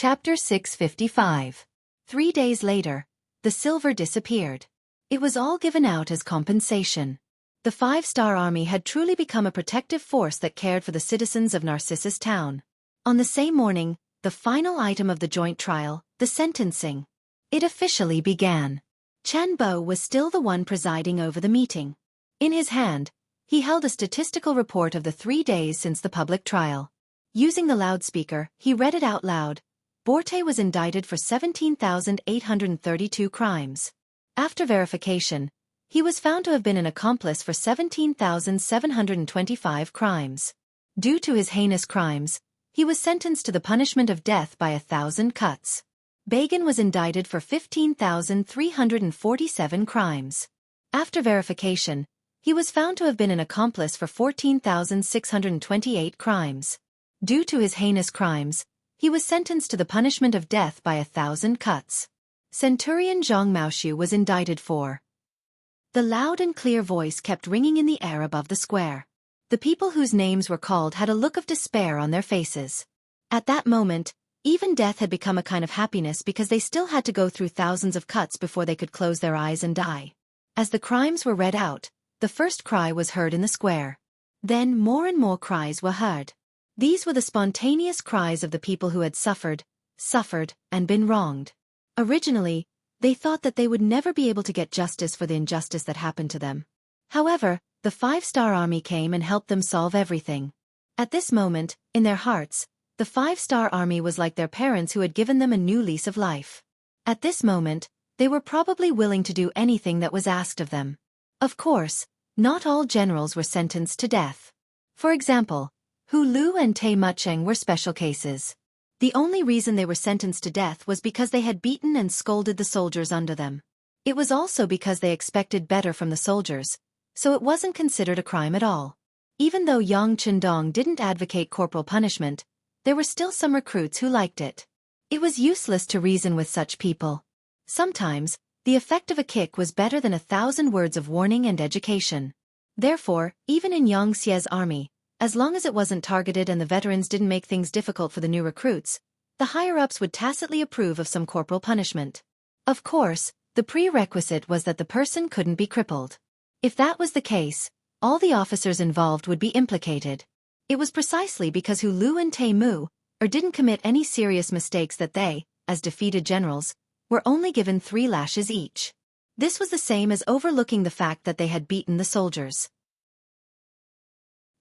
Chapter 655. 3 days later, the silver disappeared. It was all given out as compensation. The 5-star army had truly become a protective force that cared for the citizens of Narcissus Town. On the same morning, the final item of the joint trial, the sentencing. It officially began. Chen Bo was still the one presiding over the meeting. In his hand, he held a statistical report of the 3 days since the public trial. Using the loudspeaker, he read it out loud. Borte was indicted for 17,832 crimes. After verification, he was found to have been an accomplice for 17,725 crimes. Due to his heinous crimes, he was sentenced to the punishment of death by 1,000 cuts. Bagan was indicted for 15,347 crimes. After verification, he was found to have been an accomplice for 14,628 crimes. Due to his heinous crimes, he was sentenced to the punishment of death by 1,000 cuts. Centurion Zhang Maoshu was indicted for. The loud and clear voice kept ringing in the air above the square. The people whose names were called had a look of despair on their faces. At that moment, even death had become a kind of happiness because they still had to go through thousands of cuts before they could close their eyes and die. As the crimes were read out, the first cry was heard in the square. Then more and more cries were heard. These were the spontaneous cries of the people who had suffered, and been wronged. Originally, they thought that they would never be able to get justice for the injustice that happened to them. However, the 5-star army came and helped them solve everything. At this moment, in their hearts, the 5-star army was like their parents who had given them a new lease of life. At this moment, they were probably willing to do anything that was asked of them. Of course, not all generals were sentenced to death. For example, Hu Lu and Tai Mucheng were special cases. The only reason they were sentenced to death was because they had beaten and scolded the soldiers under them. It was also because they expected better from the soldiers, so it wasn't considered a crime at all. Even though Yang Chendong didn't advocate corporal punishment, there were still some recruits who liked it. It was useless to reason with such people. Sometimes, the effect of a kick was better than 1,000 words of warning and education. Therefore, even in Xianxia's army, as long as it wasn't targeted and the veterans didn't make things difficult for the new recruits, the higher-ups would tacitly approve of some corporal punishment. Of course, the prerequisite was that the person couldn't be crippled. If that was the case, all the officers involved would be implicated. It was precisely because Hu Lu and Tai Mu, didn't commit any serious mistakes that they, as defeated generals, were only given 3 lashes each. This was the same as overlooking the fact that they had beaten the soldiers.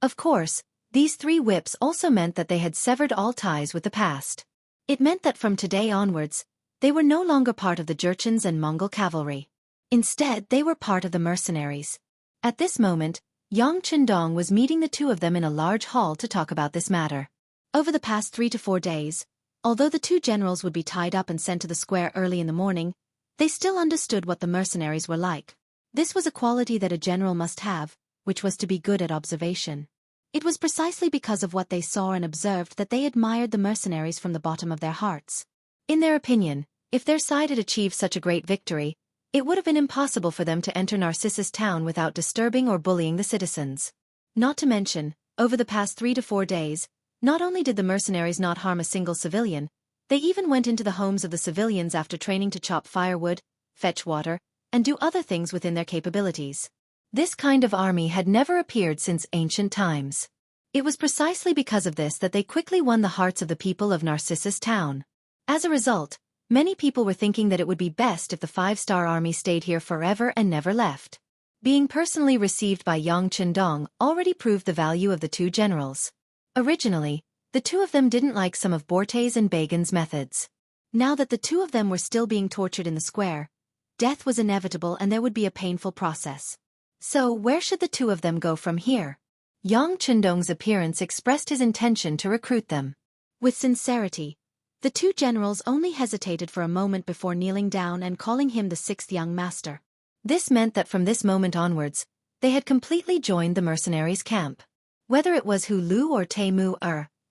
Of course, these 3 whips also meant that they had severed all ties with the past. It meant that from today onwards, they were no longer part of the Jurchens and Mongol cavalry. Instead, they were part of the mercenaries. At this moment, Yang Chendong was meeting the 2 of them in a large hall to talk about this matter. Over the past 3 to 4 days, although the 2 generals would be tied up and sent to the square early in the morning, they still understood what the mercenaries were like. This was a quality that a general must have, which was to be good at observation. It was precisely because of what they saw and observed that they admired the mercenaries from the bottom of their hearts. In their opinion, if their side had achieved such a great victory, it would have been impossible for them to enter Narcissus Town without disturbing or bullying the citizens. Not to mention, over the past 3 to 4 days, not only did the mercenaries not harm a single civilian, they even went into the homes of the civilians after training to chop firewood, fetch water, and do other things within their capabilities. This kind of army had never appeared since ancient times. It was precisely because of this that they quickly won the hearts of the people of Narcissus Town. As a result, many people were thinking that it would be best if the 5-star army stayed here forever and never left. Being personally received by Yang Chendong already proved the value of the 2 generals. Originally, the 2 of them didn't like some of Borte's and Bagan's methods. Now that the 2 of them were still being tortured in the square, death was inevitable and there would be a painful process. So where should the 2 of them go from here? Yang Chendong's appearance expressed his intention to recruit them. With sincerity, the 2 generals only hesitated for a moment before kneeling down and calling him the 6th young master. This meant that from this moment onwards, they had completely joined the mercenaries' camp. Whether it was Hu Lu or Tai Mu,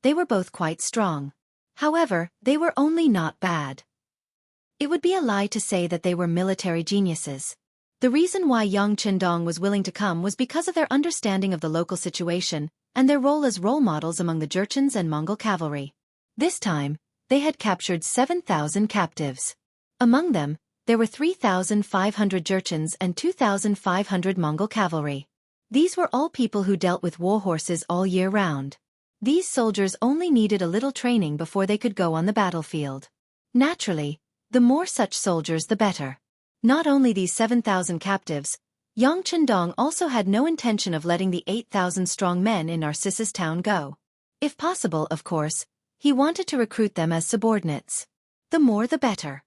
they were both quite strong. However, they were only not bad. It would be a lie to say that they were military geniuses. The reason why Yang Chendong was willing to come was because of their understanding of the local situation and their role as role models among the Jurchens and Mongol cavalry. This time, they had captured 7,000 captives. Among them, there were 3,500 Jurchens and 2,500 Mongol cavalry. These were all people who dealt with war horses all year round. These soldiers only needed a little training before they could go on the battlefield. Naturally, the more such soldiers the better. Not only these 7,000 captives, Yang Chendong also had no intention of letting the 8,000 strong men in Narcissus town go. If possible, of course, he wanted to recruit them as subordinates. The more the better.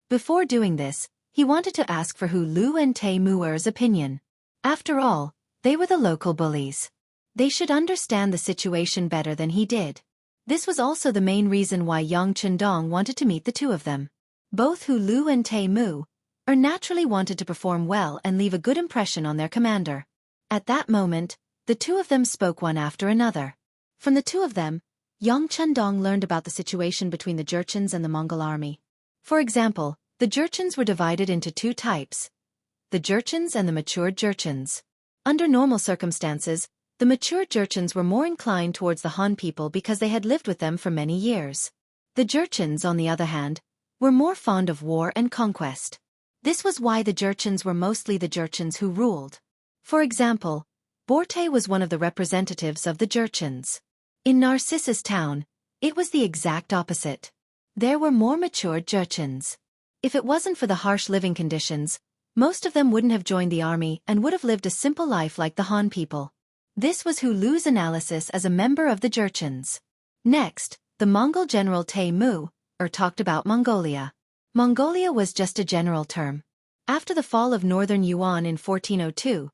Before doing this, he wanted to ask for Hu Lu and Tai Muer's opinion. After all, they were the local bullies. They should understand the situation better than he did. This was also the main reason why Yang Chendong wanted to meet the two of them. Both Hu Lu and Tai Muer naturally wanted to perform well and leave a good impression on their commander. At that moment, the two of them spoke one after another. From the two of them, Yang Chendong learned about the situation between the Jurchens and the Mongol army. For example, the Jurchens were divided into two types: the Jurchens and the matured Jurchens. Under normal circumstances, the matured Jurchens were more inclined towards the Han people because they had lived with them for many years. The Jurchens, on the other hand, were more fond of war and conquest. This was why the Jurchens were mostly the Jurchens who ruled. For example, Borte was one of the representatives of the Jurchens. In Narcissus town, it was the exact opposite. There were more matured Jurchens. If it wasn't for the harsh living conditions, most of them wouldn't have joined the army and would have lived a simple life like the Han people. This was Hu Lu's analysis as a member of the Jurchens. Next, the Mongol general Tai Muer talked about Mongolia. Mongolia was just a general term. After the fall of northern Yuan in 1402,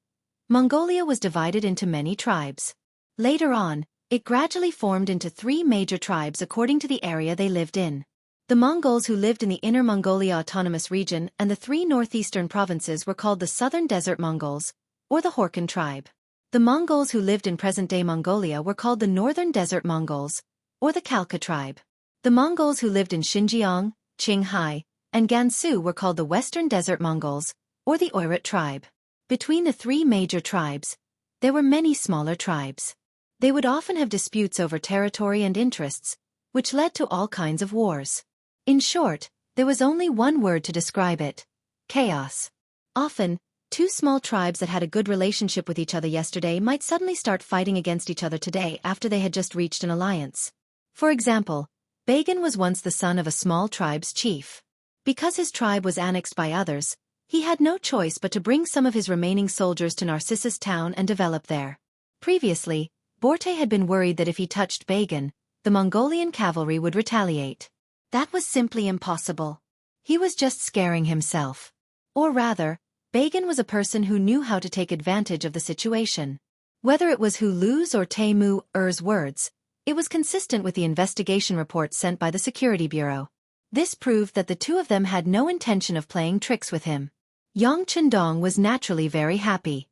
Mongolia was divided into many tribes. Later on, it gradually formed into three major tribes according to the area they lived in. The Mongols who lived in the Inner Mongolia Autonomous Region and the three northeastern provinces were called the Southern Desert Mongols, or the Horkan tribe. The Mongols who lived in present-day Mongolia were called the Northern Desert Mongols, or the Khalkha tribe. The Mongols who lived in Xinjiang, Qinghai, and Gansu were called the Western Desert Mongols, or the Oirat tribe. Between the three major tribes, there were many smaller tribes. They would often have disputes over territory and interests, which led to all kinds of wars. In short, there was only one word to describe it: chaos. Often, two small tribes that had a good relationship with each other yesterday might suddenly start fighting against each other today after they had just reached an alliance. For example, Bagan was once the son of a small tribe's chief. Because his tribe was annexed by others, he had no choice but to bring some of his remaining soldiers to Narcissus town and develop there. Previously, Borte had been worried that if he touched Bagan, the Mongolian cavalry would retaliate. That was simply impossible. He was just scaring himself. Or rather, Bagan was a person who knew how to take advantage of the situation. Whether it was Hu Lu's or Tai Muer's words, it was consistent with the investigation report sent by the Security Bureau. This proved that the two of them had no intention of playing tricks with him. Yang Chendong was naturally very happy.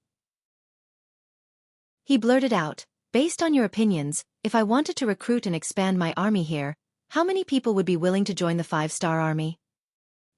He blurted out, "Based on your opinions, if I wanted to recruit and expand my army here, how many people would be willing to join the 5-star army?"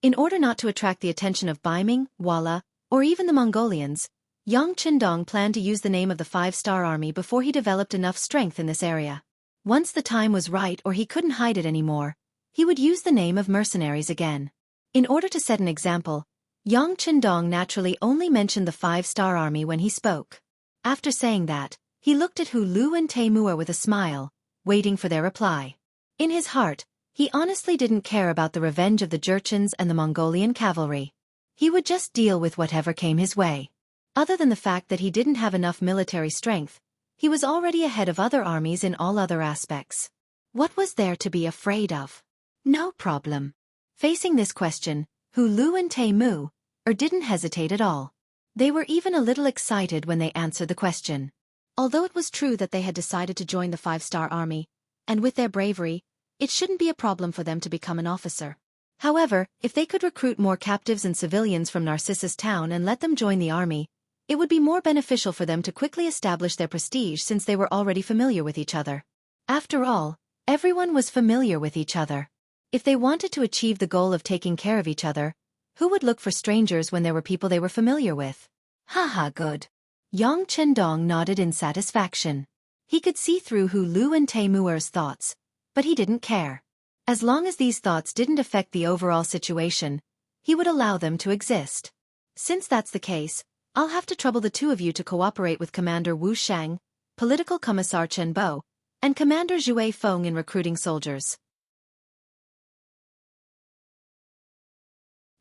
In order not to attract the attention of Baiming, Wala, or even the Mongolians, Yang Chendong planned to use the name of the 5-star army before he developed enough strength in this area. Once the time was right or he couldn't hide it anymore, he would use the name of mercenaries again. In order to set an example, Yang Chendong naturally only mentioned the 5-star army when he spoke. After saying that, he looked at Hu Lu and Tai Muer with a smile, waiting for their reply. In his heart, he honestly didn't care about the revenge of the Jurchens and the Mongolian cavalry. He would just deal with whatever came his way. Other than the fact that he didn't have enough military strength, he was already ahead of other armies in all other aspects. What was there to be afraid of? No problem. Facing this question, Hu Lu and Tai Muer didn't hesitate at all. They were even a little excited when they answered the question. Although it was true that they had decided to join the 5-star army, and with their bravery, it shouldn't be a problem for them to become an officer. However, if they could recruit more captives and civilians from Narcissus town and let them join the army, it would be more beneficial for them to quickly establish their prestige since they were already familiar with each other. After all, everyone was familiar with each other. If they wanted to achieve the goal of taking care of each other, who would look for strangers when there were people they were familiar with? Haha, good. Yang Chendong nodded in satisfaction. He could see through Hu Lu and Tai Muer's thoughts, But he didn't care. As long as these thoughts didn't affect the overall situation, he would allow them to exist. Since that's the case, I'll have to trouble the two of you to cooperate with Commander Wu Shang, Political Commissar Chen Bo, and Commander Zhuai Feng in recruiting soldiers.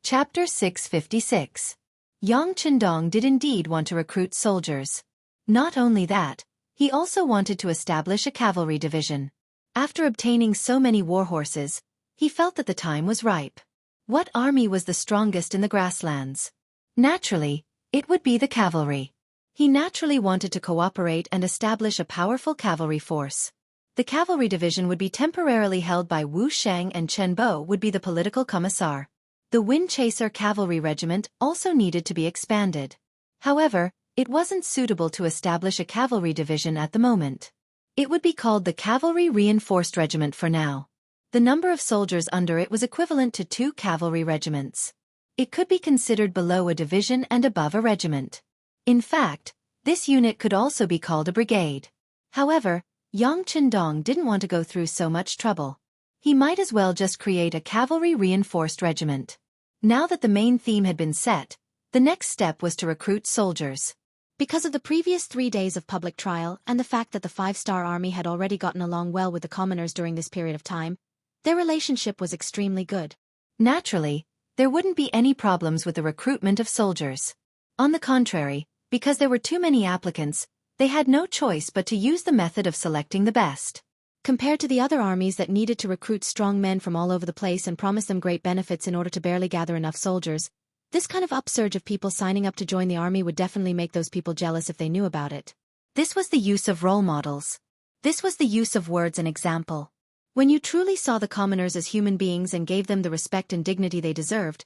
Chapter 656. Yang Qindong did indeed want to recruit soldiers. Not only that, he also wanted to establish a cavalry division. After obtaining so many warhorses, he felt that the time was ripe. What army was the strongest in the grasslands? Naturally, it would be the cavalry. He naturally wanted to cooperate and establish a powerful cavalry force. The cavalry division would be temporarily held by Wu Shang, and Chen Bo would be the political commissar. The Wind Chaser Cavalry Regiment also needed to be expanded. However, it wasn't suitable to establish a cavalry division at the moment. It would be called the Cavalry Reinforced Regiment for now. The number of soldiers under it was equivalent to 2 cavalry regiments. It could be considered below a division and above a regiment. In fact, this unit could also be called a brigade. However, Yang Qindong didn't want to go through so much trouble. He might as well just create a cavalry reinforced regiment. Now that the main theme had been set, the next step was to recruit soldiers. Because of the previous 3 days of public trial and the fact that the 5-star army had already gotten along well with the commoners during this period of time, their relationship was extremely good. Naturally, there wouldn't be any problems with the recruitment of soldiers. On the contrary, because there were too many applicants, they had no choice but to use the method of selecting the best. Compared to the other armies that needed to recruit strong men from all over the place and promise them great benefits in order to barely gather enough soldiers, this kind of upsurge of people signing up to join the army would definitely make those people jealous if they knew about it. This was the use of role models. This was the use of words and example. When you truly saw the commoners as human beings and gave them the respect and dignity they deserved,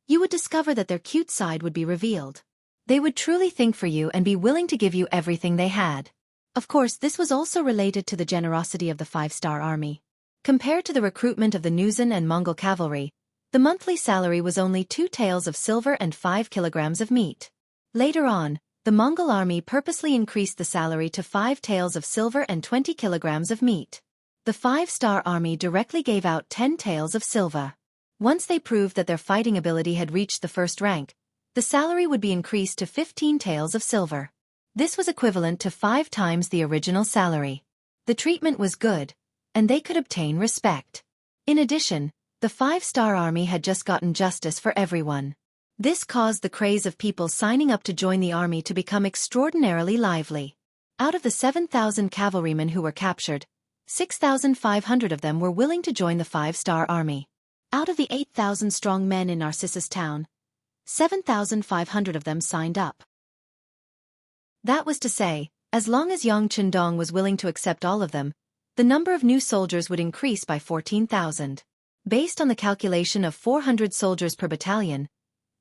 you would discover that their cute side would be revealed. They would truly think for you and be willing to give you everything they had. Of course, this was also related to the generosity of the 5-star army. Compared to the recruitment of the Nuzan and Mongol cavalry, the monthly salary was only 2 taels of silver and 5 kilograms of meat. Later on, the Mongol army purposely increased the salary to 5 taels of silver and 20 kilograms of meat. The 5-star army directly gave out 10 taels of silver. Once they proved that their fighting ability had reached the first rank, the salary would be increased to 15 taels of silver. This was equivalent to 5 times the original salary. The treatment was good, and they could obtain respect. In addition, the 5-star army had just gotten justice for everyone. This caused the craze of people signing up to join the army to become extraordinarily lively. Out of the 7,000 cavalrymen who were captured, 6,500 of them were willing to join the 5-star army. Out of the 8,000 strong men in Narcissus town, 7,500 of them signed up. That was to say, as long as Yang Qindong was willing to accept all of them, the number of new soldiers would increase by 14,000. Based on the calculation of 400 soldiers per battalion,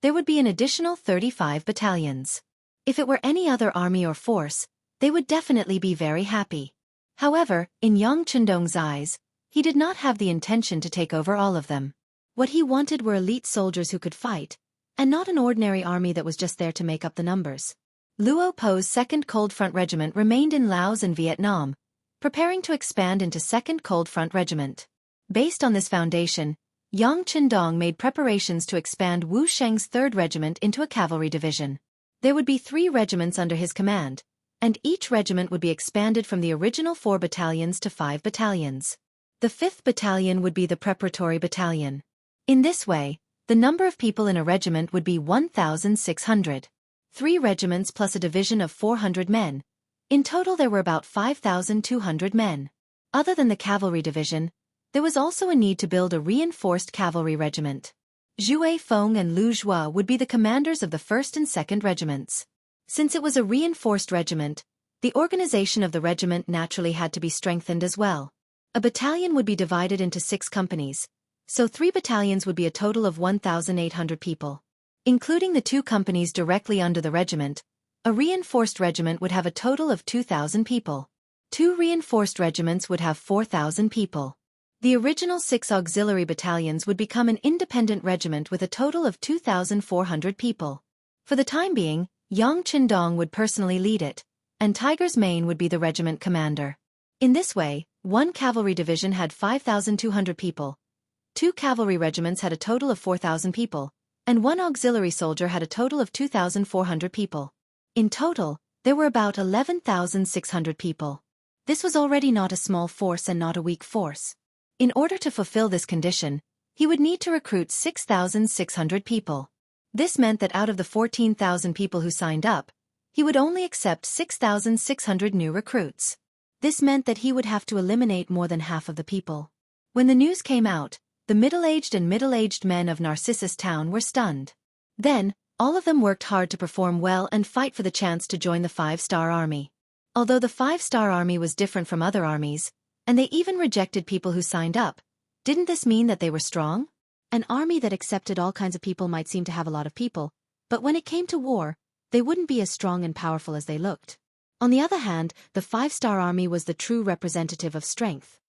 there would be an additional 35 battalions. If it were any other army or force, they would definitely be very happy. However, in Yang Qindong's eyes, he did not have the intention to take over all of them. What he wanted were elite soldiers who could fight, and not an ordinary army that was just there to make up the numbers. Luo Po's 2nd Cold Front Regiment remained in Laos and Vietnam, preparing to expand into 2nd Cold Front Regiment. Based on this foundation, Yang Qindong made preparations to expand Wu Sheng's 3rd Regiment into a cavalry division. There would be 3 regiments under his command, and each regiment would be expanded from the original 4 battalions to 5 battalions. The 5th battalion would be the preparatory battalion. In this way, the number of people in a regiment would be 1,600. 3 regiments plus a division of 400 men. In total there were about 5,200 men. Other than the cavalry division, there was also a need to build a reinforced cavalry regiment. Zhuai Feng and Lu Zhua would be the commanders of the 1st and 2nd regiments. Since it was a reinforced regiment, the organization of the regiment naturally had to be strengthened as well. A battalion would be divided into 6 companies, so 3 battalions would be a total of 1,800 people. Including the 2 companies directly under the regiment, a reinforced regiment would have a total of 2,000 people. 2 reinforced regiments would have 4,000 people. The original 6 auxiliary battalions would become an independent regiment with a total of 2,400 people. For the time being, Yang Qindong would personally lead it, and Tiger's Mane would be the regiment commander. In this way, One cavalry division had 5,200 people. 2 cavalry regiments had a total of 4,000 people, and 1 auxiliary soldier had a total of 2,400 people. In total, there were about 11,600 people. This was already not a small force and not a weak force. In order to fulfill this condition, he would need to recruit 6,600 people. This meant that out of the 14,000 people who signed up, he would only accept 6,600 new recruits. This meant that he would have to eliminate more than half of the people. When the news came out, the middle-aged and middle-aged men of Narcissus Town were stunned. Then, all of them worked hard to perform well and fight for the chance to join the 5-star army. Although the 5-star army was different from other armies, and they even rejected people who signed up, didn't this mean that they were strong? An army that accepted all kinds of people might seem to have a lot of people, but when it came to war, they wouldn't be as strong and powerful as they looked. On the other hand, the 5-star army was the true representative of strength.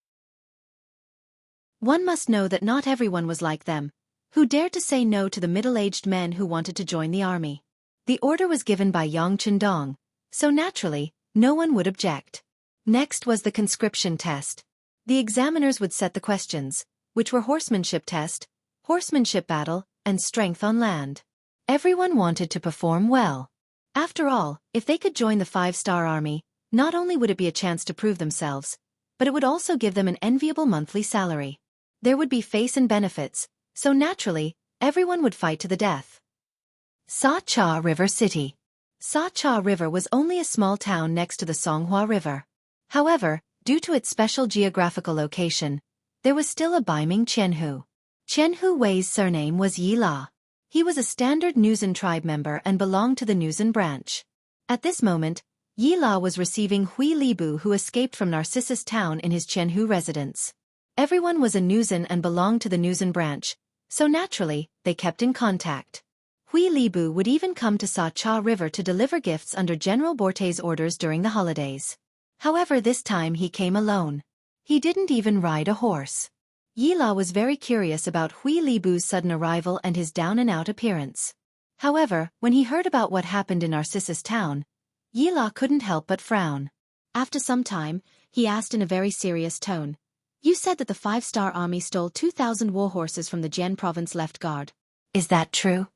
One must know that not everyone was like them, who dared to say no to the middle-aged men who wanted to join the army. The order was given by Yang Chendong, so naturally, no one would object. Next was the conscription test. The examiners would set the questions, which were horsemanship test, horsemanship battle, and strength on land. Everyone wanted to perform well. After all, if they could join the 5-star army, not only would it be a chance to prove themselves, but it would also give them an enviable monthly salary. There would be face and benefits, so naturally, everyone would fight to the death. Sa Cha River City. Sa Cha River was only a small town next to the Songhua River. However, due to its special geographical location, there was still a Baiming Qianhu. Qianhu Wei's surname was Yi La. He was a standard Nuzan tribe member and belonged to the Nuzan branch. At this moment, Yi La was receiving Hui Libu, who escaped from Narcissus Town, in his Qianhu residence. Everyone was a Nuzan and belonged to the Nuzan branch, so naturally, they kept in contact. Hui Libu would even come to Sa Cha River to deliver gifts under General Borte's orders during the holidays. However, this time he came alone. He didn't even ride a horse. Yi La was very curious about Hui Libu's sudden arrival and his down-and-out appearance. However, when he heard about what happened in Narcissus Town, Yi La couldn't help but frown. After some time, he asked in a very serious tone, "You said that the 5-star army stole 2,000 war horses from the Jian province left guard. Is that true?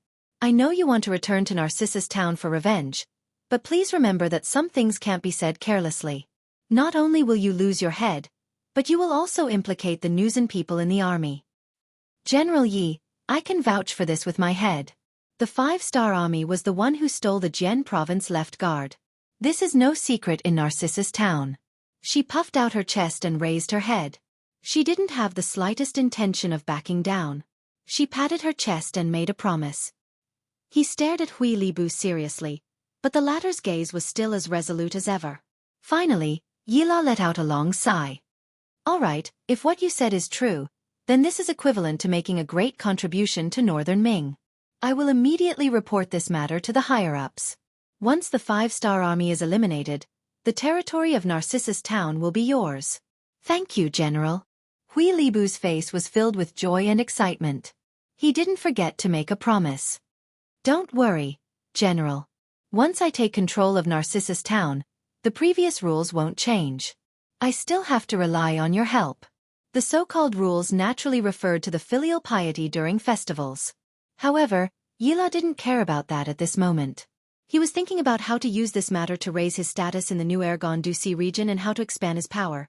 I know you want to return to Narcissus Town for revenge, but please remember that some things can't be said carelessly. Not only will you lose your head, but you will also implicate the Nuzan people in the army." General Yi, I can vouch for this with my head. The 5-star army was the one who stole the Jian province left guard. This is no secret in Narcissus Town. She puffed out her chest and raised her head. She didn't have the slightest intention of backing down. She patted her chest and made a promise. He stared at Hui Libu seriously, but the latter's gaze was still as resolute as ever. Finally, Yi La let out a long sigh. All right, if what you said is true, then this is equivalent to making a great contribution to Northern Ming. I will immediately report this matter to the higher-ups. Once the 5-star army is eliminated, the territory of Narcissus Town will be yours. Thank you, General. Hui Libu's face was filled with joy and excitement. He didn't forget to make a promise. Don't worry, General. Once I take control of Narcissus Town, the previous rules won't change. I still have to rely on your help. The so-called rules naturally referred to the filial piety during festivals. However, Yi La didn't care about that at this moment. He was thinking about how to use this matter to raise his status in the new Ergon Duci region and how to expand his power.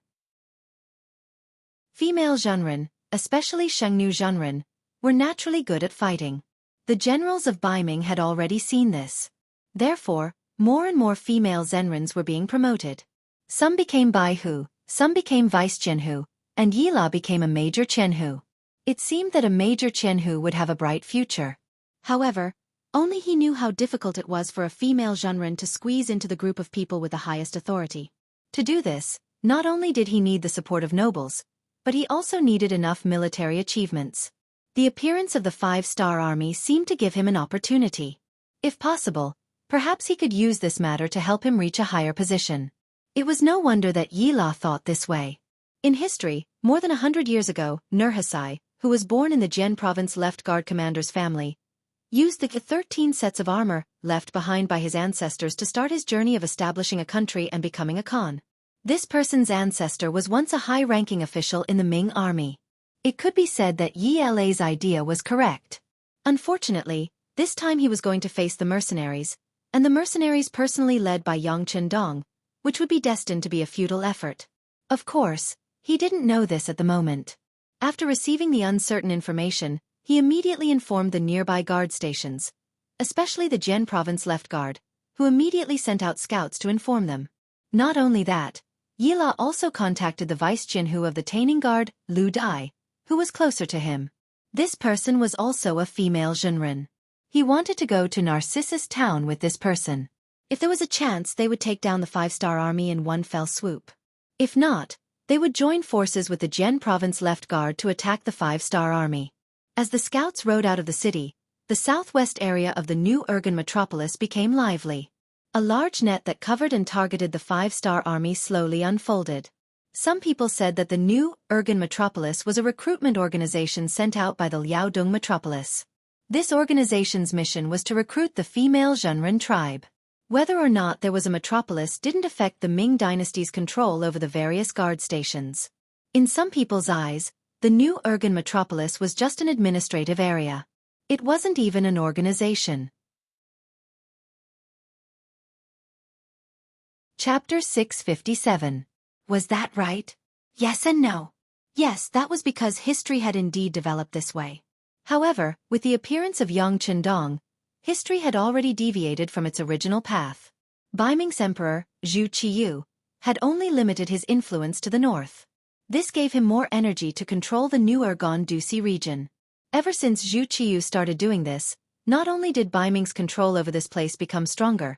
Female Zhenren, especially Shengnu Zhenren, were naturally good at fighting. The generals of Baiming had already seen this. Therefore, more and more female Zhenrens were being promoted. Some became Baihu, some became Vice Jianhu, and Yi La became a Major Qianhu. It seemed that a Major Qianhu would have a bright future. However, only he knew how difficult it was for a female Zhenren to squeeze into the group of people with the highest authority. To do this, not only did he need the support of nobles, but he also needed enough military achievements. The appearance of the 5-star army seemed to give him an opportunity. If possible, perhaps he could use this matter to help him reach a higher position. It was no wonder that Yi La thought this way. In history, more than 100 years ago, Nurhasai, who was born in the Jian province left guard commander's family, used the 13 sets of armor left behind by his ancestors to start his journey of establishing a country and becoming a Khan. This person's ancestor was once a high-ranking official in the Ming army. It could be said that Yi La's idea was correct. Unfortunately, this time he was going to face the mercenaries, and the mercenaries personally led by Yang Chendong, which would be destined to be a futile effort. Of course, he didn't know this at the moment. After receiving the uncertain information, he immediately informed the nearby guard stations, especially the Jian province left guard, who immediately sent out scouts to inform them. Not only that, Yila also contacted the vice Jianghu of the Taining Guard, Lu Dai, who was closer to him. This person was also a female Zhenren. He wanted to go to Narcissus Town with this person. If there was a chance, they would take down the 5-star army in one fell swoop. If not, they would join forces with the Jian province left guard to attack the 5-star army. As the scouts rode out of the city, the southwest area of the new Urgan metropolis became lively. A large net that covered and targeted the 5-star army slowly unfolded. Some people said that the new Urgan metropolis was a recruitment organization sent out by the Liaodong metropolis. This organization's mission was to recruit the female Zhenren tribe. Whether or not there was a metropolis didn't affect the Ming dynasty's control over the various guard stations. In some people's eyes, the new Urgan metropolis was just an administrative area. It wasn't even an organization. Chapter 657. Was that right? Yes and no. Yes, that was because history had indeed developed this way. However, with the appearance of Yang Chendong, history had already deviated from its original path. Baiming's emperor, Zhu Qiyu, had only limited his influence to the north. This gave him more energy to control the new Urgan Dusi region. Ever since Zhu Qiyu started doing this, not only did Baiming's control over this place become stronger,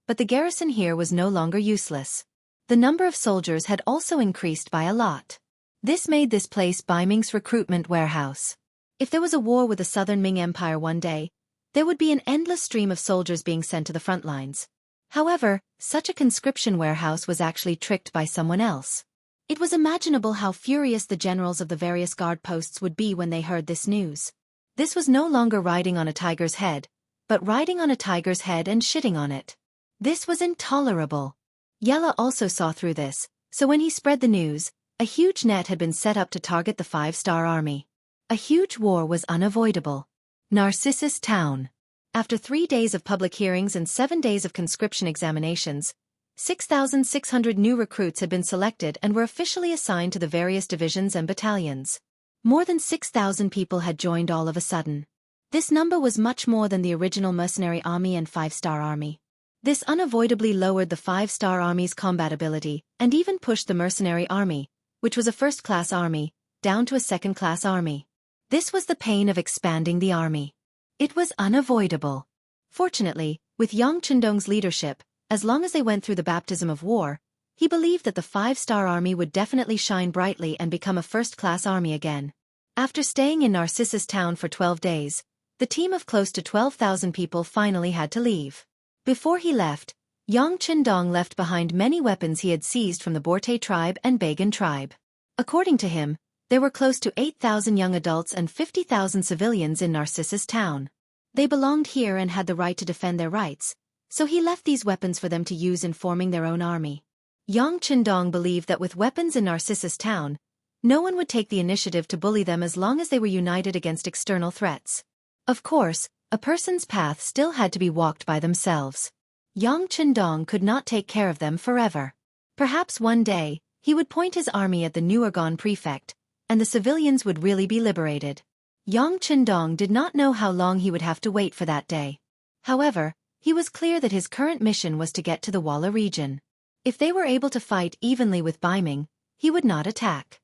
but the garrison here was no longer useless. The number of soldiers had also increased by a lot. This made this place Baiming's recruitment warehouse. If there was a war with the southern Ming Empire one day, there would be an endless stream of soldiers being sent to the front lines. However, such a conscription warehouse was actually tricked by someone else. It was imaginable how furious the generals of the various guard posts would be when they heard this news. This was no longer riding on a tiger's head, but riding on a tiger's head and shitting on it. This was intolerable. Yella also saw through this, so when he spread the news, a huge net had been set up to target the 5-star army. A huge war was unavoidable. Narcissus Town. After 3 days of public hearings and 7 days of conscription examinations, 6,600 new recruits had been selected and were officially assigned to the various divisions and battalions. More than 6,000 people had joined all of a sudden. This number was much more than the original mercenary army and 5-star army. This unavoidably lowered the 5-star army's combat ability and even pushed the mercenary army, which was a first-class army, down to a second-class army. This was the pain of expanding the army. It was unavoidable. Fortunately, with Yang Chendong's leadership, as long as they went through the baptism of war, he believed that the 5-star army would definitely shine brightly and become a first-class army again. After staying in Narcissus Town for 12 days, the team of close to 12,000 people finally had to leave. Before he left, Yang Chendong left behind many weapons he had seized from the Borte tribe and Bagan tribe. According to him, there were close to 8,000 young adults and 50,000 civilians in Narcissus Town. They belonged here and had the right to defend their rights, so he left these weapons for them to use in forming their own army. Yang Chendong believed that with weapons in Narcissus Town, no one would take the initiative to bully them as long as they were united against external threats. Of course, a person's path still had to be walked by themselves. Yang Chendong could not take care of them forever. Perhaps one day, he would point his army at the new Urgan prefect, and the civilians would really be liberated. Yang Chendong did not know how long he would have to wait for that day. However, he was clear that his current mission was to get to the Walla region. If they were able to fight evenly with Baiming, he would not attack.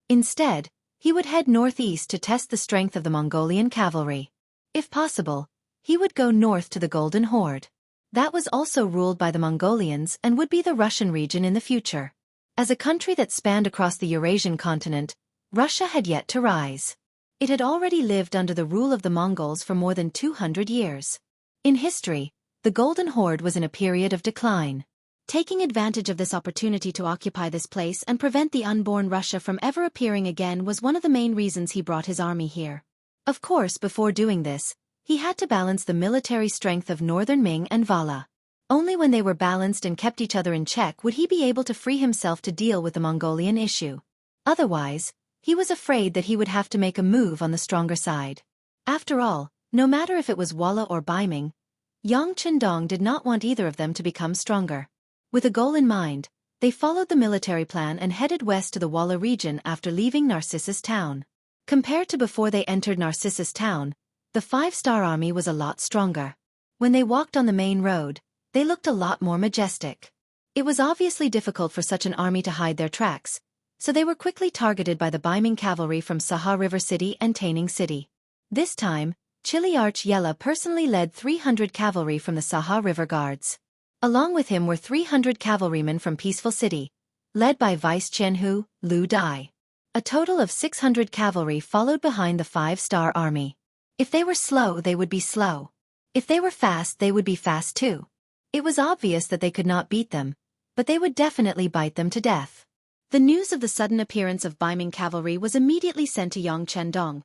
Instead, he would head northeast to test the strength of the Mongolian cavalry. If possible, he would go north to the Golden Horde. That was also ruled by the Mongolians and would be the Russian region in the future. As a country that spanned across the Eurasian continent, Russia had yet to rise. It had already lived under the rule of the Mongols for more than 200 years. In history, the Golden Horde was in a period of decline. Taking advantage of this opportunity to occupy this place and prevent the unborn Russia from ever appearing again was one of the main reasons he brought his army here. Of course, before doing this, he had to balance the military strength of Northern Ming and Vala. Only when they were balanced and kept each other in check would he be able to free himself to deal with the Mongolian issue. Otherwise, he was afraid that he would have to make a move on the stronger side. After all, no matter if it was Walla or Baiming, Yang Qindong did not want either of them to become stronger. With a goal in mind, they followed the military plan and headed west to the Walla region after leaving Narcissus Town. Compared to before they entered Narcissus Town, the 5-star army was a lot stronger. When they walked on the main road, they looked a lot more majestic. It was obviously difficult for such an army to hide their tracks, so they were quickly targeted by the Baiming cavalry from Saha River City and Taining City. This time, Chiliarch Yella personally led 300 cavalry from the Saha River Guards. Along with him were 300 cavalrymen from Peaceful City, led by Vice Jianghu, Lu Dai. A total of 600 cavalry followed behind the 5-star army. If they were slow, they would be slow. If they were fast, they would be fast too. It was obvious that they could not beat them, but they would definitely bite them to death. The news of the sudden appearance of Baiming cavalry was immediately sent to Yang Chendong,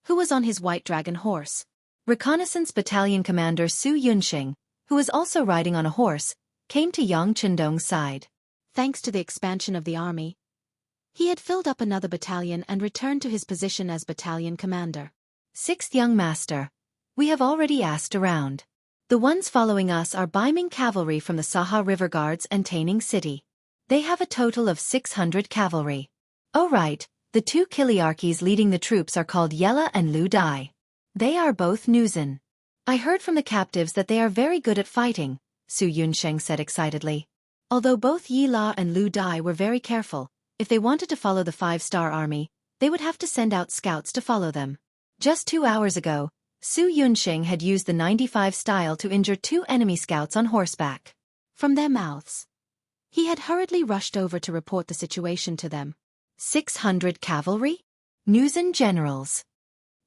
who was on his white dragon horse. Reconnaissance Battalion Commander Su Yunxing, who was also riding on a horse, came to Yang Chendong's side. Thanks to the expansion of the army, he had filled up another battalion and returned to his position as battalion commander. 6th Young Master, we have already asked around. The ones following us are Baiming cavalry from the Saha River Guards and Taining City. They have a total of 600 cavalry. Oh right, the 2 Kiliarchies leading the troops are called Yella and Lu Dai. They are both Nuzin. I heard from the captives that they are very good at fighting, Su Yunsheng said excitedly. Although both Yi La and Lu Dai were very careful, if they wanted to follow the 5-star army, they would have to send out scouts to follow them. Just 2 hours ago, Su Yunxing had used the 95 style to injure 2 enemy scouts on horseback. From their mouths, he had hurriedly rushed over to report the situation to them. 600 cavalry? Nuzin generals.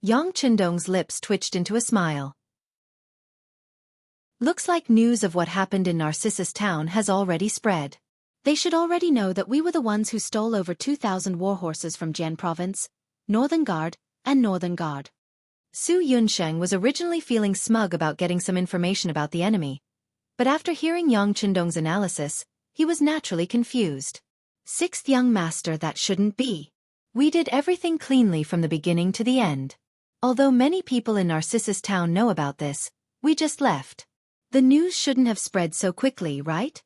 Yang Chendong's lips twitched into a smile. Looks like news of what happened in Narcissus Town has already spread. They should already know that we were the ones who stole over 2,000 warhorses from Jian Province, Northern Guard, and Northern Guard. Su Yunsheng was originally feeling smug about getting some information about the enemy, but after hearing Yang Chendong's analysis, he was naturally confused. 6th Young Master, that shouldn't be. We did everything cleanly from the beginning to the end. Although many people in Narcissus Town know about this, we just left. The news shouldn't have spread so quickly, right?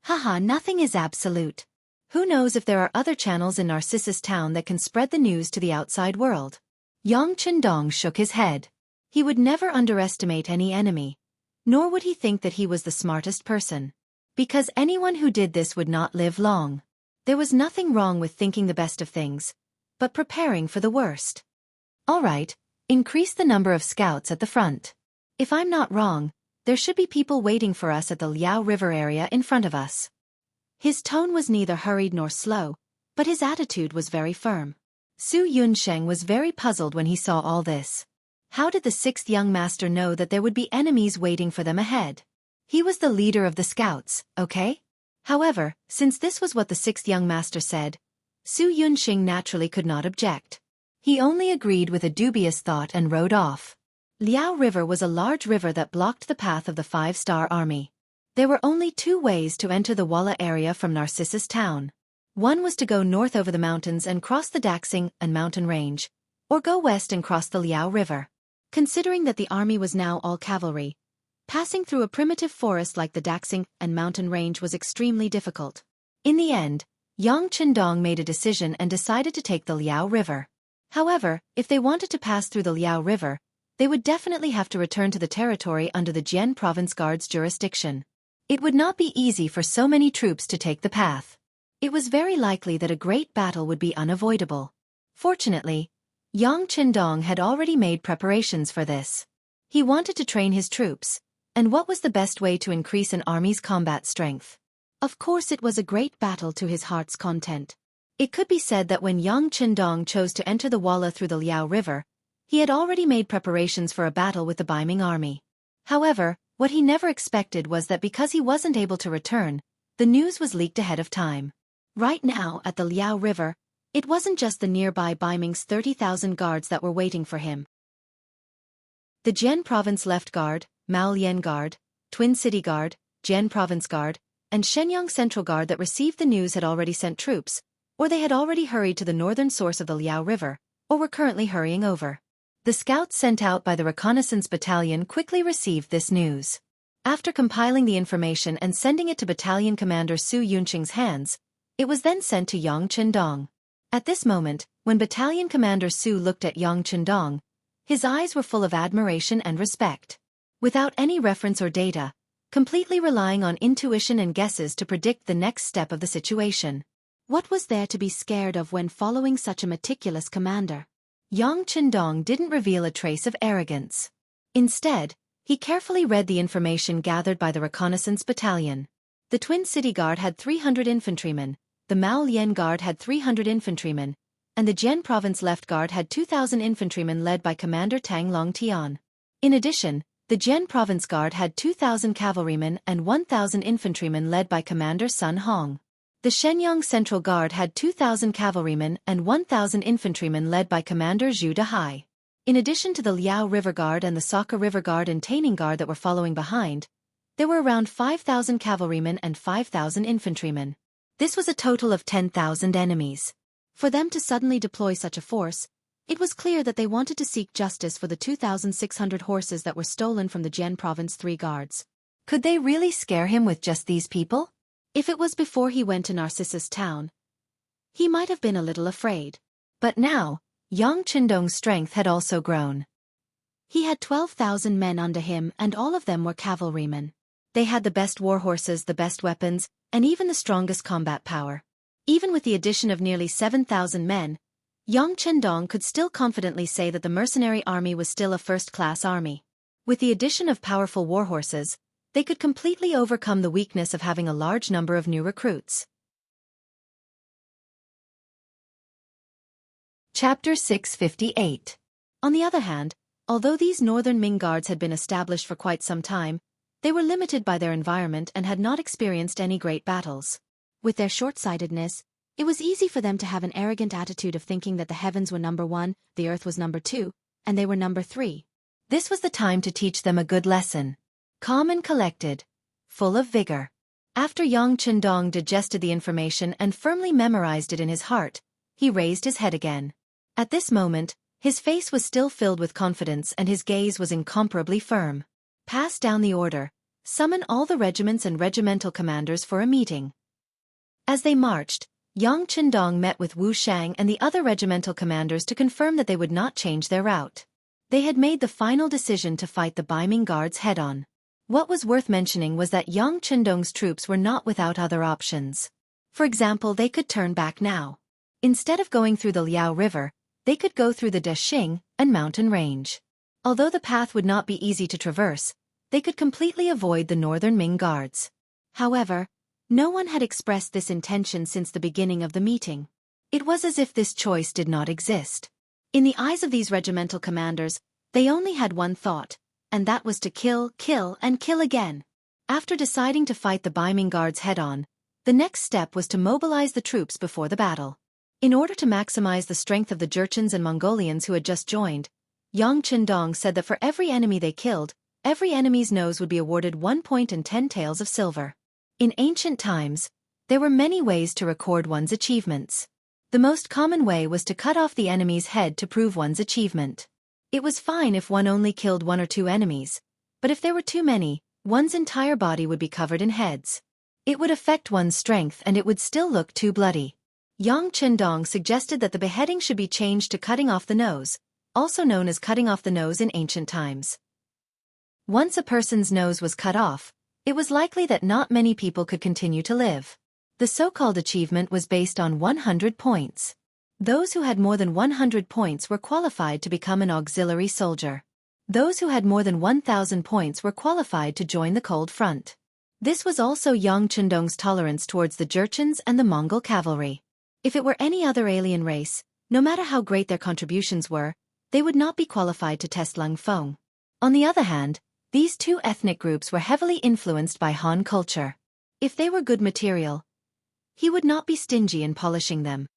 Haha, nothing is absolute. Who knows if there are other channels in Narcissus Town that can spread the news to the outside world. Yang Chendong shook his head. He would never underestimate any enemy, nor would he think that he was the smartest person. Because anyone who did this would not live long. There was nothing wrong with thinking the best of things, but preparing for the worst. All right, increase the number of scouts at the front. If I'm not wrong, there should be people waiting for us at the Liao River area in front of us. His tone was neither hurried nor slow, but his attitude was very firm. Su Yunsheng was very puzzled when he saw all this. How did the 6th Young Master know that there would be enemies waiting for them ahead? He was the leader of the scouts, okay? However, since this was what the 6th Young Master said, Su Yunsheng naturally could not object. He only agreed with a dubious thought and rode off. Liao River was a large river that blocked the path of the 5-star army. There were only 2 ways to enter the Walla area from Narcissus Town. One was to go north over the mountains and cross the Daxing and mountain range, or go west and cross the Liao River. Considering that the army was now all cavalry, passing through a primitive forest like the Daxing and mountain range was extremely difficult. In the end, Yang Chendong made a decision and decided to take the Liao River. However, if they wanted to pass through the Liao River, they would definitely have to return to the territory under the Jian Province Guard's jurisdiction. It would not be easy for so many troops to take the path. It was very likely that a great battle would be unavoidable. Fortunately, Yang Chendong had already made preparations for this. He wanted to train his troops, and what was the best way to increase an army's combat strength? Of course it was a great battle to his heart's content. It could be said that when Yang Chendong chose to enter the Walla through the Liao River, he had already made preparations for a battle with the Baiming army. However, what he never expected was that because he wasn't able to return, the news was leaked ahead of time. Right now, at the Liao River, it wasn't just the nearby Baiming's 30,000 guards that were waiting for him. The Jian Province Left Guard, Maolian Guard, Twin City Guard, Jian Province Guard, and Shenyang Central Guard that received the news had already sent troops, or they had already hurried to the northern source of the Liao River, or were currently hurrying over. The scouts sent out by the reconnaissance battalion quickly received this news. After compiling the information and sending it to Battalion Commander Su Yunqing's hands, it was then sent to Yang Chendong. At this moment, when Battalion Commander Su looked at Yang Chendong, his eyes were full of admiration and respect. Without any reference or data, completely relying on intuition and guesses to predict the next step of the situation. What was there to be scared of when following such a meticulous commander? Yang Chendong didn't reveal a trace of arrogance. Instead, he carefully read the information gathered by the reconnaissance battalion. The Twin City Guard had 300 infantrymen, the Mao Lian Guard had 300 infantrymen, and the Jian Province Left Guard had 2,000 infantrymen led by Commander Tang Longtian. In addition, the Jian Province Guard had 2,000 cavalrymen and 1,000 infantrymen led by Commander Sun Hong. The Shenyang Central Guard had 2,000 cavalrymen and 1,000 infantrymen led by Commander Zhu Dehai. In addition to the Liao River Guard and the Saga River Guard and Taining Guard that were following behind, there were around 5,000 cavalrymen and 5,000 infantrymen. This was a total of 10,000 enemies. For them to suddenly deploy such a force, it was clear that they wanted to seek justice for the 2,600 horses that were stolen from the Jian Province 3 guards. Could they really scare him with just these people? If it was before he went to Narcissus Town, he might have been a little afraid. But now, Yang Chendong's strength had also grown. He had 12,000 men under him and all of them were cavalrymen. They had the best war horses, the best weapons, and even the strongest combat power. Even with the addition of nearly 7,000 men, Yang Chendong could still confidently say that the mercenary army was still a first-class army. With the addition of powerful war horses, they could completely overcome the weakness of having a large number of new recruits. Chapter 658. On the other hand, although these northern Ming guards had been established for quite some time, they were limited by their environment and had not experienced any great battles. With their short-sightedness, it was easy for them to have an arrogant attitude of thinking that the heavens were number 1, the earth was number 2, and they were number 3. This was the time to teach them a good lesson. Calm and collected, full of vigor. After Yang Chendong digested the information and firmly memorized it in his heart, he raised his head again. At this moment, his face was still filled with confidence and his gaze was incomparably firm. Pass down the order, summon all the regiments and regimental commanders for a meeting. As they marched, Yang Chendong met with Wu Shang and the other regimental commanders to confirm that they would not change their route. They had made the final decision to fight the Baiming Guards head-on. What was worth mentioning was that Yang Chendong's troops were not without other options. For example, they could turn back now. Instead of going through the Liao River, they could go through the Dexing and mountain range. Although the path would not be easy to traverse, they could completely avoid the northern Ming guards. However, no one had expressed this intention since the beginning of the meeting. It was as if this choice did not exist. In the eyes of these regimental commanders, they only had one thought, and that was to kill, and kill again. After deciding to fight the Baiming guards head-on, the next step was to mobilize the troops before the battle. In order to maximize the strength of the Jurchens and Mongolians who had just joined, Yang Chendong said that for every enemy they killed, every enemy's nose would be awarded 1 point and 10 taels of silver. In ancient times, there were many ways to record one's achievements. The most common way was to cut off the enemy's head to prove one's achievement. It was fine if one only killed 1 or 2 enemies, but if there were too many, one's entire body would be covered in heads. It would affect one's strength and it would still look too bloody. Yang Chendong suggested that the beheading should be changed to cutting off the nose, also known as cutting off the nose in ancient times. Once a person's nose was cut off, it was likely that not many people could continue to live. The so-called achievement was based on 100 points. Those who had more than 100 points were qualified to become an auxiliary soldier. Those who had more than 1,000 points were qualified to join the Cold Front. This was also Yang Chendong's tolerance towards the Jurchens and the Mongol cavalry. If it were any other alien race, no matter how great their contributions were, they would not be qualified to test Lung Feng. On the other hand, these two ethnic groups were heavily influenced by Han culture. If they were good material, he would not be stingy in polishing them.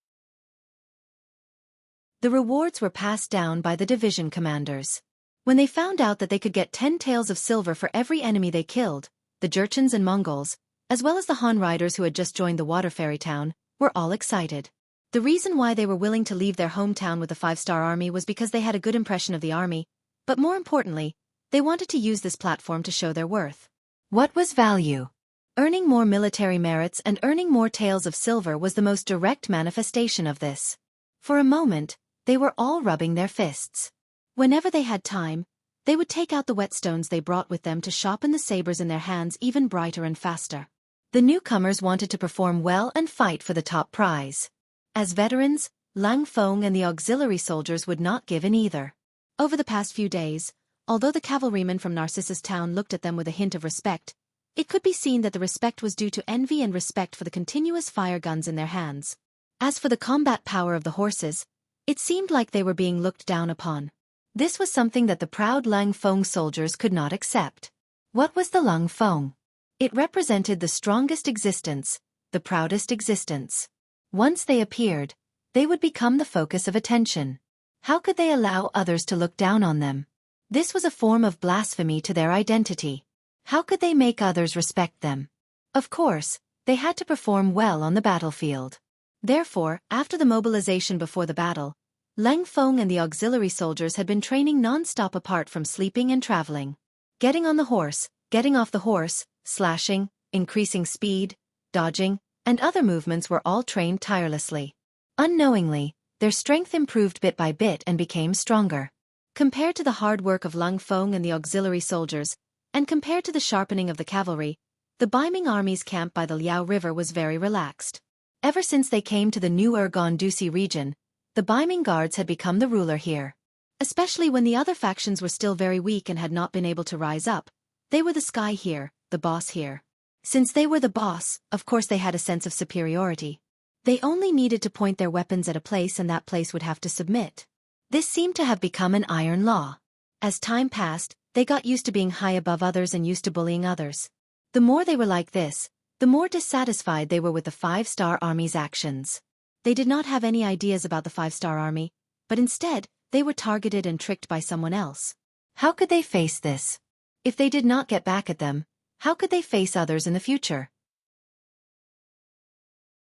The rewards were passed down by the division commanders. When they found out that they could get 10 taels of silver for every enemy they killed, the Jurchens and Mongols, as well as the Han riders who had just joined the water ferry town, were all excited. The reason why they were willing to leave their hometown with the 5-star army was because they had a good impression of the army, but more importantly, they wanted to use this platform to show their worth. What was value? Earning more military merits and earning more taels of silver was the most direct manifestation of this. For a moment, they were all rubbing their fists. Whenever they had time, they would take out the whetstones they brought with them to sharpen the sabers in their hands even brighter and faster. The newcomers wanted to perform well and fight for the top prize. As veterans, Lang Feng and the auxiliary soldiers would not give in either. Over the past few days, although the cavalrymen from Narcissus Town looked at them with a hint of respect, it could be seen that the respect was due to envy and respect for the continuous fire guns in their hands. As for the combat power of the horses, it seemed like they were being looked down upon. This was something that the proud Lang Feng soldiers could not accept. What was the Lang Feng? It represented the strongest existence, the proudest existence. Once they appeared, they would become the focus of attention. How could they allow others to look down on them? This was a form of blasphemy to their identity. How could they make others respect them? Of course, they had to perform well on the battlefield. Therefore, after the mobilization before the battle, Lang Feng and the auxiliary soldiers had been training non-stop apart from sleeping and traveling. Getting on the horse, getting off the horse, slashing, increasing speed, dodging, and other movements were all trained tirelessly. Unknowingly, their strength improved bit by bit and became stronger. Compared to the hard work of Lang Feng and the auxiliary soldiers, and compared to the sharpening of the cavalry, the Baiming army's camp by the Liao River was very relaxed. Ever since they came to the new Ergon-Dusi region, the Baiming guards had become the ruler here. Especially when the other factions were still very weak and had not been able to rise up, they were the sky here, the boss here. Since they were the boss, of course they had a sense of superiority. They only needed to point their weapons at a place and that place would have to submit. This seemed to have become an iron law. As time passed, they got used to being high above others and used to bullying others. The more they were like this, the more dissatisfied they were with the 5-star army's actions. They did not have any ideas about the 5-star army, but instead, they were targeted and tricked by someone else. How could they face this? If they did not get back at them, how could they face others in the future?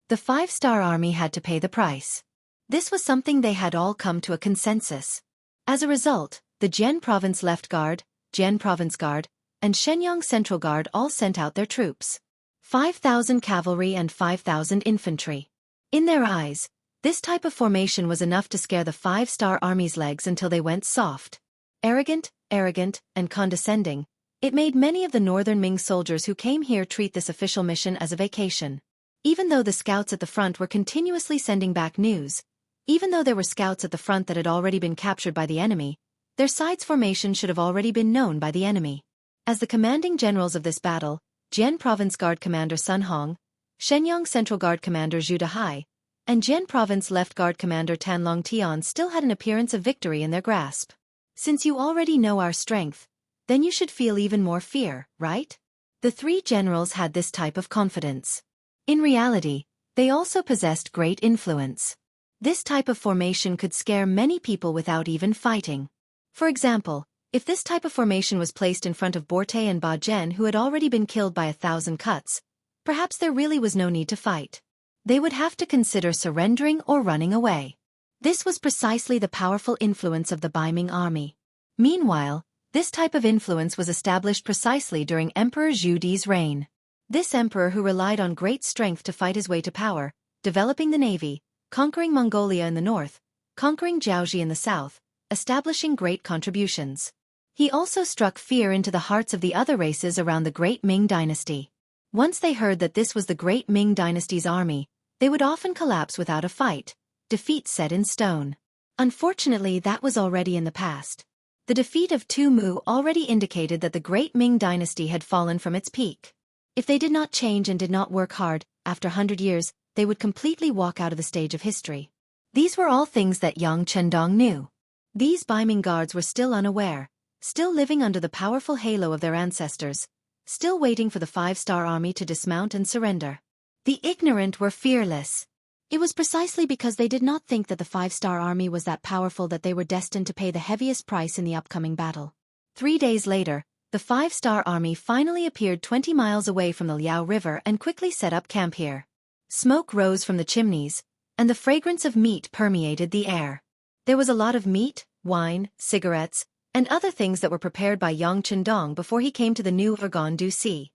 The 5-star army had to pay the price. This was something they had all come to a consensus. As a result, the Jian Province Left Guard, Jian Province Guard, and Shenyang Central Guard all sent out their troops. 5,000 cavalry and 5,000 infantry. In their eyes, this type of formation was enough to scare the 5-star army's legs until they went soft. Arrogant, and condescending, it made many of the northern Ming soldiers who came here treat this official mission as a vacation. Even though the scouts at the front were continuously sending back news, even though there were scouts at the front that had already been captured by the enemy, their side's formation should have already been known by the enemy. As the commanding generals of this battle, Jian Province Guard Commander Sun Hong, Shenyang Central Guard Commander Zhu Dehai, and Jian Province Left Guard Commander Tan Long Tian still had an appearance of victory in their grasp. Since you already know our strength, then you should feel even more fear, right? The three generals had this type of confidence. In reality, they also possessed great influence. This type of formation could scare many people without even fighting. For example, if this type of formation was placed in front of Borte and Ba Zhen who had already been killed by 1,000 cuts, perhaps there really was no need to fight. They would have to consider surrendering or running away. This was precisely the powerful influence of the Baiming army. Meanwhile, this type of influence was established precisely during Emperor Zhu Di's reign. This emperor who relied on great strength to fight his way to power, developing the navy, conquering Mongolia in the north, conquering Jiaoxi in the south, establishing great contributions. He also struck fear into the hearts of the other races around the Great Ming Dynasty. Once they heard that this was the Great Ming Dynasty's army, they would often collapse without a fight, defeat set in stone. Unfortunately, that was already in the past. The defeat of Tu Mu already indicated that the Great Ming Dynasty had fallen from its peak. If they did not change and did not work hard, after 100 years, they would completely walk out of the stage of history. These were all things that Yang Chendong knew. These Baiming guards were still unaware, still living under the powerful halo of their ancestors, still waiting for the 5-star army to dismount and surrender. The ignorant were fearless. It was precisely because they did not think that the 5-star army was that powerful that they were destined to pay the heaviest price in the upcoming battle. 3 days later, the five-star army finally appeared 20 miles away from the Liao River and quickly set up camp here. Smoke rose from the chimneys, and the fragrance of meat permeated the air. There was a lot of meat, wine, cigarettes, and other things that were prepared by Yang Chendong before he came to the new Ergon du Sea.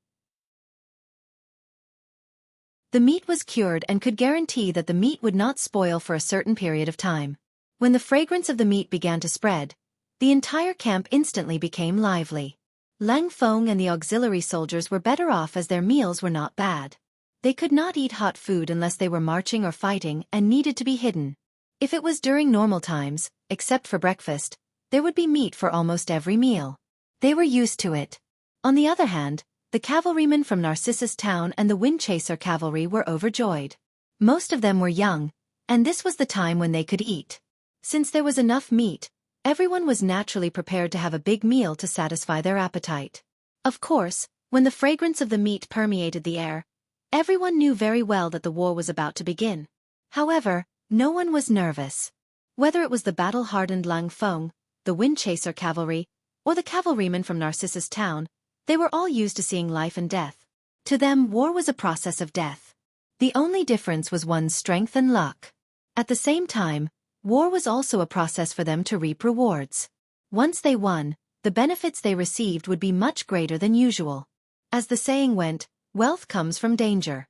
The meat was cured and could guarantee that the meat would not spoil for a certain period of time. When the fragrance of the meat began to spread, the entire camp instantly became lively. Lang Feng and the auxiliary soldiers were better off as their meals were not bad. They could not eat hot food unless they were marching or fighting and needed to be hidden. If it was during normal times, except for breakfast, there would be meat for almost every meal. They were used to it. On the other hand, the cavalrymen from Narcissus Town and the Windchaser cavalry were overjoyed. Most of them were young, and this was the time when they could eat. Since there was enough meat, everyone was naturally prepared to have a big meal to satisfy their appetite. Of course, when the fragrance of the meat permeated the air, everyone knew very well that the war was about to begin. However, no one was nervous. Whether it was the battle-hardened Lang Feng, the Windchaser cavalry, or the cavalrymen from Narcissus Town, they were all used to seeing life and death. To them, war was a process of death. The only difference was one's strength and luck. At the same time, war was also a process for them to reap rewards. Once they won, the benefits they received would be much greater than usual. As the saying went, wealth comes from danger.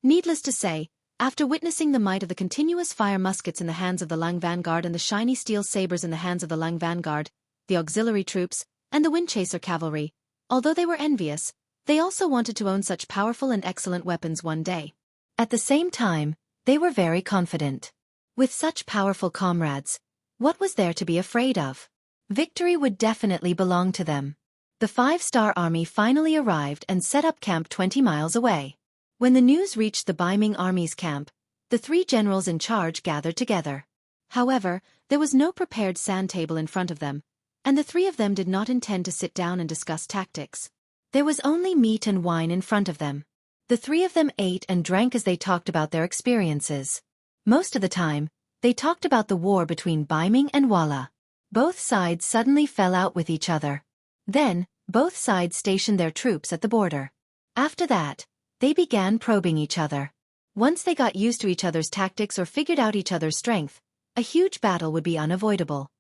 Needless to say, after witnessing the might of the continuous fire muskets in the hands of the Lang Vanguard and the shiny steel sabers in the hands of the Lang Vanguard, the auxiliary troops, and the Windchaser cavalry, although they were envious, they also wanted to own such powerful and excellent weapons one day. At the same time, they were very confident. With such powerful comrades, what was there to be afraid of? Victory would definitely belong to them. The five-star army finally arrived and set up camp 20 miles away. When the news reached the Beiming army's camp, the three generals in charge gathered together. However, there was no prepared sand table in front of them, and the three of them did not intend to sit down and discuss tactics. There was only meat and wine in front of them. The three of them ate and drank as they talked about their experiences. Most of the time, they talked about the war between Beiming and Walla. Both sides suddenly fell out with each other. Then, both sides stationed their troops at the border. After that, they began probing each other. Once they got used to each other's tactics or figured out each other's strength, a huge battle would be unavoidable.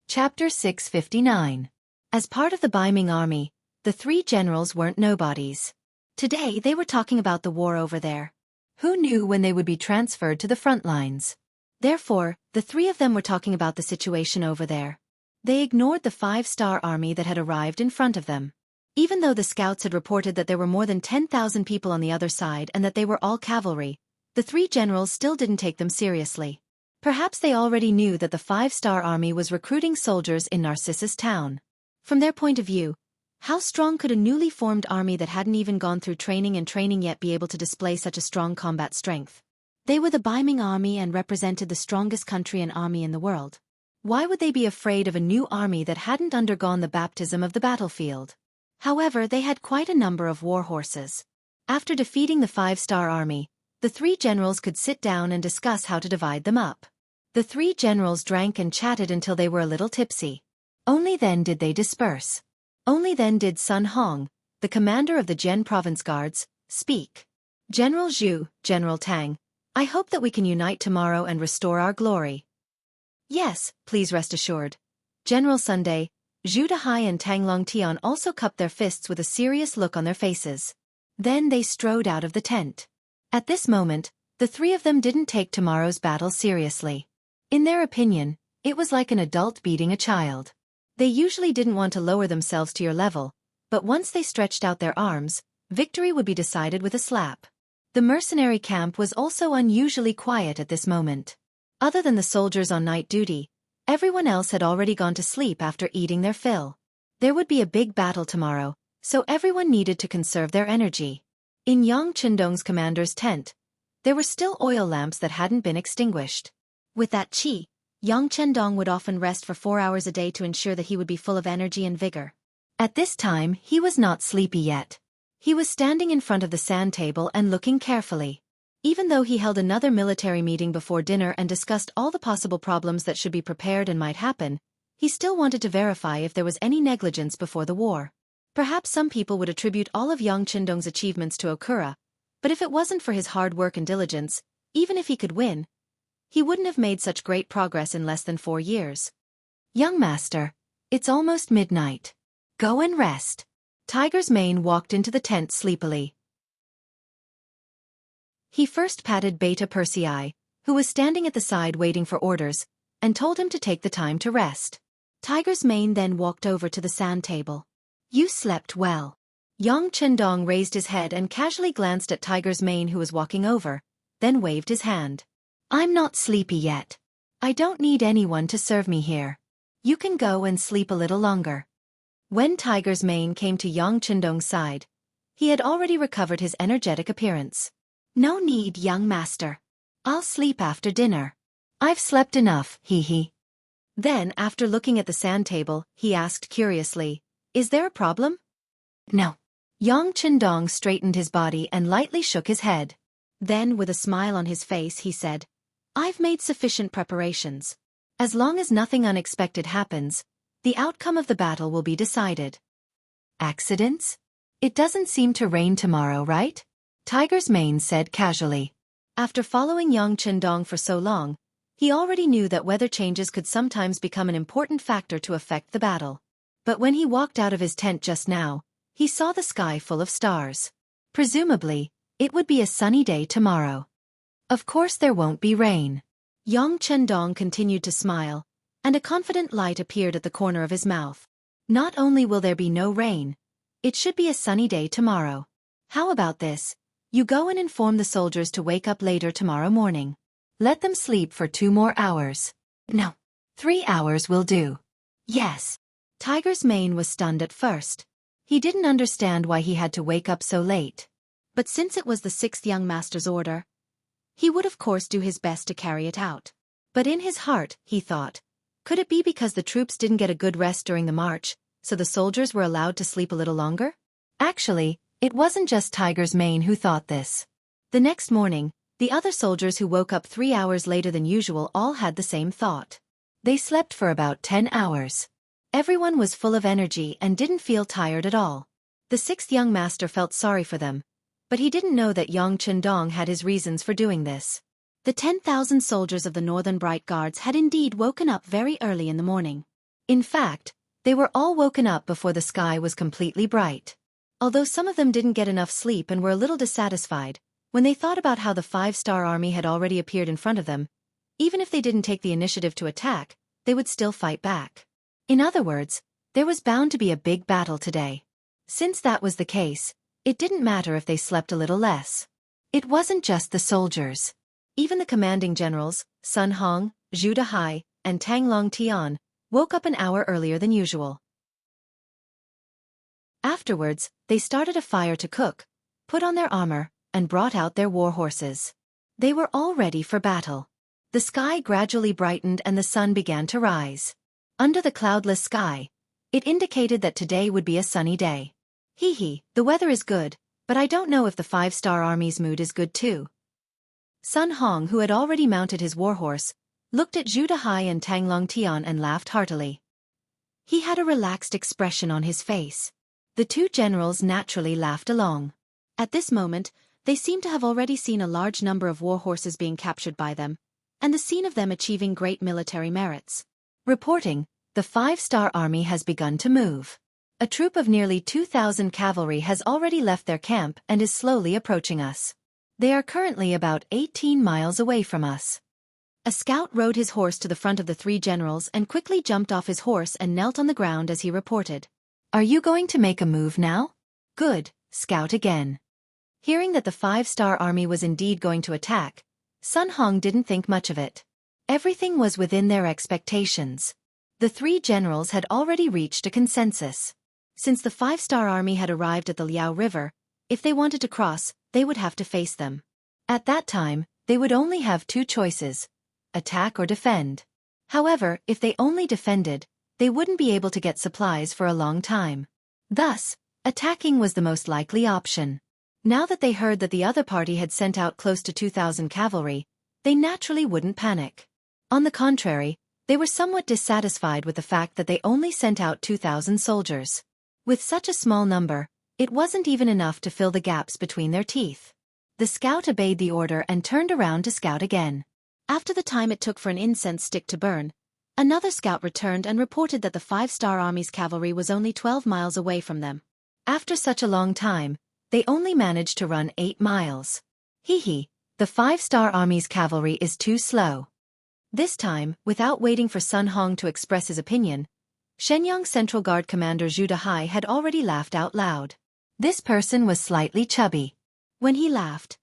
Chapter 659. As part of the Beiming army, the three generals weren't nobodies. Today they were talking about the war over there. Who knew when they would be transferred to the front lines? Therefore, the three of them were talking about the situation over there. They ignored the five-star army that had arrived in front of them. Even though the scouts had reported that there were more than 10,000 people on the other side and that they were all cavalry, the three generals still didn't take them seriously. Perhaps they already knew that the five-star army was recruiting soldiers in Narcissus Town. From their point of view, how strong could a newly formed army that hadn't even gone through training yet be able to display such a strong combat strength? They were the Beiming army and represented the strongest country and army in the world. Why would they be afraid of a new army that hadn't undergone the baptism of the battlefield? However, they had quite a number of war horses. After defeating the five-star army, the three generals could sit down and discuss how to divide them up. The three generals drank and chatted until they were a little tipsy. Only then did they disperse. Only then did Sun Hong, the commander of the Zhen Province Guards, speak. General Zhu, General Tang, I hope that we can unite tomorrow and restore our glory. Yes, please rest assured. General Sunday, Zhu Dehai and Tang Longtian also cupped their fists with a serious look on their faces. Then they strode out of the tent. At this moment, the three of them didn't take tomorrow's battle seriously. In their opinion, it was like an adult beating a child. They usually didn't want to lower themselves to your level, but once they stretched out their arms, victory would be decided with a slap. The mercenary camp was also unusually quiet at this moment. Other than the soldiers on night duty, everyone else had already gone to sleep after eating their fill. There would be a big battle tomorrow, so everyone needed to conserve their energy. In Yang Chendong's commander's tent, there were still oil lamps that hadn't been extinguished. With that qi, Yang Chendong would often rest for 4 hours a day to ensure that he would be full of energy and vigor. At this time, he was not sleepy yet. He was standing in front of the sand table and looking carefully. Even though he held another military meeting before dinner and discussed all the possible problems that should be prepared and might happen, he still wanted to verify if there was any negligence before the war. Perhaps some people would attribute all of Yang Qindong's achievements to Okura, but if it wasn't for his hard work and diligence, even if he could win, he wouldn't have made such great progress in less than 4 years. Young master, it's almost midnight. Go and rest. Tiger's Mane walked into the tent sleepily. He first patted Beta Persei, who was standing at the side waiting for orders, and told him to take the time to rest. Tiger's Mane then walked over to the sand table. You slept well. Yang Qindong raised his head and casually glanced at Tiger's Mane, who was walking over, then waved his hand. I'm not sleepy yet. I don't need anyone to serve me here. You can go and sleep a little longer. When Tiger's Mane came to Yang Qindong's side, he had already recovered his energetic appearance. No need, young master. I'll sleep after dinner. I've slept enough, hee. Then, after looking at the sand table, he asked curiously, Is there a problem? No. Yang Qindong straightened his body and lightly shook his head. Then, with a smile on his face, he said, I've made sufficient preparations. As long as nothing unexpected happens, the outcome of the battle will be decided. Accidents? It doesn't seem to rain tomorrow, right? Tiger's Mane said casually. After following Yang Qindong for so long, he already knew that weather changes could sometimes become an important factor to affect the battle. But when he walked out of his tent just now, he saw the sky full of stars. Presumably, it would be a sunny day tomorrow. Of course there won't be rain. Yang Qindong continued to smile, and a confident light appeared at the corner of his mouth. Not only will there be no rain, it should be a sunny day tomorrow. How about this? You go and inform the soldiers to wake up later tomorrow morning. Let them sleep for 2 more hours. No. 3 hours will do. Yes. Tiger's Mane was stunned at first. He didn't understand why he had to wake up so late. But since it was the 6th young master's order, he would of course do his best to carry it out. But in his heart, he thought, could it be because the troops didn't get a good rest during the march, so the soldiers were allowed to sleep a little longer? Actually, it wasn't just Tiger's Mane who thought this. The next morning, the other soldiers who woke up 3 hours later than usual all had the same thought. They slept for about 10 hours. Everyone was full of energy and didn't feel tired at all. The 6th young master felt sorry for them, but he didn't know that Yang Qindong had his reasons for doing this. The 10,000 soldiers of the Northern Bright Guards had indeed woken up very early in the morning. In fact, they were all woken up before the sky was completely bright. Although some of them didn't get enough sleep and were a little dissatisfied, when they thought about how the 5-star army had already appeared in front of them, even if they didn't take the initiative to attack, they would still fight back. In other words, there was bound to be a big battle today. Since that was the case, it didn't matter if they slept a little less. It wasn't just the soldiers. Even the commanding generals, Sun Hong, Zhu Dehai, and Tang Long Tian, woke up an hour earlier than usual. Afterwards, they started a fire to cook, put on their armor, and brought out their war horses. They were all ready for battle. The sky gradually brightened and the sun began to rise. Under the cloudless sky, it indicated that today would be a sunny day. Hee, the weather is good, but I don't know if the 5-star army's mood is good too. Sun Hong, who had already mounted his warhorse, looked at Zhu Dehai and Tang Long Tian and laughed heartily. He had a relaxed expression on his face. The 2 generals naturally laughed along. At this moment, they seemed to have already seen a large number of war horses being captured by them, and the scene of them achieving great military merits. Reporting, the 5-star army has begun to move. A troop of nearly 2,000 cavalry has already left their camp and is slowly approaching us. They are currently about 18 miles away from us. A scout rode his horse to the front of the 3 generals and quickly jumped off his horse and knelt on the ground as he reported. Are you going to make a move now? Good, scout again. Hearing that the 5-star army was indeed going to attack, Sun Hong didn't think much of it. Everything was within their expectations. The 3 generals had already reached a consensus. Since the 5-star army had arrived at the Liao River, if they wanted to cross, they would have to face them. At that time, they would only have 2 choices: attack or defend. However, if they only defended, they wouldn't be able to get supplies for a long time. Thus, attacking was the most likely option. Now that they heard that the other party had sent out close to 2,000 cavalry, they naturally wouldn't panic. On the contrary, they were somewhat dissatisfied with the fact that they only sent out 2,000 soldiers. With such a small number, it wasn't even enough to fill the gaps between their teeth. The scout obeyed the order and turned around to scout again. After the time it took for an incense stick to burn, another scout returned and reported that the 5-star army's cavalry was only 12 miles away from them. After such a long time, they only managed to run 8 miles. The 5-star army's cavalry is too slow. This time, without waiting for Sun Hong to express his opinion, Shenyang Central Guard Commander Zhu Dehai had already laughed out loud. This person was slightly chubby. When he laughed,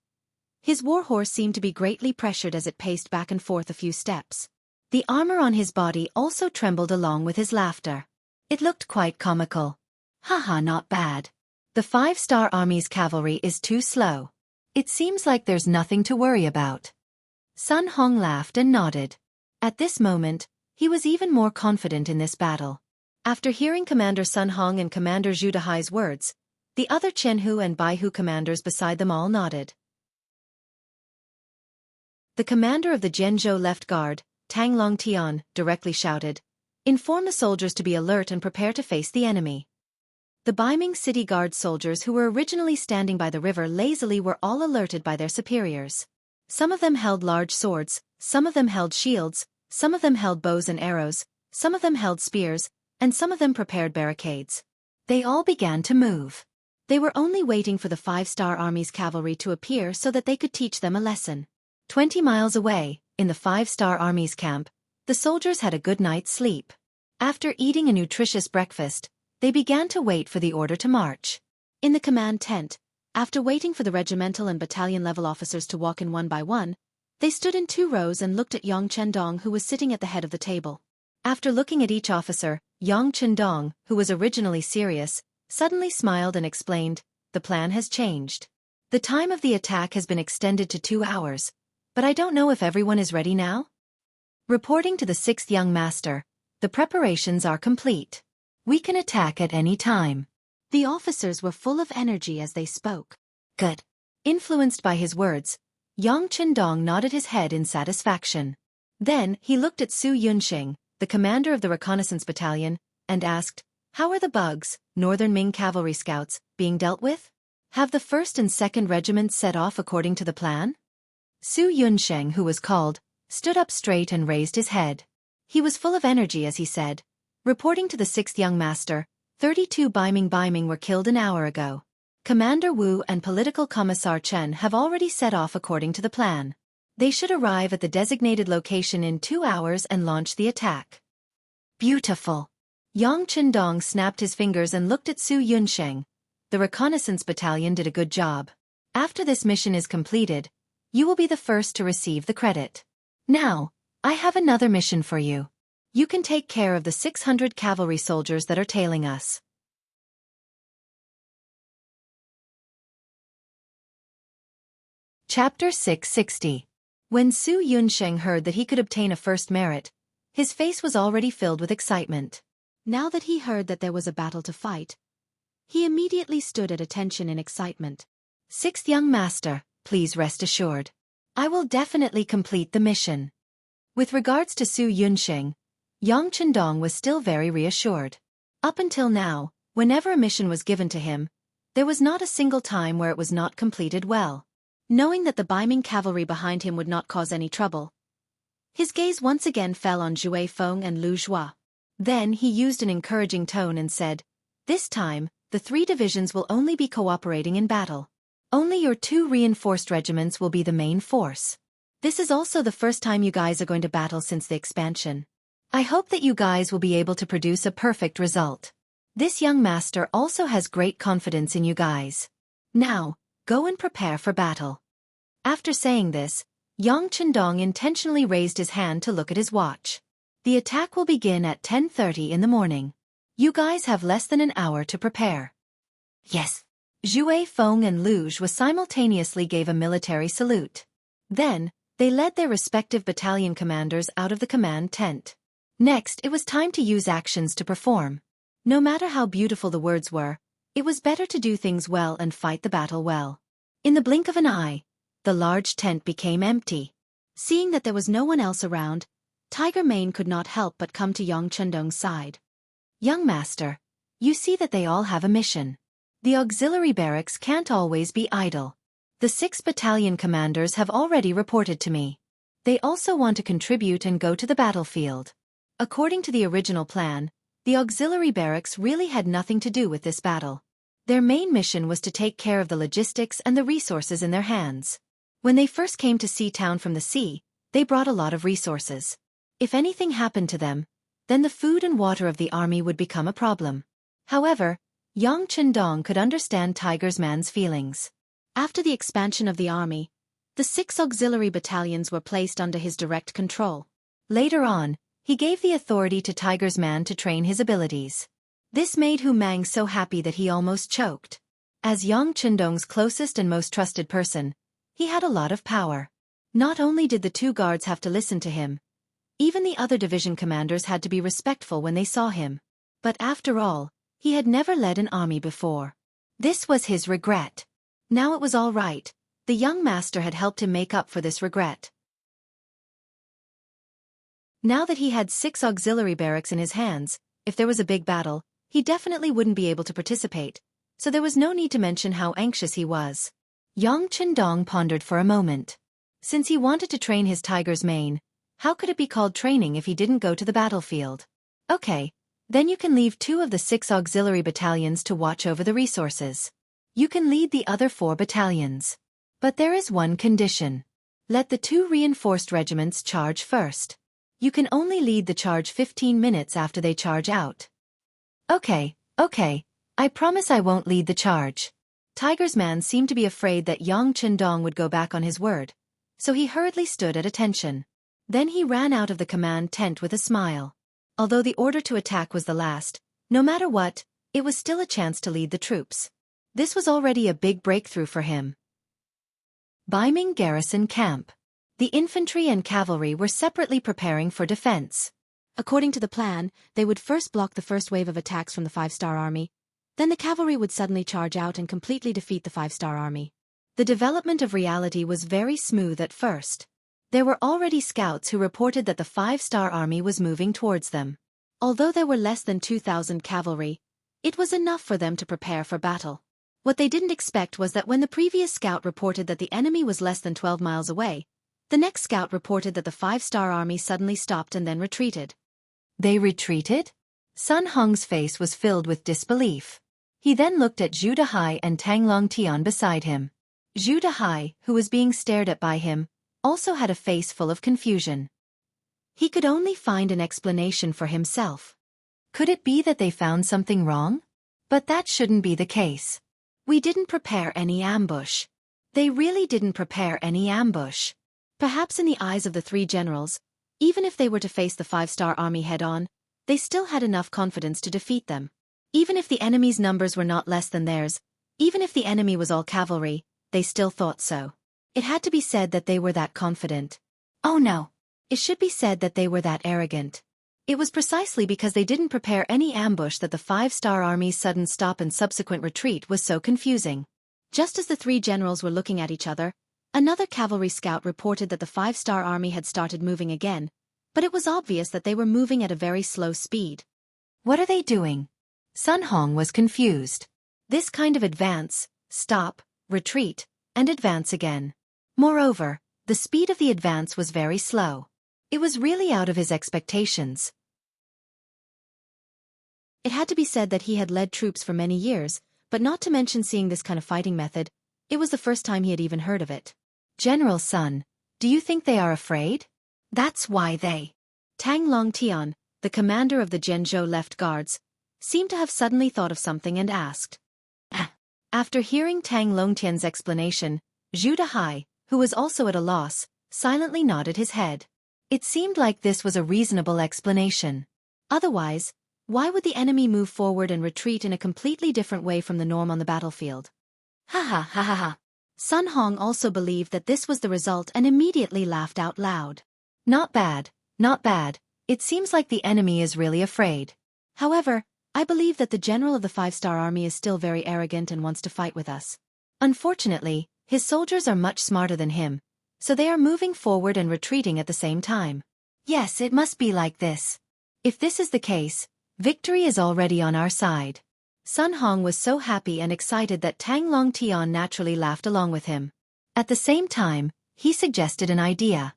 his warhorse seemed to be greatly pressured as it paced back and forth a few steps. The armor on his body also trembled along with his laughter. It looked quite comical. Haha, not bad. The 5-star army's cavalry is too slow. It seems like there's nothing to worry about. Sun Hong laughed and nodded. At this moment, he was even more confident in this battle. After hearing Commander Sun Hong and Commander Zhu Dehai's words, the other Jianghu and Baihu commanders beside them all nodded. The commander of the Zhenzhou Left Guard, Tang Longtian, directly shouted, "Inform the soldiers to be alert and prepare to face the enemy." The Beiming City Guard soldiers who were originally standing by the river lazily were all alerted by their superiors. Some of them held large swords, some of them held shields, some of them held bows and arrows, some of them held spears, and some of them prepared barricades. They all began to move. They were only waiting for the 5-star army's cavalry to appear so that they could teach them a lesson. 20 miles away, in the 5-star army's camp, the soldiers had a good night's sleep. After eating a nutritious breakfast, they began to wait for the order to march. In the command tent, after waiting for the regimental and battalion-level officers to walk in one by one, they stood in 2 rows and looked at Yang Chendong, who was sitting at the head of the table. After looking at each officer, Yang Chendong, who was originally serious, suddenly smiled and explained, "The plan has changed. The time of the attack has been extended to 2 hours, but I don't know if everyone is ready now?" Reporting to the 6th young master, "The preparations are complete. We can attack at any time." The officers were full of energy as they spoke. Good. Influenced by his words, Yang Chendong nodded his head in satisfaction. Then he looked at Su Yunsheng, the commander of the reconnaissance battalion, and asked, "How are the Bugs, Northern Ming cavalry scouts, being dealt with? Have the 1st and 2nd regiments set off according to the plan?" Su Yunsheng, who was called, stood up straight and raised his head. He was full of energy as he said, "Reporting to the 6th young master, 32 Beiming were killed an hour ago. Commander Wu and Political Commissar Chen have already set off according to the plan. They should arrive at the designated location in 2 hours and launch the attack." Beautiful. Yang Chendong snapped his fingers and looked at Su Yunsheng. "The reconnaissance battalion did a good job. After this mission is completed, you will be the first to receive the credit. Now, I have another mission for you. You can take care of the 600 cavalry soldiers that are tailing us." Chapter 660. When Su Yunsheng heard that he could obtain a first merit, his face was already filled with excitement. Now that he heard that there was a battle to fight, he immediately stood at attention in excitement. "6th young master, please rest assured. I will definitely complete the mission." With regards to Su Yunsheng, Yang Chendong was still very reassured. Up until now, whenever a mission was given to him, there was not a single time where it was not completed well. Knowing that the Beiming cavalry behind him would not cause any trouble, his gaze once again fell on Zhui Feng and Lu Zhua. Then he used an encouraging tone and said, "This time, the 3 divisions will only be cooperating in battle. Only your 2 reinforced regiments will be the main force. This is also the first time you guys are going to battle since the expansion. I hope that you guys will be able to produce a perfect result. This young master also has great confidence in you guys. Now, go and prepare for battle." After saying this, Yang Chendong intentionally raised his hand to look at his watch. "The attack will begin at 10:30 in the morning. You guys have less than an hour to prepare." "Yes." Zhui Feng and Lu Zhua simultaneously gave a military salute. Then, they led their respective battalion commanders out of the command tent. Next, it was time to use actions to perform. No matter how beautiful the words were, it was better to do things well and fight the battle well. In the blink of an eye, the large tent became empty. Seeing that there was no one else around, Tiger Mane could not help but come to Yang Chendong's side. Young master, you see that they all have a mission. The auxiliary barracks can't always be idle. The 6 battalion commanders have already reported to me. They also want to contribute and go to the battlefield. According to the original plan, the auxiliary barracks really had nothing to do with this battle. Their main mission was to take care of the logistics and the resources in their hands. When they first came to Sea Town from the sea, they brought a lot of resources. If anything happened to them, then the food and water of the army would become a problem. However, Yang Chendong could understand Tiger's man's feelings. After the expansion of the army, the 6 auxiliary battalions were placed under his direct control. Later on, he gave the authority to Tiger's man to train his abilities. This made Hu Mang so happy that he almost choked. As Yang Chendong's closest and most trusted person, he had a lot of power. Not only did the 2 guards have to listen to him, even the other division commanders had to be respectful when they saw him. But after all, he had never led an army before. This was his regret. Now it was all right. The young master had helped him make up for this regret. Now that he had 6 auxiliary barracks in his hands, if there was a big battle, he definitely wouldn't be able to participate, so there was no need to mention how anxious he was. Yang Chendong pondered for a moment. Since he wanted to train his tiger's mane, how could it be called training if he didn't go to the battlefield? Okay, then you can leave 2 of the 6 auxiliary battalions to watch over the resources. You can lead the other 4 battalions. But there is one condition. Let the 2 reinforced regiments charge first. You can only lead the charge 15 minutes after they charge out. Okay, I promise I won't lead the charge. Tiger's man seemed to be afraid that Yang Chendong would go back on his word, so he hurriedly stood at attention. Then he ran out of the command tent with a smile. Although the order to attack was the last, no matter what, it was still a chance to lead the troops. This was already a big breakthrough for him. Baiming Garrison Camp. The infantry and cavalry were separately preparing for defense. According to the plan, they would first block the first wave of attacks from the 5-star army. Then the cavalry would suddenly charge out and completely defeat the 5-star army. The development of reality was very smooth at first. There were already scouts who reported that the 5-star army was moving towards them. Although there were less than 2,000 cavalry, it was enough for them to prepare for battle. What they didn't expect was that when the previous scout reported that the enemy was less than 12 miles away, the next scout reported that the 5-star army suddenly stopped and then retreated. They retreated? Sun Hong's face was filled with disbelief. He then looked at Zhu Dehai and Tang Longtian beside him. Zhu Dehai, who was being stared at by him, also had a face full of confusion. He could only find an explanation for himself. Could it be that they found something wrong? But that shouldn't be the case. We didn't prepare any ambush. They really didn't prepare any ambush. Perhaps in the eyes of the 3 generals, even if they were to face the 5-star army head-on, they still had enough confidence to defeat them. Even if the enemy's numbers were not less than theirs, even if the enemy was all cavalry, they still thought so. It had to be said that they were that confident. Oh no. It should be said that they were that arrogant. It was precisely because they didn't prepare any ambush that the 5-star army's sudden stop and subsequent retreat was so confusing. Just as the 3 generals were looking at each other, another cavalry scout reported that the 5-star army had started moving again, but it was obvious that they were moving at a very slow speed. What are they doing? Sun Hong was confused. This kind of advance, stop, retreat, and advance again. Moreover, the speed of the advance was very slow. It was really out of his expectations. It had to be said that he had led troops for many years, but not to mention seeing this kind of fighting method, it was the first time he had even heard of it. General Sun, do you think they are afraid? That's why they. Tang Longtian, the commander of the Zhenzhou left guards, seemed to have suddenly thought of something and asked. After hearing Tang Longtian's explanation, Zhu Dehai, who was also at a loss, silently nodded his head. It seemed like this was a reasonable explanation. Otherwise, why would the enemy move forward and retreat in a completely different way from the norm on the battlefield? Ha ha ha ha ha. Sun Hong also believed that this was the result and immediately laughed out loud. Not bad, not bad. It seems like the enemy is really afraid. However, I believe that the general of the 5-star army is still very arrogant and wants to fight with us. Unfortunately, His soldiers are much smarter than him, so they are moving forward and retreating at the same time. Yes, it must be like this. If this is the case, victory is already on our side. Sun Hong was so happy and excited that Tang Long Tian naturally laughed along with him. At the same time, he suggested an idea.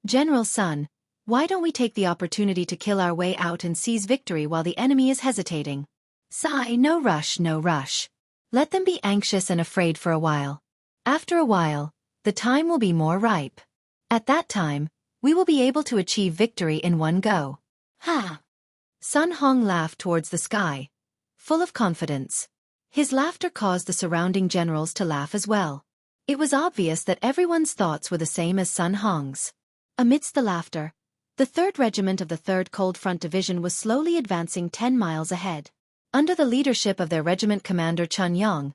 General Sun, why don't we take the opportunity to kill our way out and seize victory while the enemy is hesitating? Sigh, no rush, no rush. Let them be anxious and afraid for a while. After a while, the time will be more ripe. At that time, we will be able to achieve victory in one go. Ha! Sun Hong laughed towards the sky, full of confidence. His laughter caused the surrounding generals to laugh as well. It was obvious that everyone's thoughts were the same as Sun Hong's. Amidst the laughter, the 3rd Regiment of the 3rd Cold Front Division was slowly advancing 10 miles ahead. Under the leadership of their regiment commander Chun Yong,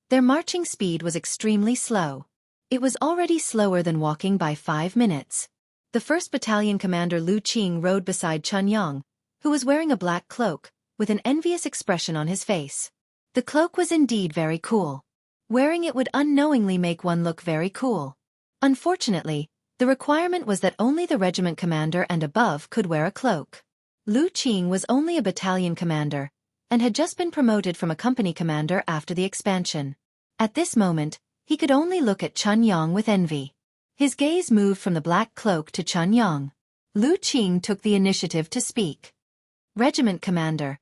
their marching speed was extremely slow. It was already slower than walking by 5 minutes. The 1st Battalion commander Lu Qing rode beside Chun Yong, who was wearing a black cloak, with an envious expression on his face. The cloak was indeed very cool. Wearing it would unknowingly make one look very cool. Unfortunately, the requirement was that only the regiment commander and above could wear a cloak. Lu Qing was only a battalion commander, and had just been promoted from a company commander after the expansion. At this moment, he could only look at Chun Yong with envy. His gaze moved from the black cloak to Chun Yong. Lu Qing took the initiative to speak. Regiment commander,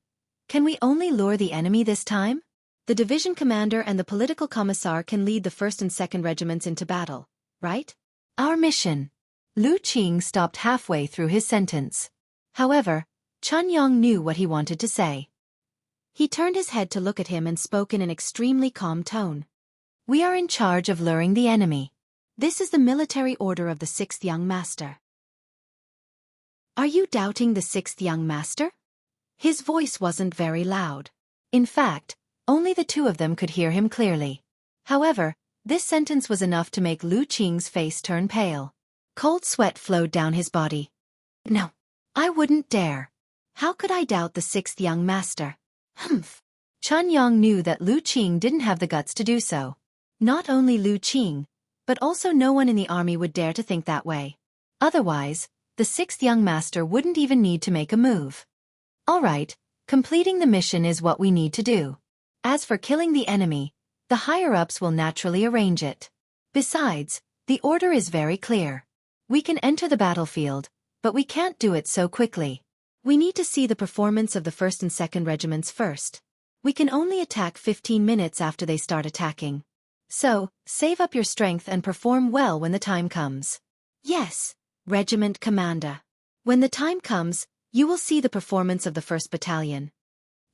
can we only lure the enemy this time? The division commander and the political commissar can lead the 1st and 2nd regiments into battle, right? Our mission. Lu Qing stopped halfway through his sentence. However, Chun Yong knew what he wanted to say. He turned his head to look at him and spoke in an extremely calm tone. We are in charge of luring the enemy. This is the military order of the 6th young master. Are you doubting the 6th young master? His voice wasn't very loud. In fact, only the two of them could hear him clearly. However, this sentence was enough to make Lu Qing's face turn pale. Cold sweat flowed down his body. No, I wouldn't dare. How could I doubt the 6th young master? Humph. Chun Yong knew that Lu Qing didn't have the guts to do so. Not only Lu Qing, but also no one in the army would dare to think that way. Otherwise, the 6th young master wouldn't even need to make a move. All right, completing the mission is what we need to do. As for killing the enemy, the higher-ups will naturally arrange it. Besides, the order is very clear. We can enter the battlefield, but we can't do it so quickly. We need to see the performance of the 1st and 2nd regiments first. We can only attack 15 minutes after they start attacking. So, save up your strength and perform well when the time comes. Yes, regiment commander. When the time comes, you will see the performance of the 1st Battalion.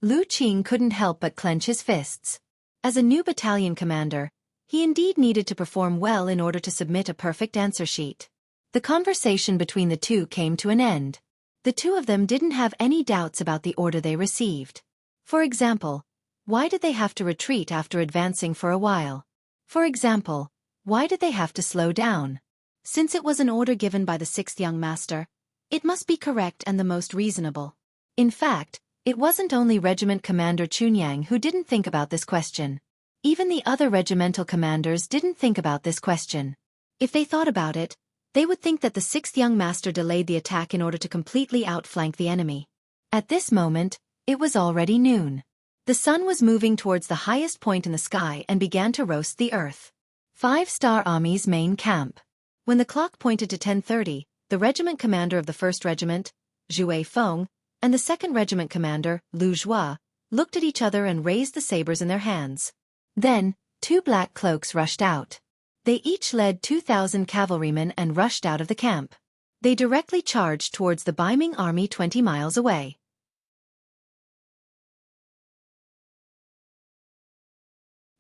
Lu Qing couldn't help but clench his fists. As a new battalion commander, he indeed needed to perform well in order to submit a perfect answer sheet. The conversation between the two came to an end. The two of them didn't have any doubts about the order they received. For example, why did they have to retreat after advancing for a while? For example, why did they have to slow down? Since it was an order given by the 6th young master, it must be correct and the most reasonable. In fact, it wasn't only Regiment Commander Chunyang who didn't think about this question. Even the other regimental commanders didn't think about this question. If they thought about it, they would think that the 6th young master delayed the attack in order to completely outflank the enemy. At this moment, it was already noon. The sun was moving towards the highest point in the sky and began to roast the earth. 5-Star Army's main camp. When the clock pointed to 10:30, the regiment commander of the 1st Regiment, Zhu Feng, and the 2nd Regiment commander, Lu Zhua, looked at each other and raised the sabers in their hands. Then, 2 black cloaks rushed out. They each led 2,000 cavalrymen and rushed out of the camp. They directly charged towards the Beiming army 20 miles away.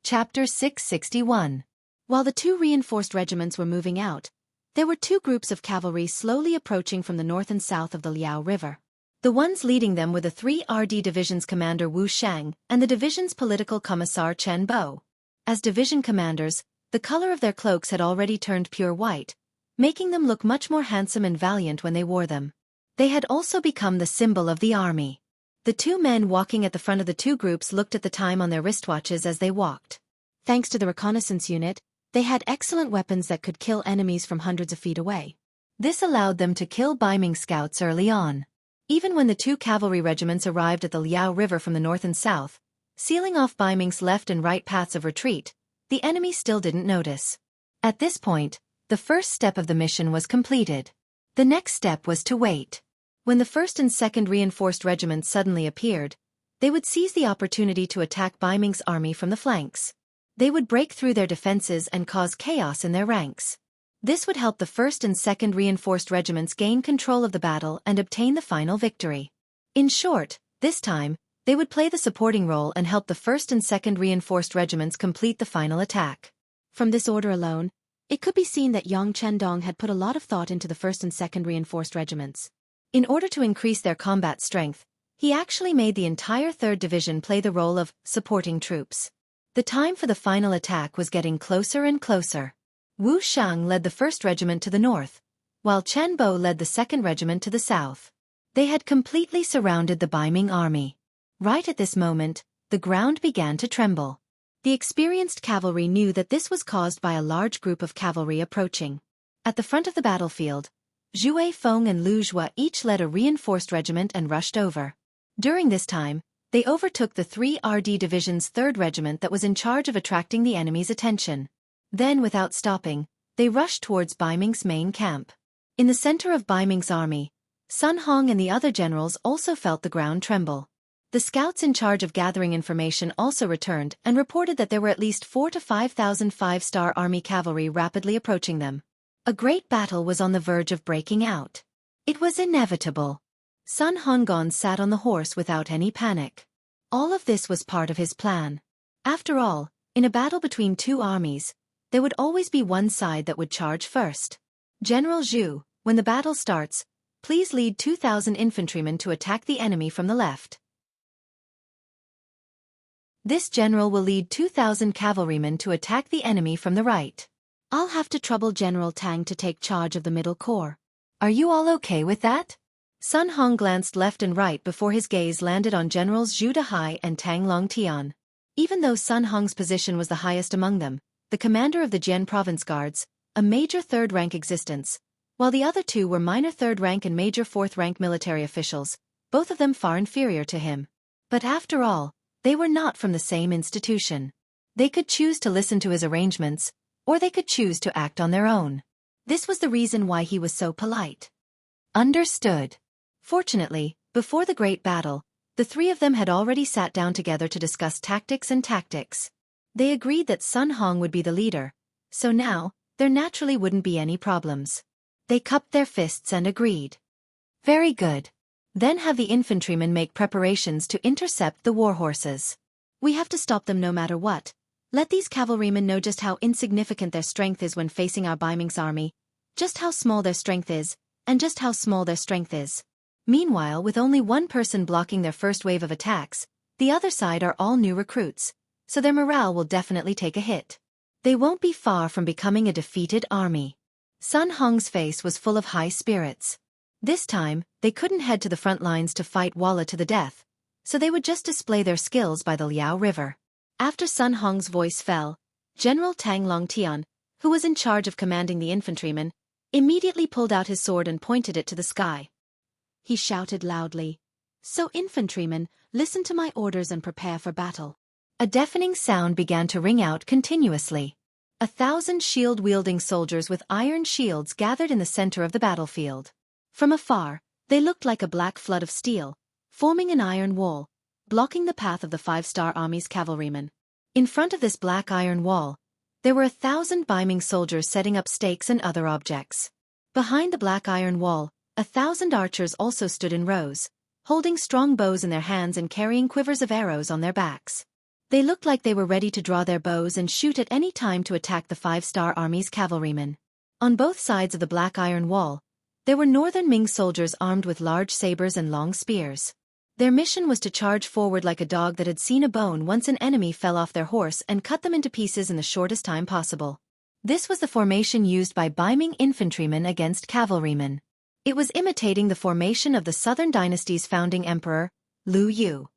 Chapter 661. While the 2 reinforced regiments were moving out, there were 2 groups of cavalry slowly approaching from the north and south of the Liao River. The ones leading them were the 3 RD Division's commander Wu Shang and the division's political commissar Chen Bo. As division commanders, the color of their cloaks had already turned pure white, making them look much more handsome and valiant when they wore them. They had also become the symbol of the army. The 2 men walking at the front of the 2 groups looked at the time on their wristwatches as they walked. Thanks to the reconnaissance unit, They had excellent weapons that could kill enemies from hundreds of feet away. This allowed them to kill Baiming scouts early on. Even when the two cavalry regiments arrived at the Liao River from the north and south, sealing off Baiming's left and right paths of retreat, the enemy still didn't notice. At this point, the first step of the mission was completed. The next step was to wait. When the 1st and 2nd reinforced regiments suddenly appeared, they would seize the opportunity to attack Baiming's army from the flanks. They would break through their defenses and cause chaos in their ranks. This would help the 1st and 2nd reinforced regiments gain control of the battle and obtain the final victory. In short, this time, they would play the supporting role and help the 1st and 2nd reinforced regiments complete the final attack. From this order alone, it could be seen that Yang Chendong had put a lot of thought into the 1st and 2nd reinforced regiments. In order to increase their combat strength, he actually made the entire 3rd Division play the role of supporting troops. The time for the final attack was getting closer and closer. Wu Shang led the 1st Regiment to the north, while Chen Bo led the 2nd Regiment to the south. They had completely surrounded the Baiming army. Right at this moment, the ground began to tremble. The experienced cavalry knew that this was caused by a large group of cavalry approaching. At the front of the battlefield, Zhu Feng and Lu Zhua each led a reinforced regiment and rushed over. During this time, they overtook the 3rd Division's 3rd Regiment that was in charge of attracting the enemy's attention. Then, without stopping, they rushed towards Baiming's main camp. In the center of Baiming's army, Sun Hong and the other generals also felt the ground tremble. The scouts in charge of gathering information also returned and reported that there were at least 4,000 to 5,000 5-star army cavalry rapidly approaching them. A great battle was on the verge of breaking out. It was inevitable. Sun Honggon sat on the horse without any panic. All of this was part of his plan. After all, in a battle between two armies, there would always be one side that would charge first. General Zhu, when the battle starts, please lead 2,000 infantrymen to attack the enemy from the left. This general will lead 2,000 cavalrymen to attack the enemy from the right. I'll have to trouble General Tang to take charge of the middle corps. Are you all okay with that? Sun Hong glanced left and right before his gaze landed on Generals Zhu Dehai and Tang Longtian. Even though Sun Hong's position was the highest among them, the commander of the Jian Province Guards, a major 3rd rank existence, while the other two were minor 3rd rank and major 4th rank military officials, both of them far inferior to him. But after all, they were not from the same institution. They could choose to listen to his arrangements, or they could choose to act on their own. This was the reason why he was so polite. Understood. Fortunately, before the great battle, the three of them had already sat down together to discuss tactics and tactics. They agreed that Sun Hong would be the leader, so now, there naturally wouldn't be any problems. They cupped their fists and agreed. Very good. Then have the infantrymen make preparations to intercept the war horses. We have to stop them no matter what. Let these cavalrymen know just how insignificant their strength is when facing our Baiming's army, just how small their strength is, and just how small their strength is. Meanwhile, with only one person blocking their first wave of attacks, the other side are all new recruits, so their morale will definitely take a hit. They won't be far from becoming a defeated army. Sun Hong's face was full of high spirits. This time, they couldn't head to the front lines to fight Walla to the death, so they would just display their skills by the Liao River. After Sun Hong's voice fell, General Tang Longtian, who was in charge of commanding the infantrymen, immediately pulled out his sword and pointed it to the sky. He shouted loudly, "So infantrymen, listen to my orders and prepare for battle." A deafening sound began to ring out continuously. 1,000 shield-wielding soldiers with iron shields gathered in the center of the battlefield. From afar, they looked like a black flood of steel, forming an iron wall, blocking the path of the 5-star army's cavalrymen. In front of this black iron wall, there were 1,000 Baiming soldiers setting up stakes and other objects. Behind the black iron wall, 1,000 archers also stood in rows, holding strong bows in their hands and carrying quivers of arrows on their backs. They looked like they were ready to draw their bows and shoot at any time to attack the 5-star army's cavalrymen. On both sides of the black iron wall, there were northern Ming soldiers armed with large sabers and long spears. Their mission was to charge forward like a dog that had seen a bone once an enemy fell off their horse and cut them into pieces in the shortest time possible. This was the formation used by Baiming infantrymen against cavalrymen. It was imitating the formation of the Southern Dynasty's founding emperor, Liu Yu.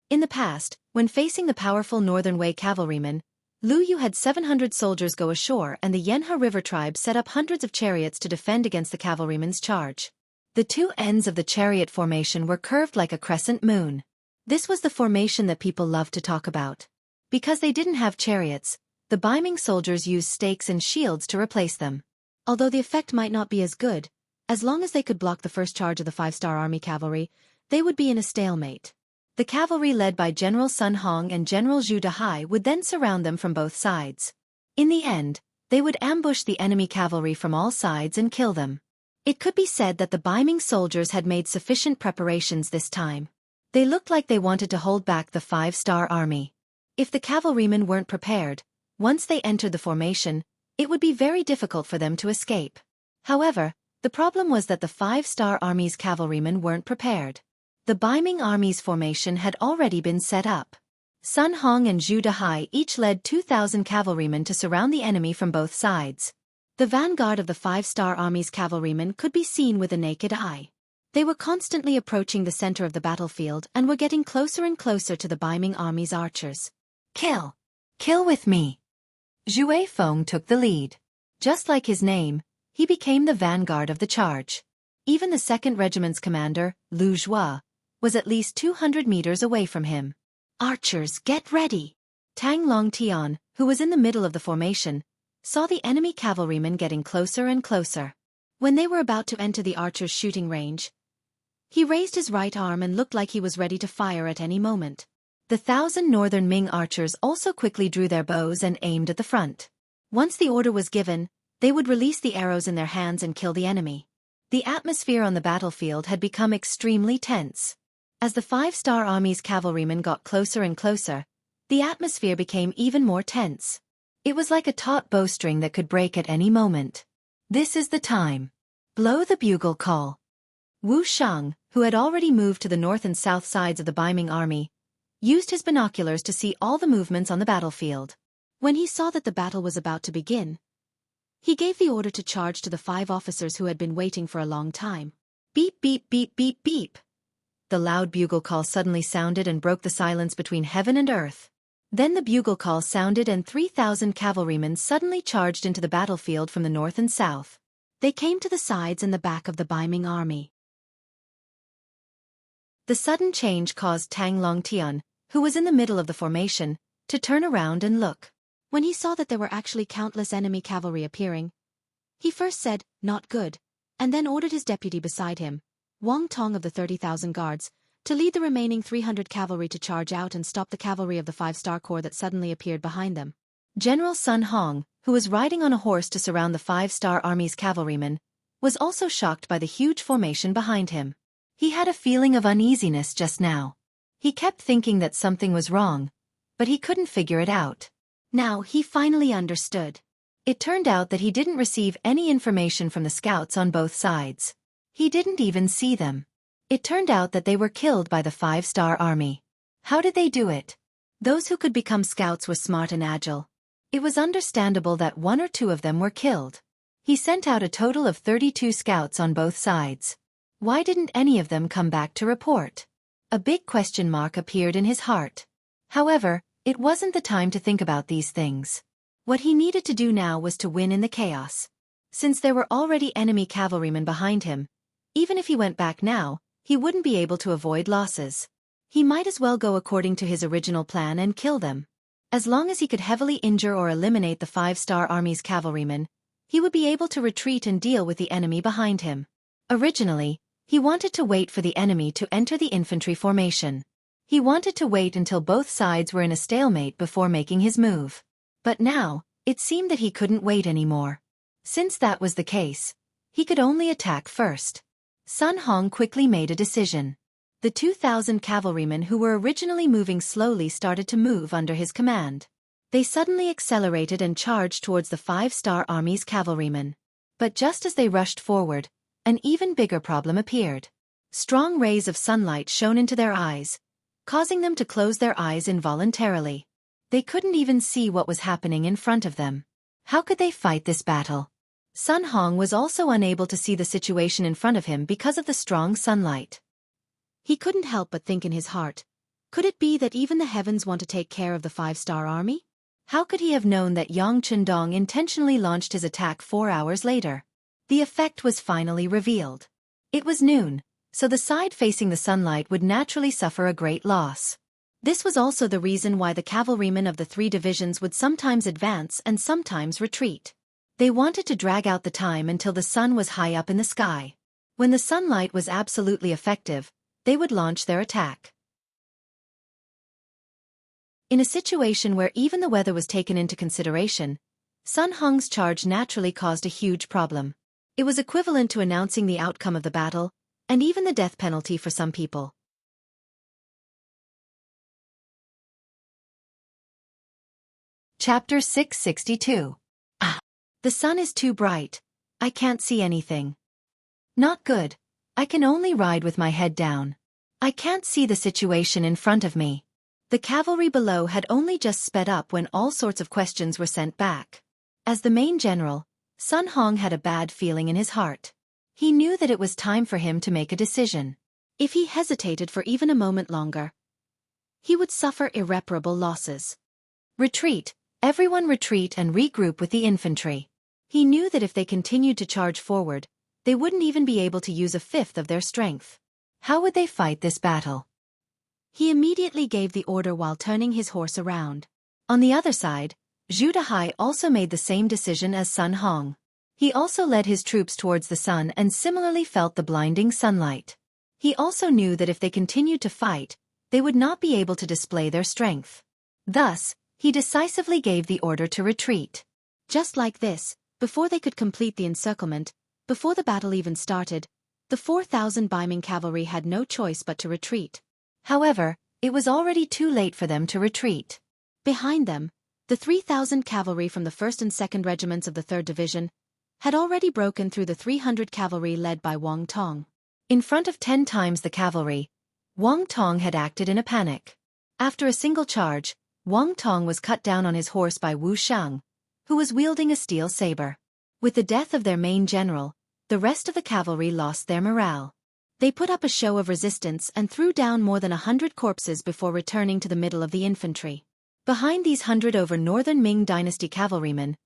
In the past, When facing the powerful Northern Wei cavalrymen, Lu Yu had 700 soldiers go ashore and the Yanhe River tribe set up hundreds of chariots to defend against the cavalrymen's charge. The two ends of the chariot formation were curved like a crescent moon. This was the formation that people loved to talk about. Because they didn't have chariots, the Baiming soldiers used stakes and shields to replace them. Although the effect might not be as good, as long as they could block the first charge of the 5-star army cavalry, they would be in a stalemate. The cavalry led by General Sun Hong and General Zhu Dehai would then surround them from both sides. In the end, they would ambush the enemy cavalry from all sides and kill them. It could be said that the Baiming soldiers had made sufficient preparations this time. They looked like they wanted to hold back the 5-star army. If the cavalrymen weren't prepared, once they entered the formation, it would be very difficult for them to escape. However, the problem was that the 5-star army's cavalrymen weren't prepared. The Baiming army's formation had already been set up. Sun Hong and Zhu Dehai each led 2,000 cavalrymen to surround the enemy from both sides. The vanguard of the 5-star army's cavalrymen could be seen with the naked eye. They were constantly approaching the center of the battlefield and were getting closer and closer to the Baiming army's archers. Kill! Kill with me! Zhu Feng took the lead. Just like his name, he became the vanguard of the charge. Even the 2nd Regiment's commander, Lu Zhua, was at least 200 meters away from him. Archers, get ready! Tang Longtian, who was in the middle of the formation, saw the enemy cavalrymen getting closer and closer. When they were about to enter the archers' shooting range, he raised his right arm and looked like he was ready to fire at any moment. The 1,000 northern Ming archers also quickly drew their bows and aimed at the front. Once the order was given, they would release the arrows in their hands and kill the enemy. The atmosphere on the battlefield had become extremely tense. As the 5-star army's cavalrymen got closer and closer, the atmosphere became even more tense. It was like a taut bowstring that could break at any moment. This is the time. Blow the bugle call. Wu Shang, who had already moved to the north and south sides of the Baiming army, used his binoculars to see all the movements on the battlefield. When he saw that the battle was about to begin, he gave the order to charge to the 5 officers who had been waiting for a long time. Beep, beep, beep, beep, beep. The loud bugle call suddenly sounded and broke the silence between heaven and earth. Then the bugle call sounded and 3,000 cavalrymen suddenly charged into the battlefield from the north and south. They came to the sides and the back of the Baiming army. The sudden change caused Tang Longtian, who was in the middle of the formation, to turn around and look. When he saw that there were actually countless enemy cavalry appearing, he first said, "Not good," and then ordered his deputy beside him, Wang Tong of the 30,000 guards, to lead the remaining 300 cavalry to charge out and stop the cavalry of the 5-star corps that suddenly appeared behind them. General Sun Hong, who was riding on a horse to surround the 5-star army's cavalrymen, was also shocked by the huge formation behind him. He had a feeling of uneasiness just now. He kept thinking that something was wrong, but he couldn't figure it out. Now he finally understood. It turned out that he didn't receive any information from the scouts on both sides. He didn't even see them. It turned out that they were killed by the 5-star army. How did they do it? Those who could become scouts were smart and agile. It was understandable that 1 or 2 of them were killed. He sent out a total of 32 scouts on both sides. Why didn't any of them come back to report? A big question mark appeared in his heart. However, it wasn't the time to think about these things. What he needed to do now was to win in the chaos. Since there were already enemy cavalrymen behind him, even if he went back now, he wouldn't be able to avoid losses. He might as well go according to his original plan and kill them. As long as he could heavily injure or eliminate the 5-star army's cavalrymen, he would be able to retreat and deal with the enemy behind him. Originally, he wanted to wait for the enemy to enter the infantry formation. He wanted to wait until both sides were in a stalemate before making his move. But now, it seemed that he couldn't wait anymore. Since that was the case, he could only attack first. Sun Hong quickly made a decision. The 2,000 cavalrymen who were originally moving slowly started to move under his command. They suddenly accelerated and charged towards the 5-star army's cavalrymen. But just as they rushed forward, an even bigger problem appeared. Strong rays of sunlight shone into their eyes, causing them to close their eyes involuntarily. They couldn't even see what was happening in front of them. How could they fight this battle? Sun Hong was also unable to see the situation in front of him because of the strong sunlight. He couldn't help but think in his heart, Could it be that even the heavens want to take care of the 5-star army? How could he have known that Yang Chundong intentionally launched his attack 4 hours later? The effect was finally revealed. It was noon, so the side facing the sunlight would naturally suffer a great loss. This was also the reason why the cavalrymen of the 3 divisions would sometimes advance and sometimes retreat. They wanted to drag out the time until the sun was high up in the sky. When the sunlight was absolutely effective, they would launch their attack. In a situation where even the weather was taken into consideration, Sun Hong's charge naturally caused a huge problem. It was equivalent to announcing the outcome of the battle, and even the death penalty for some people. Chapter 662. The sun is too bright. I can't see anything. Not good. I can only ride with my head down. I can't see the situation in front of me. The cavalry below had only just sped up when all sorts of questions were sent back. As the main general, Sun Hong had a bad feeling in his heart. He knew that it was time for him to make a decision. If he hesitated for even a moment longer, he would suffer irreparable losses. Retreat, everyone retreat and regroup with the infantry. He knew that if they continued to charge forward, they wouldn't even be able to use a fifth of their strength. How would they fight this battle? He immediately gave the order while turning his horse around. On the other side, Zhu Dehai also made the same decision as Sun Hong. He also led his troops towards the sun and similarly felt the blinding sunlight. He also knew that if they continued to fight, they would not be able to display their strength. Thus, he decisively gave the order to retreat. Just like this, before they could complete the encirclement, before the battle even started, the 4,000 Baiming cavalry had no choice but to retreat. However, it was already too late for them to retreat. Behind them, the 3,000 cavalry from the 1st and 2nd regiments of the 3rd Division had already broken through the 300 cavalry led by Wang Tong. In front of 10 times the cavalry, Wang Tong had acted in a panic. After a single charge, Wang Tong was cut down on his horse by Wuxia, who was wielding a steel saber. With the death of their main general, the rest of the cavalry lost their morale. They put up a show of resistance and threw down more than 100 corpses before returning to the middle of the infantry. Behind these 100 over Northern Ming Dynasty cavalrymen,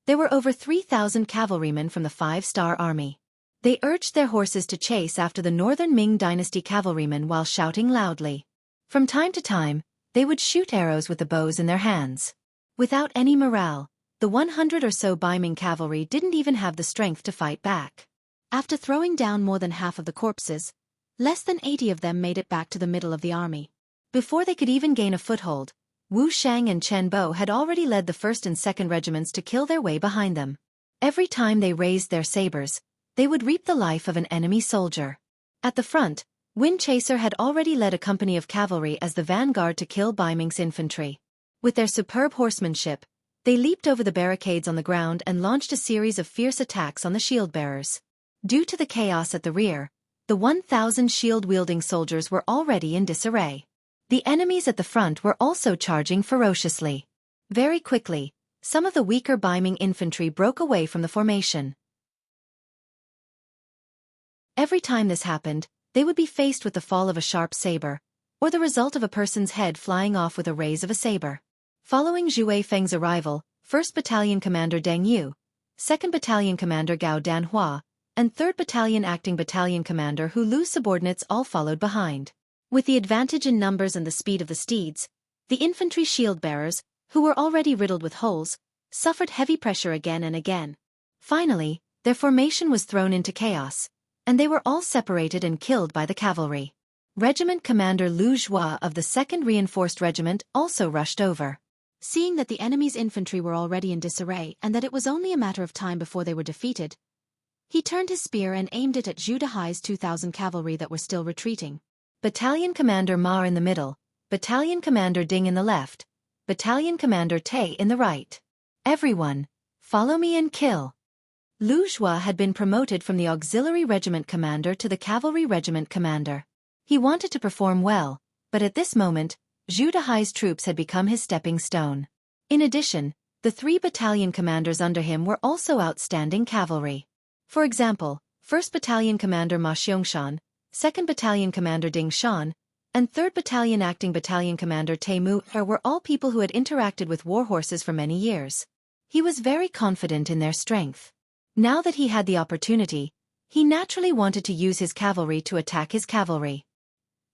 there were over 3,000 cavalrymen from the 5-star army. They urged their horses to chase after the Northern Ming Dynasty cavalrymen while shouting loudly. From time to time, they would shoot arrows with the bows in their hands. Without any morale, the 100 or so Baiming cavalry didn't even have the strength to fight back. After throwing down more than half of the corpses, less than 80 of them made it back to the middle of the army. Before they could even gain a foothold, Wu Shang and Chen Bo had already led the 1st and 2nd regiments to kill their way behind them. Every time they raised their sabers, they would reap the life of an enemy soldier. At the front, Wind Chaser had already led a company of cavalry as the vanguard to kill Baiming's infantry. With their superb horsemanship, they leaped over the barricades on the ground and launched a series of fierce attacks on the shield-bearers. Due to the chaos at the rear, the 1,000 shield-wielding soldiers were already in disarray. The enemies at the front were also charging ferociously. Very quickly, some of the weaker Baiming infantry broke away from the formation. Every time this happened, they would be faced with the fall of a sharp saber, or the result of a person's head flying off with a raise of a saber. Following Zhu Feng's arrival, 1st Battalion Commander Deng Yu, 2nd Battalion Commander Gao Danhua, and 3rd Battalion Acting Battalion Commander Hu Lu's subordinates all followed behind. With the advantage in numbers and the speed of the steeds, the infantry shield-bearers, who were already riddled with holes, suffered heavy pressure again and again. Finally, their formation was thrown into chaos, and they were all separated and killed by the cavalry. Regiment Commander Lu Zhua of the 2nd Reinforced Regiment also rushed over. Seeing that the enemy's infantry were already in disarray and that it was only a matter of time before they were defeated, he turned his spear and aimed it at Zhu Dehai's 2,000 cavalry that were still retreating. Battalion Commander Ma in the middle, Battalion Commander Ding in the left, Battalion Commander Tay in the right. Everyone, follow me and kill. Lu Zhua had been promoted from the Auxiliary Regiment Commander to the Cavalry Regiment Commander. He wanted to perform well, but at this moment, Zhu Dehai's troops had become his stepping stone. In addition, the 3 battalion commanders under him were also outstanding cavalry. For example, 1st Battalion Commander Ma Xiangshan, 2nd Battalion Commander Ding Shan, and 3rd Battalion Acting Battalion Commander Mu were all people who had interacted with war horses for many years. He was very confident in their strength. Now that he had the opportunity, he naturally wanted to use his cavalry to attack his cavalry.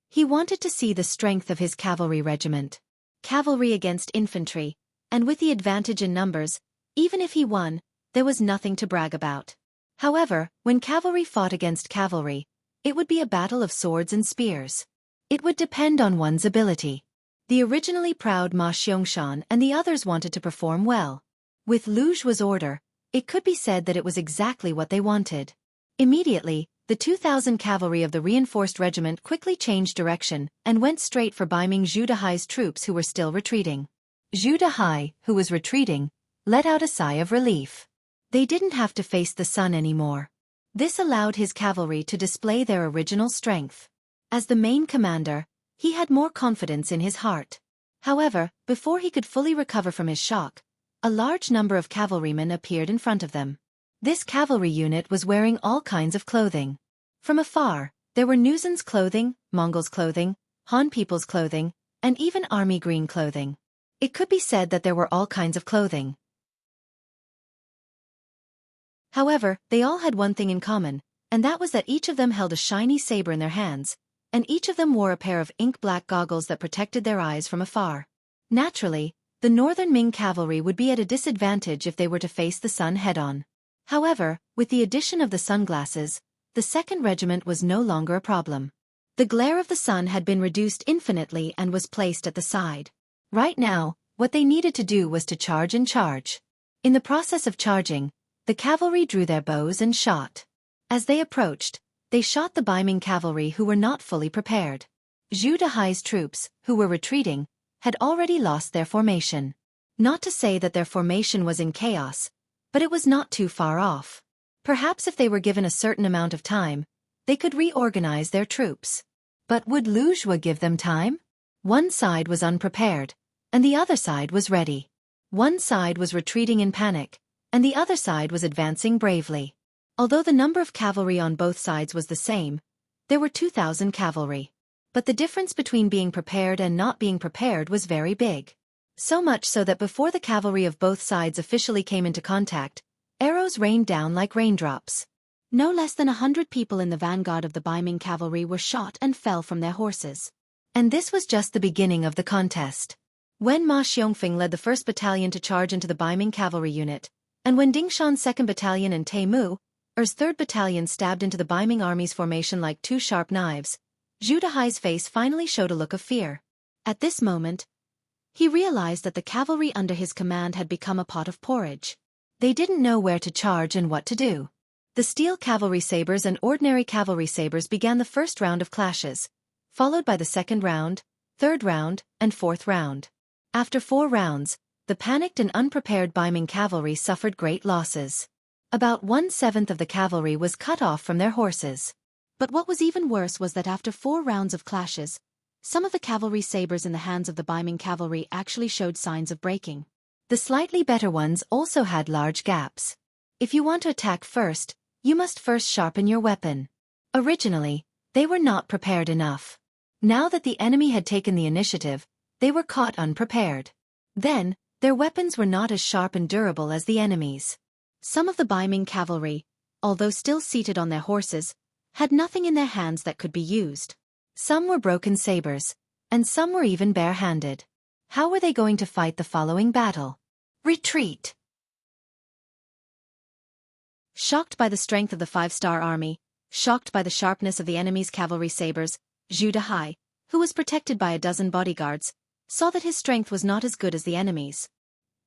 He wanted to see the strength of his cavalry regiment. Cavalry against infantry, and with the advantage in numbers, even if he won, there was nothing to brag about. However, when cavalry fought against cavalry, it would be a battle of swords and spears. It would depend on one's ability. The originally proud Ma Xianxia and the others wanted to perform well. With Lu Zhu's order, it could be said that it was exactly what they wanted. Immediately, the 2,000 cavalry of the reinforced regiment quickly changed direction and went straight for Baiming Zhu Dehai's troops who were still retreating. Zhu Dehai, who was retreating, let out a sigh of relief. They didn't have to face the sun anymore. This allowed his cavalry to display their original strength. As the main commander, he had more confidence in his heart. However, before he could fully recover from his shock, a large number of cavalrymen appeared in front of them. This cavalry unit was wearing all kinds of clothing. From afar, there were Nuzan's clothing, Mongols' clothing, Han people's clothing, and even army green clothing. It could be said that there were all kinds of clothing. However, they all had one thing in common, and that was that each of them held a shiny saber in their hands, and each of them wore a pair of ink-black goggles that protected their eyes from afar. Naturally, the northern Ming cavalry would be at a disadvantage if they were to face the sun head-on. However, with the addition of the sunglasses, the 2nd Regiment was no longer a problem. The glare of the sun had been reduced infinitely and was placed at the side. Right now, what they needed to do was to charge and charge. In the process of charging, the cavalry drew their bows and shot. As they approached, they shot the Baiming cavalry who were not fully prepared. Zhu Dehai's troops, who were retreating, had already lost their formation. Not to say that their formation was in chaos, but it was not too far off. Perhaps if they were given a certain amount of time, they could reorganize their troops. But would Lu Zhu give them time? One side was unprepared, and the other side was ready. One side was retreating in panic, and the other side was advancing bravely. Although the number of cavalry on both sides was the same, there were 2,000 cavalry. But the difference between being prepared and not being prepared was very big. So much so that before the cavalry of both sides officially came into contact, arrows rained down like raindrops. No less than 100 people in the vanguard of the Baiming cavalry were shot and fell from their horses. And this was just the beginning of the contest. When Ma Xiongfeng led the 1st Battalion to charge into the Baiming cavalry unit, and when Dingshan's 2nd Battalion and Mu Er's 3rd Battalion stabbed into the Baiming army's formation like two sharp knives, Zhu Dehai's face finally showed a look of fear. At this moment, he realized that the cavalry under his command had become a pot of porridge. They didn't know where to charge and what to do. The steel cavalry sabers and ordinary cavalry sabers began the first round of clashes, followed by the 2nd round, 3rd round, and 4th round. After 4 rounds, the panicked and unprepared Baiming cavalry suffered great losses. About 1/7 of the cavalry was cut off from their horses. But what was even worse was that after 4 rounds of clashes, some of the cavalry sabers in the hands of the Baiming cavalry actually showed signs of breaking. The slightly better ones also had large gaps. If you want to attack first, you must first sharpen your weapon. Originally, they were not prepared enough. Now that the enemy had taken the initiative, they were caught unprepared. Then, their weapons were not as sharp and durable as the enemy's. Some of the Baiming cavalry, although still seated on their horses, had nothing in their hands that could be used. Some were broken sabers, and some were even bare-handed. How were they going to fight the following battle? Retreat! Shocked by the strength of the 5-star army, shocked by the sharpness of the enemy's cavalry sabers, Zhu Dehai, who was protected by a dozen bodyguards, saw that his strength was not as good as the enemy's.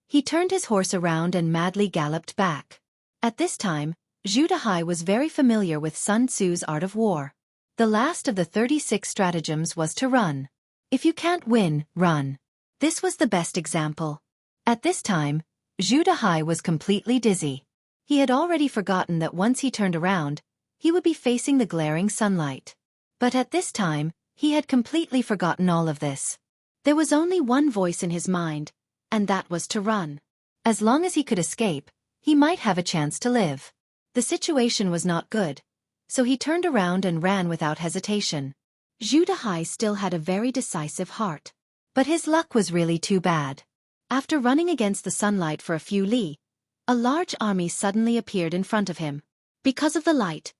He turned his horse around and madly galloped back. At this time, Zhu Dehai was very familiar with Sun Tzu's art of war. The last of the 36 stratagems was to run. If you can't win, run. This was the best example. At this time, Zhu Dehai was completely dizzy. He had already forgotten that once he turned around, he would be facing the glaring sunlight. But at this time, he had completely forgotten all of this. There was only one voice in his mind, and that was to run. As long as he could escape, he might have a chance to live. The situation was not good, so he turned around and ran without hesitation. Zhu Dehai still had a very decisive heart. But his luck was really too bad. After running against the sunlight for a few li, a large army suddenly appeared in front of him. Because of the light,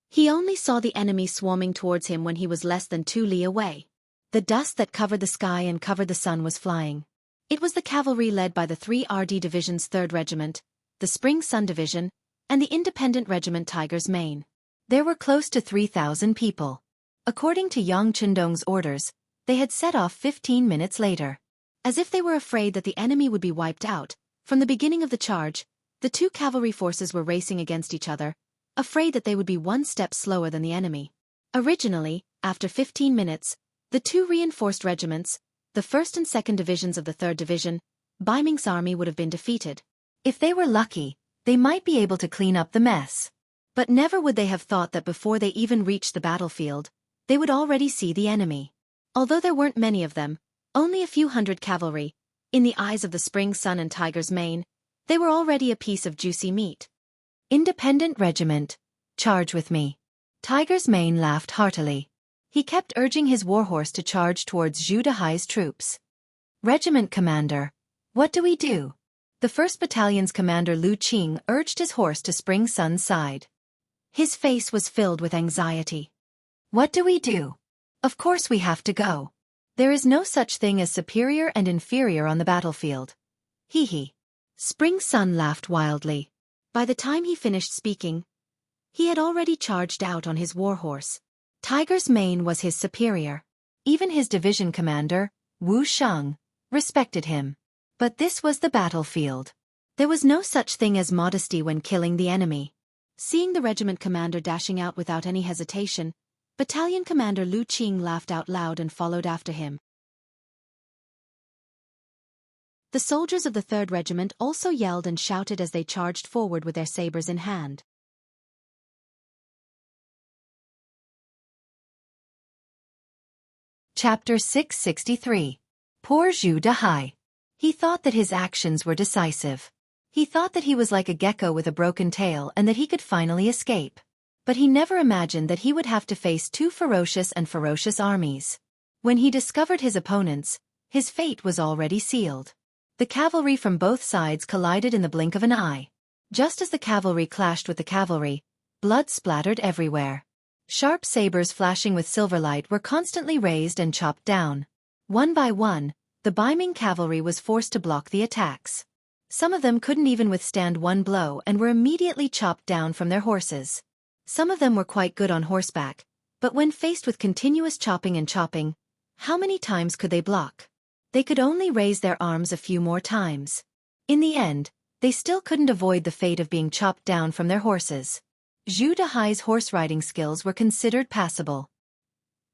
he only saw the enemy swarming towards him when he was less than 2 li away. The dust that covered the sky and covered the sun was flying. It was the cavalry led by the 3rd Division's 3rd Regiment, the Spring Sun Division, and the Independent Regiment Tiger's Mane. There were close to 3,000 people. According to Yang Chindong's orders, they had set off 15 minutes later. As if they were afraid that the enemy would be wiped out, from the beginning of the charge, the two cavalry forces were racing against each other, afraid that they would be one step slower than the enemy. Originally, after 15 minutes, the two reinforced regiments, the 1st and 2nd Divisions of the 3rd Division, Baiming's army would have been defeated. If they were lucky, they might be able to clean up the mess. But never would they have thought that before they even reached the battlefield, they would already see the enemy. Although there weren't many of them, only a few hundred cavalry, in the eyes of the Spring Sun and Tiger's Mane, they were already a piece of juicy meat. Independent Regiment, charge with me. Tiger's Mane laughed heartily. He kept urging his warhorse to charge towards Zhu Dehai's troops. Regiment Commander, what do we do? The 1st Battalion's commander Lu Qing urged his horse to Spring Sun's side. His face was filled with anxiety. What do we do? Of course we have to go. There is no such thing as superior and inferior on the battlefield. Hee hee. Spring Sun laughed wildly. By the time he finished speaking, he had already charged out on his warhorse. Tiger's Mane was his superior. Even his division commander, Wu Sheng, respected him. But this was the battlefield. There was no such thing as modesty when killing the enemy. Seeing the regiment commander dashing out without any hesitation, Battalion Commander Lu Qing laughed out loud and followed after him. The soldiers of the 3rd Regiment also yelled and shouted as they charged forward with their sabers in hand. Chapter 663. Poor Zhu Dehai. He thought that his actions were decisive. He thought that he was like a gecko with a broken tail and that he could finally escape. But he never imagined that he would have to face two ferocious armies. When he discovered his opponents, his fate was already sealed. The cavalry from both sides collided in the blink of an eye. Just as the cavalry clashed with the cavalry, blood splattered everywhere. Sharp sabers flashing with silver light were constantly raised and chopped down. One by one, the Baiming cavalry was forced to block the attacks. Some of them couldn't even withstand one blow and were immediately chopped down from their horses. Some of them were quite good on horseback, but when faced with continuous chopping and chopping, how many times could they block? They could only raise their arms a few more times. In the end, they still couldn't avoid the fate of being chopped down from their horses. Zhu Dehai's horse riding skills were considered passable.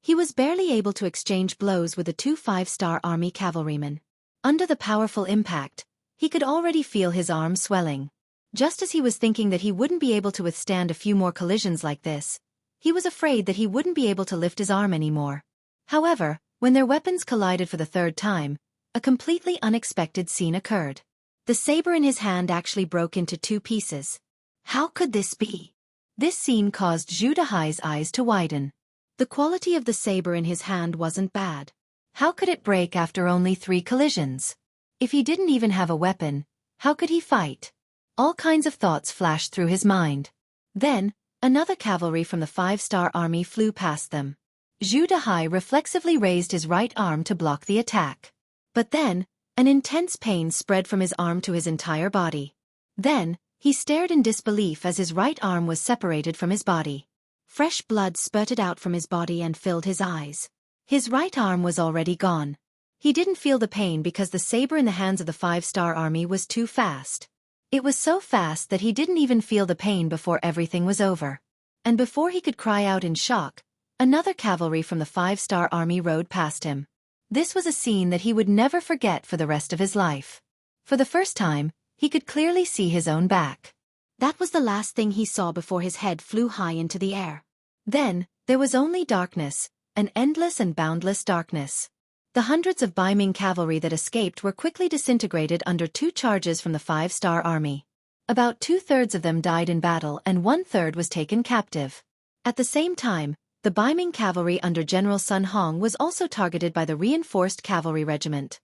He was barely able to exchange blows with the two 5-star army cavalrymen. Under the powerful impact, he could already feel his arms swelling. Just as he was thinking that he wouldn't be able to withstand a few more collisions like this, he was afraid that he wouldn't be able to lift his arm anymore. However, when their weapons collided for the 3rd time, a completely unexpected scene occurred. The saber in his hand actually broke into 2 pieces. How could this be? This scene caused Zhu Dehai's eyes to widen. The quality of the saber in his hand wasn't bad. How could it break after only 3 collisions? If he didn't even have a weapon, how could he fight? All kinds of thoughts flashed through his mind. Then, another cavalry from the 5-star army flew past them. Zhu Dehai reflexively raised his right arm to block the attack. But then, an intense pain spread from his arm to his entire body. Then, he stared in disbelief as his right arm was separated from his body. Fresh blood spurted out from his body and filled his eyes. His right arm was already gone. He didn't feel the pain because the saber in the hands of the 5-star army was too fast. It was so fast that he didn't even feel the pain before everything was over. And before he could cry out in shock, another cavalry from the 5-star army rode past him. This was a scene that he would never forget for the rest of his life. For the first time, he could clearly see his own back. That was the last thing he saw before his head flew high into the air. Then, there was only darkness, an endless and boundless darkness. The hundreds of Baiming cavalry that escaped were quickly disintegrated under 2 charges from the 5-star army. About 2/3 of them died in battle and 1/3 was taken captive. At the same time, The Baiming cavalry under General Sun Hong was also targeted by the reinforced cavalry regiment.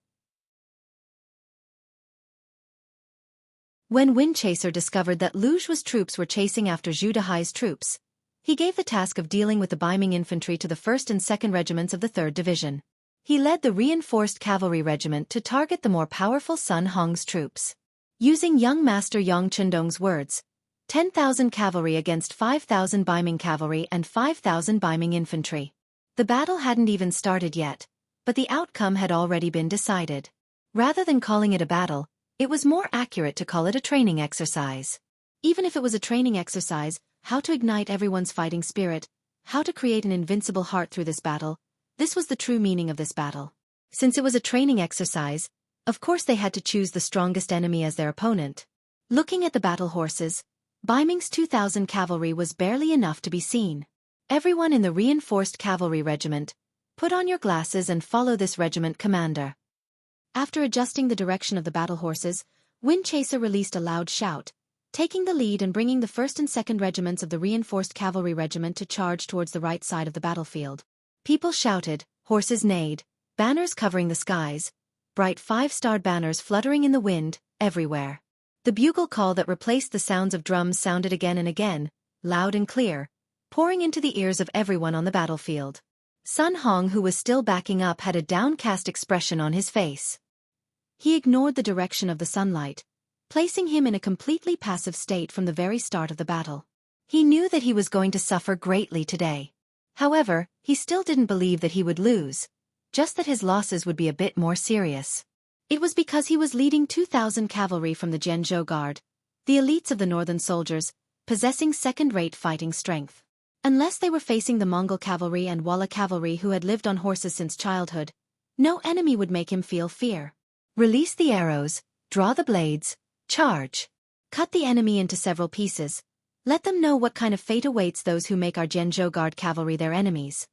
When Windchaser discovered that Liu Zhu's troops were chasing after Zhu Dehai's troops, he gave the task of dealing with the Baiming infantry to the 1st and 2nd regiments of the 3rd Division. He led the reinforced cavalry regiment to target the more powerful Sun Hong's troops. Using young master Yang Chundong's words, 10,000 cavalry against 5,000 Baiming cavalry and 5,000 Baiming infantry. The battle hadn't even started yet, but the outcome had already been decided. Rather than calling it a battle, it was more accurate to call it a training exercise. Even if it was a training exercise, how to ignite everyone's fighting spirit, how to create an invincible heart through this battle, this was the true meaning of this battle. Since it was a training exercise, of course they had to choose the strongest enemy as their opponent. Looking at the battle horses, Baiming's 2,000 cavalry was barely enough to be seen. Everyone in the reinforced cavalry regiment, put on your glasses and follow this regiment commander. After adjusting the direction of the battle horses, Windchaser released a loud shout, taking the lead and bringing the 1st and 2nd regiments of the reinforced cavalry regiment to charge towards the right side of the battlefield. People shouted, horses neighed, banners covering the skies, bright 5-starred banners fluttering in the wind, everywhere. The bugle call that replaced the sounds of drums sounded again and again, loud and clear, pouring into the ears of everyone on the battlefield. Sun Hong, who was still backing up, had a downcast expression on his face. He ignored the direction of the sunlight, placing him in a completely passive state from the very start of the battle. He knew that he was going to suffer greatly today. However, he still didn't believe that he would lose, just that his losses would be a bit more serious. It was because he was leading 2,000 cavalry from the Zhenzhou Guard, the elites of the northern soldiers, possessing second-rate fighting strength. Unless they were facing the Mongol cavalry and Walla cavalry who had lived on horses since childhood, no enemy would make him feel fear. Release the arrows, draw the blades, charge. Cut the enemy into several pieces. Let them know what kind of fate awaits those who make our Zhenzhou Guard cavalry their enemies.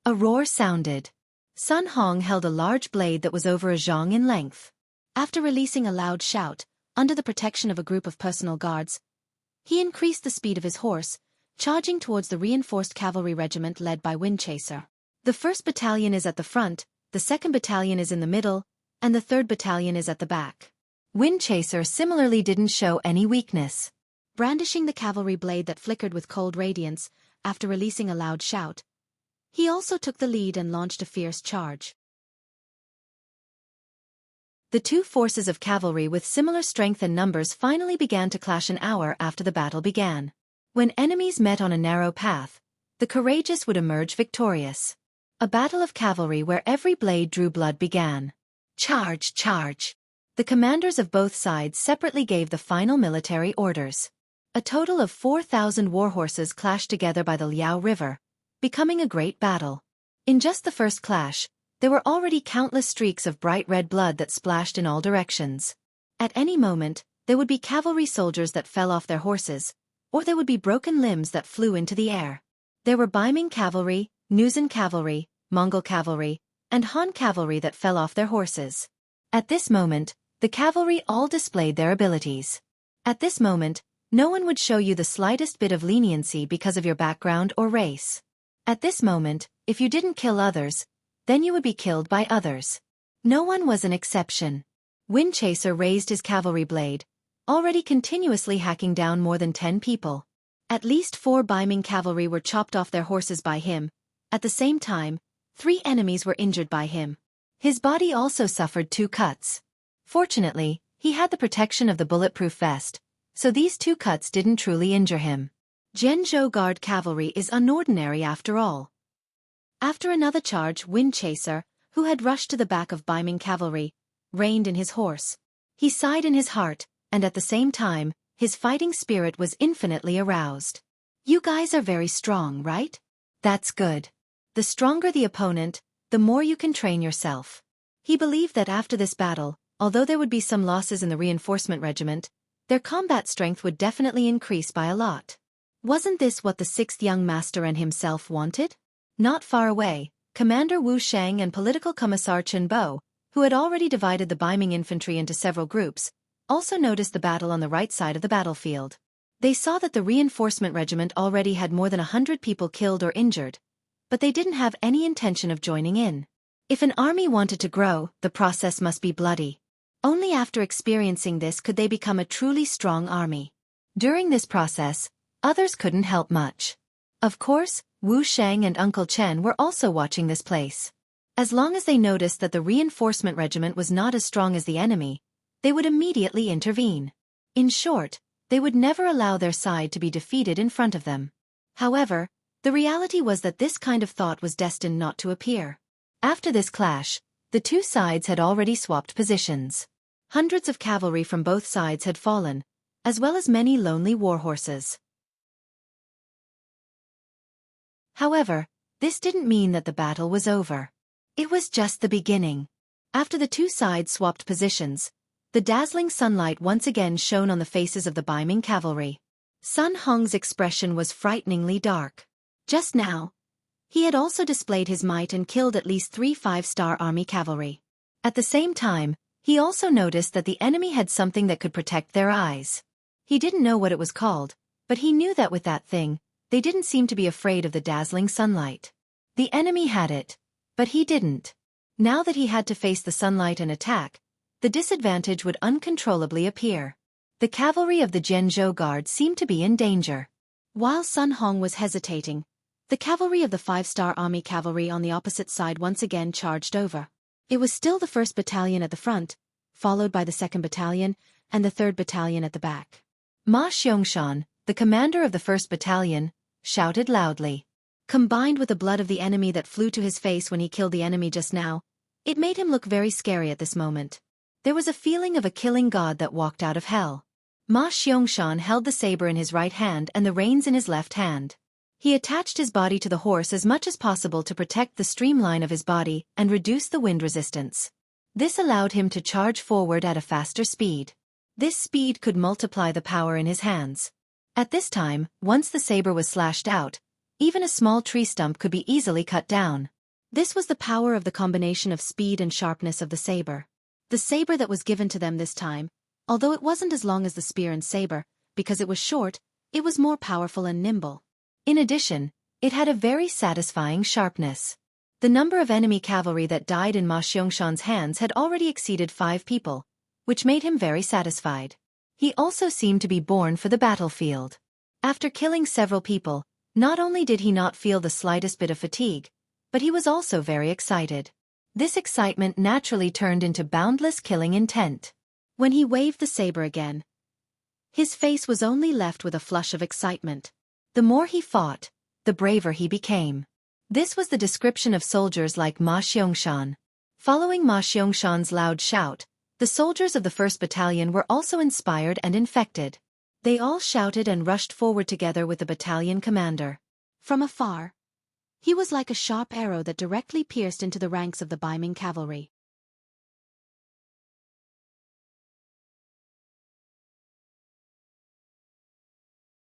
A roar sounded. Sun Hong held a large blade that was over a zhang in length. After releasing a loud shout, under the protection of a group of personal guards, he increased the speed of his horse, charging towards the reinforced cavalry regiment led by Windchaser. The 1st battalion is at the front, the 2nd battalion is in the middle, and the 3rd battalion is at the back. Windchaser similarly didn't show any weakness. Brandishing the cavalry blade that flickered with cold radiance, after releasing a loud shout, he also took the lead and launched a fierce charge. The two forces of cavalry with similar strength and numbers finally began to clash an hour after the battle began. When enemies met on a narrow path, the courageous would emerge victorious. A battle of cavalry where every blade drew blood began. Charge, charge! The commanders of both sides separately gave the final military orders. A total of 4,000 warhorses clashed together by the Liao River, becoming a great battle. In just the first clash, there were already countless streaks of bright red blood that splashed in all directions. At any moment, there would be cavalry soldiers that fell off their horses, or there would be broken limbs that flew into the air. There were Baiming cavalry, Nuzan cavalry, Mongol cavalry, and Han cavalry that fell off their horses. At this moment, the cavalry all displayed their abilities. At this moment, no one would show you the slightest bit of leniency because of your background or race. At this moment, if you didn't kill others, then you would be killed by others. No one was an exception. Windchaser raised his cavalry blade, already continuously hacking down more than 10 people. At least 4 Baiming cavalry were chopped off their horses by him. At the same time, 3 enemies were injured by him. His body also suffered 2 cuts. Fortunately, he had the protection of the bulletproof vest, so these 2 cuts didn't truly injure him. Zhenzhou Guard cavalry is unordinary after all. After another charge, Windchaser, who had rushed to the back of Baiming cavalry, reined in his horse. He sighed in his heart, and at the same time, his fighting spirit was infinitely aroused. You guys are very strong, right? That's good. The stronger the opponent, the more you can train yourself. He believed that after this battle, although there would be some losses in the reinforcement regiment, their combat strength would definitely increase by a lot. Wasn't this what the 6th young master and himself wanted? Not far away, Commander Wu Sheng and Political Commissar Chen Bo, who had already divided the Baiming infantry into several groups, also noticed the battle on the right side of the battlefield. They saw that the reinforcement regiment already had more than 100 people killed or injured, but they didn't have any intention of joining in. If an army wanted to grow, the process must be bloody. Only after experiencing this could they become a truly strong army. During this process, others couldn't help much. Of course, Wu Sheng and Uncle Chen were also watching this place. As long as they noticed that the reinforcement regiment was not as strong as the enemy, they would immediately intervene. In short, they would never allow their side to be defeated in front of them. However, the reality was that this kind of thought was destined not to appear. After this clash, the two sides had already swapped positions. Hundreds of cavalry from both sides had fallen, as well as many lonely war horses. However, this didn't mean that the battle was over. It was just the beginning. After the two sides swapped positions, the dazzling sunlight once again shone on the faces of the Baiming cavalry. Sun Hong's expression was frighteningly dark. Just now, he had also displayed his might and killed at least 3 5-star army cavalry. At the same time, he also noticed that the enemy had something that could protect their eyes. He didn't know what it was called, but he knew that with that thing, they didn't seem to be afraid of the dazzling sunlight. The enemy had it, but he didn't. Now that he had to face the sunlight and attack, the disadvantage would uncontrollably appear. The cavalry of the Jianghu Guard seemed to be in danger. While Sun Hong was hesitating, the cavalry of the 5-star army cavalry on the opposite side once again charged over. It was still the 1st Battalion at the front, followed by the 2nd Battalion, and the 3rd Battalion at the back. Ma Xianxia, the commander of the 1st Battalion, shouted loudly. Combined with the blood of the enemy that flew to his face when he killed the enemy just now, it made him look very scary at this moment. There was a feeling of a killing god that walked out of hell. Ma Xianxia held the saber in his right hand and the reins in his left hand. He attached his body to the horse as much as possible to protect the streamline of his body and reduce the wind resistance. This allowed him to charge forward at a faster speed. This speed could multiply the power in his hands. At this time, once the saber was slashed out, even a small tree stump could be easily cut down. This was the power of the combination of speed and sharpness of the saber. The saber that was given to them this time, although it wasn't as long as the spear and saber, because it was short, it was more powerful and nimble. In addition, it had a very satisfying sharpness. The number of enemy cavalry that died in Ma Xianxia's hands had already exceeded 5 people, which made him very satisfied. He also seemed to be born for the battlefield. After killing several people, not only did he not feel the slightest bit of fatigue, but he was also very excited. This excitement naturally turned into boundless killing intent. When he waved the saber again, his face was only left with a flush of excitement. The more he fought, the braver he became. This was the description of soldiers like Ma Xianxia. Following Ma Xianxia's loud shout, the soldiers of the 1st Battalion were also inspired and infected. They all shouted and rushed forward together with the battalion commander. From afar, he was like a sharp arrow that directly pierced into the ranks of the Baiming cavalry.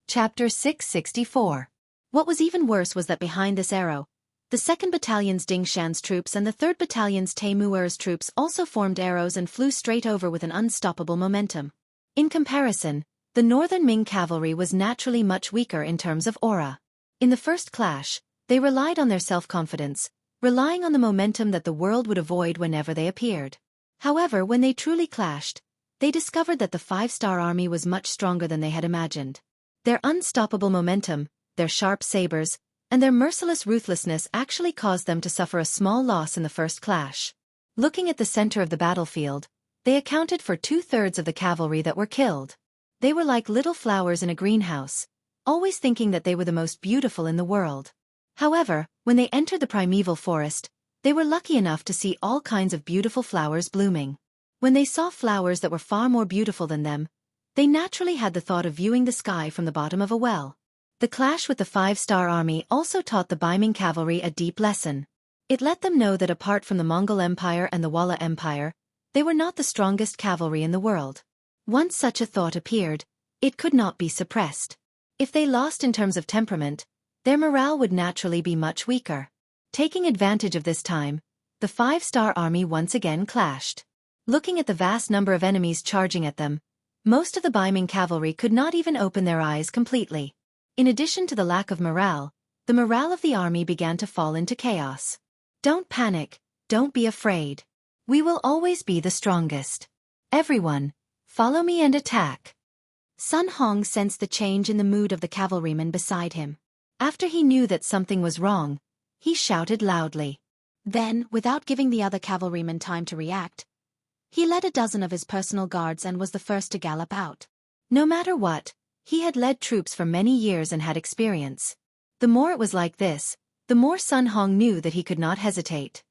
Chapter 664. What was even worse was that behind this arrow, the 2nd Battalion's Ding Shan's troops and the 3rd Battalion's Teimuer's troops also formed arrows and flew straight over with an unstoppable momentum. In comparison, the Northern Ming cavalry was naturally much weaker in terms of aura. In the first clash, they relied on their self-confidence, relying on the momentum that the world would avoid whenever they appeared. However, when they truly clashed, they discovered that the 5-star army was much stronger than they had imagined. Their unstoppable momentum, their sharp sabers, and their merciless ruthlessness actually caused them to suffer a small loss in the first clash. Looking at the center of the battlefield, they accounted for 2/3 of the cavalry that were killed. They were like little flowers in a greenhouse, always thinking that they were the most beautiful in the world. However, when they entered the primeval forest, they were lucky enough to see all kinds of beautiful flowers blooming. When they saw flowers that were far more beautiful than them, they naturally had the thought of viewing the sky from the bottom of a well. The clash with the 5-star army also taught the Baiming cavalry a deep lesson. It let them know that apart from the Mongol Empire and the Walla Empire, they were not the strongest cavalry in the world. Once such a thought appeared, it could not be suppressed. If they lost in terms of temperament, their morale would naturally be much weaker. Taking advantage of this time, the 5-star army once again clashed. Looking at the vast number of enemies charging at them, most of the Baiming cavalry could not even open their eyes completely. In addition to the lack of morale, the morale of the army began to fall into chaos. Don't panic, don't be afraid. We will always be the strongest. Everyone, follow me and attack. Sun Hong sensed the change in the mood of the cavalryman beside him. After he knew that something was wrong, he shouted loudly. Then, without giving the other cavalryman time to react, he led a dozen of his personal guards and was the first to gallop out. No matter what, he had led troops for many years and had experience. The more it was like this, the more Sun Hong knew that he could not hesitate.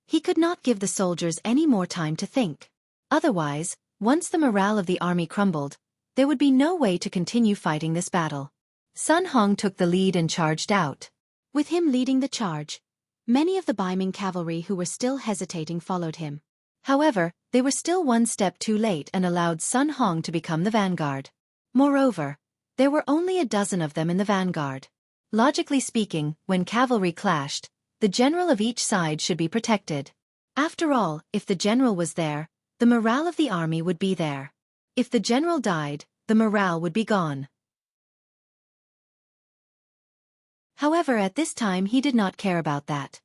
He could not give the soldiers any more time to think. Otherwise, once the morale of the army crumbled, there would be no way to continue fighting this battle. Sun Hong took the lead and charged out. With him leading the charge, many of the Baiming cavalry who were still hesitating followed him. However, they were still one step too late and allowed Sun Hong to become the vanguard. Moreover, there were only a dozen of them in the vanguard. Logically speaking, when cavalry clashed, the general of each side should be protected. After all, if the general was there, the morale of the army would be there. If the general died, the morale would be gone. However, at this time he did not care about that.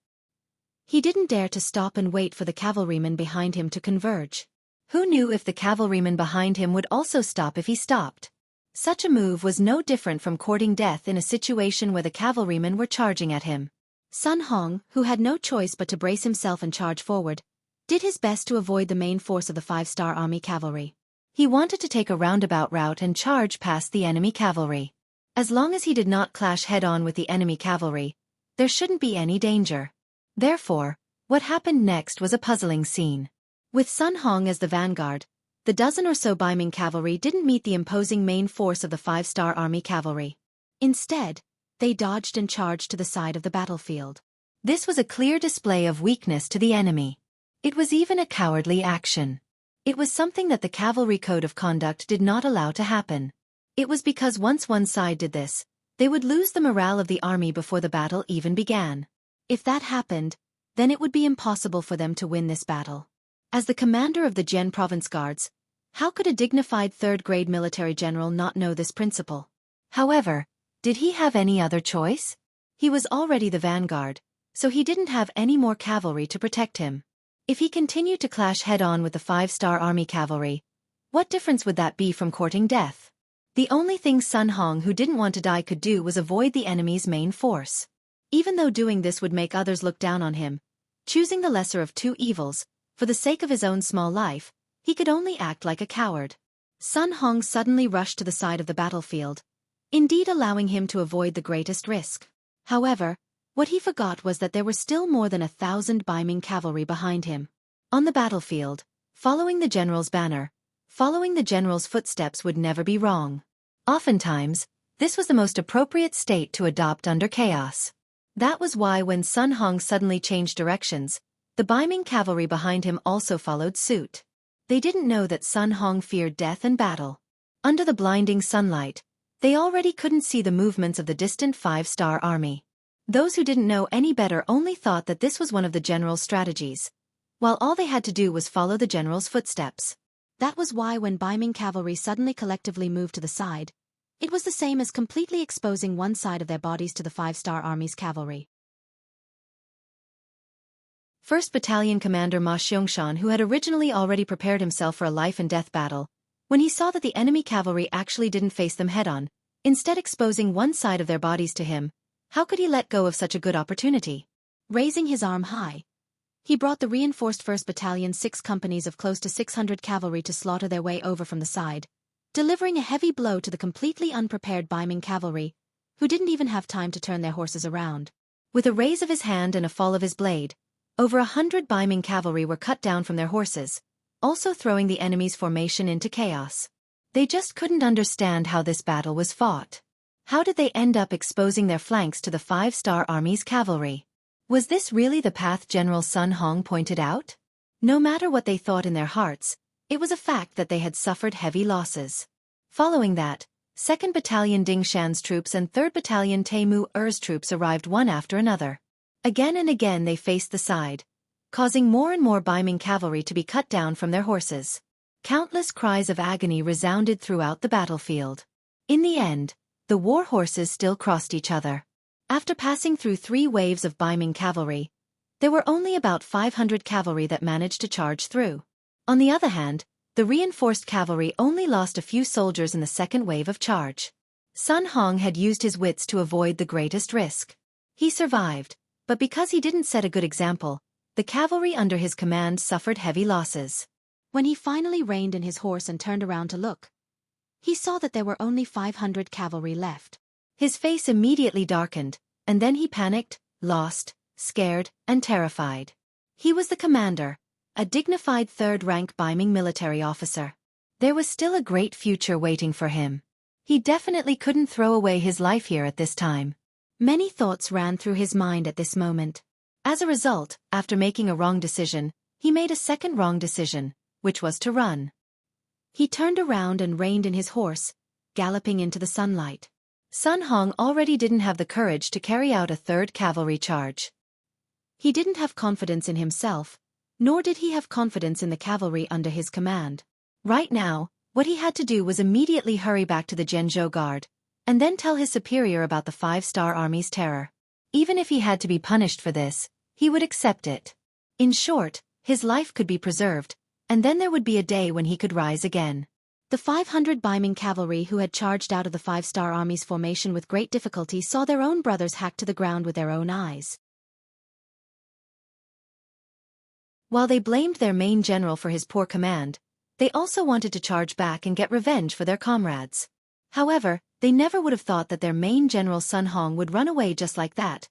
He didn't dare to stop and wait for the cavalrymen behind him to converge. Who knew if the cavalrymen behind him would also stop if he stopped? Such a move was no different from courting death in a situation where the cavalrymen were charging at him. Sun Hong, who had no choice but to brace himself and charge forward, did his best to avoid the main force of the 5-star army cavalry. He wanted to take a roundabout route and charge past the enemy cavalry. As long as he did not clash head-on with the enemy cavalry, there shouldn't be any danger. Therefore, what happened next was a puzzling scene. With Sun Hong as the vanguard, the dozen or so Baiming cavalry didn't meet the imposing main force of the 5-star army cavalry. Instead, they dodged and charged to the side of the battlefield. This was a clear display of weakness to the enemy. It was even a cowardly action. It was something that the cavalry code of conduct did not allow to happen. It was because once one side did this, they would lose the morale of the army before the battle even began. If that happened, then it would be impossible for them to win this battle. As the commander of the Jian Province Guards, how could a dignified third-grade military general not know this principle? However, did he have any other choice? He was already the vanguard, so he didn't have any more cavalry to protect him. If he continued to clash head-on with the 5-star army cavalry, what difference would that be from courting death? The only thing Sun Hong, who didn't want to die, could do was avoid the enemy's main force. Even though doing this would make others look down on him, choosing the lesser of two evils, for the sake of his own small life, he could only act like a coward. Sun Hong suddenly rushed to the side of the battlefield, indeed allowing him to avoid the greatest risk. However, what he forgot was that there were still more than 1,000 Baiming cavalry behind him. On the battlefield, following the general's banner, following the general's footsteps would never be wrong. Oftentimes, this was the most appropriate state to adopt under chaos. That was why when Sun Hong suddenly changed directions, the Baiming cavalry behind him also followed suit. They didn't know that Sun Hong feared death and battle. Under the blinding sunlight, they already couldn't see the movements of the distant 5-star army. Those who didn't know any better only thought that this was one of the general's strategies, while all they had to do was follow the general's footsteps. That was why when Baiming cavalry suddenly collectively moved to the side, it was the same as completely exposing one side of their bodies to the 5-star army's cavalry. 1st Battalion Commander Ma Xianxia, who had originally already prepared himself for a life-and-death battle, when he saw that the enemy cavalry actually didn't face them head-on, instead exposing one side of their bodies to him, how could he let go of such a good opportunity? Raising his arm high, he brought the reinforced 1st Battalion 6 companies of close to 600 cavalry to slaughter their way over from the side, delivering a heavy blow to the completely unprepared Baiming cavalry, who didn't even have time to turn their horses around. With a raise of his hand and a fall of his blade, over 100 Baiming cavalry were cut down from their horses, also throwing the enemy's formation into chaos. They just couldn't understand how this battle was fought. How did they end up exposing their flanks to the 5-star army's cavalry? Was this really the path General Sun Hong pointed out? No matter what they thought in their hearts, it was a fact that they had suffered heavy losses. Following that, 2nd Battalion Ding Shan's troops and 3rd Battalion Taimu Er's troops arrived one after another. Again and again they faced the side, causing more and more Baiming cavalry to be cut down from their horses. Countless cries of agony resounded throughout the battlefield. In the end, the war horses still crossed each other. After passing through 3 waves of Baiming cavalry, there were only about 500 cavalry that managed to charge through. On the other hand, the reinforced cavalry only lost a few soldiers in the second wave of charge. Sun Hong had used his wits to avoid the greatest risk. He survived, but because he didn't set a good example, the cavalry under his command suffered heavy losses. When he finally reined in his horse and turned around to look, he saw that there were only 500 cavalry left. His face immediately darkened, and then he panicked, lost, scared, and terrified. He was the commander, a dignified third-rank Baiming military officer. There was still a great future waiting for him. He definitely couldn't throw away his life here at this time. Many thoughts ran through his mind at this moment. As a result, after making a wrong decision, he made a second wrong decision, which was to run. He turned around and reined in his horse, galloping into the sunlight. Sun Hong already didn't have the courage to carry out a third cavalry charge. He didn't have confidence in himself, nor did he have confidence in the cavalry under his command. Right now, what he had to do was immediately hurry back to the Jianghu guard, and then tell his superior about the 5-star army's terror. Even if he had to be punished for this, he would accept it. In short, his life could be preserved, and then there would be a day when he could rise again. The 500 Baiming cavalry who had charged out of the 5-star army's formation with great difficulty saw their own brothers hacked to the ground with their own eyes. While they blamed their main general for his poor command, they also wanted to charge back and get revenge for their comrades. However, they never would have thought that their main general Sun Hong would run away just like that,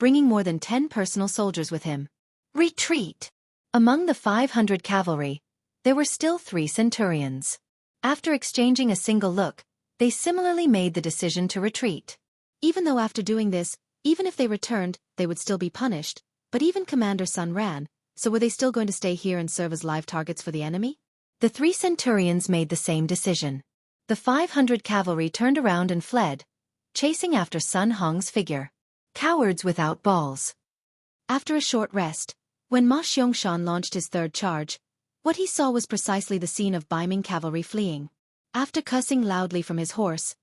bringing more than 10 personal soldiers with him. Retreat! Among the 500 cavalry, there were still 3 centurions. After exchanging a single look, they similarly made the decision to retreat. Even though after doing this, even if they returned, they would still be punished, but even Commander Sun ran, so were they still going to stay here and serve as live targets for the enemy? The 3 centurions made the same decision. The 500 cavalry turned around and fled, chasing after Sun Hong's figure. Cowards without balls. After a short rest, when Ma Xiangshan launched his third charge, what he saw was precisely the scene of Baiming cavalry fleeing. After cussing loudly from his horse,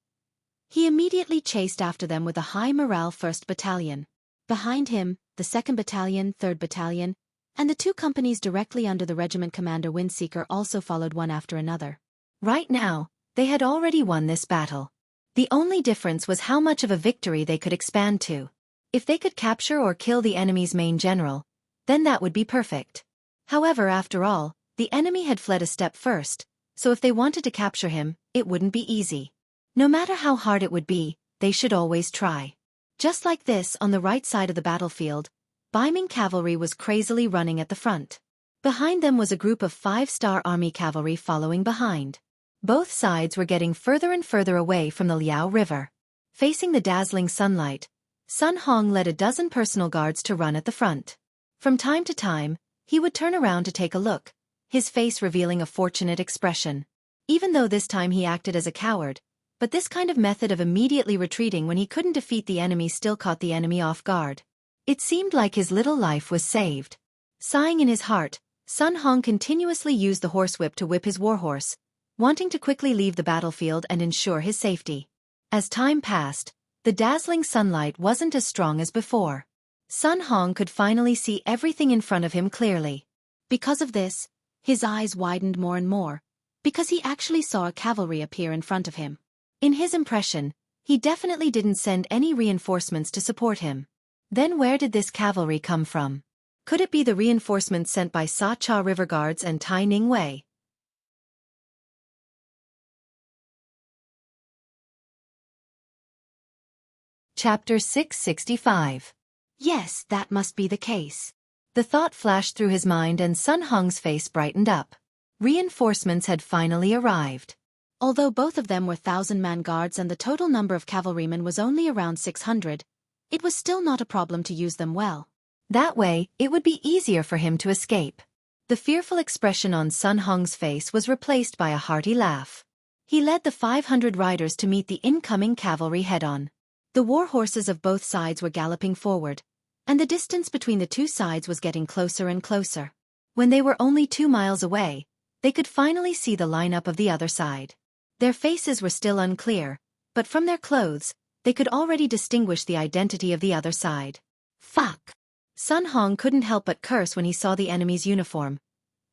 he immediately chased after them with a high morale 1st Battalion. Behind him, the 2nd Battalion, 3rd Battalion, and the 2 companies directly under the regiment commander Windseeker also followed one after another. Right now, they had already won this battle. The only difference was how much of a victory they could expand to. If they could capture or kill the enemy's main general, then that would be perfect. However, after all, the enemy had fled a step first, so if they wanted to capture him, it wouldn't be easy. No matter how hard it would be, they should always try. Just like this, on the right side of the battlefield, Baiming cavalry was crazily running at the front. Behind them was a group of 5-star army cavalry following behind. Both sides were getting further and further away from the Liao River. Facing the dazzling sunlight, Sun Hong led a dozen personal guards to run at the front. From time to time, he would turn around to take a look, his face revealing a fortunate expression. Even though this time he acted as a coward, but this kind of method of immediately retreating when he couldn't defeat the enemy still caught the enemy off guard. It seemed like his little life was saved. Sighing in his heart, Sun Hong continuously used the horsewhip to whip his warhorse, wanting to quickly leave the battlefield and ensure his safety. As time passed, the dazzling sunlight wasn't as strong as before. Sun Hong could finally see everything in front of him clearly. Because of this, his eyes widened more and more, because he actually saw a cavalry appear in front of him. In his impression, he definitely didn't send any reinforcements to support him. Then where did this cavalry come from? Could it be the reinforcements sent by Sa Cha River Guards and Tai Ning Wei? Chapter 665. Yes, that must be the case. The thought flashed through his mind and Sun Hong's face brightened up. Reinforcements had finally arrived. Although both of them were 1,000-man guards and the total number of cavalrymen was only around 600, it was still not a problem to use them well. That way, it would be easier for him to escape. The fearful expression on Sun Hong's face was replaced by a hearty laugh. He led the 500 riders to meet the incoming cavalry head-on. The war horses of both sides were galloping forward, and the distance between the 2 sides was getting closer and closer. When they were only 2 miles away, they could finally see the lineup of the other side. Their faces were still unclear, but from their clothes, they could already distinguish the identity of the other side. Fuck! Sun Hong couldn't help but curse when he saw the enemy's uniform,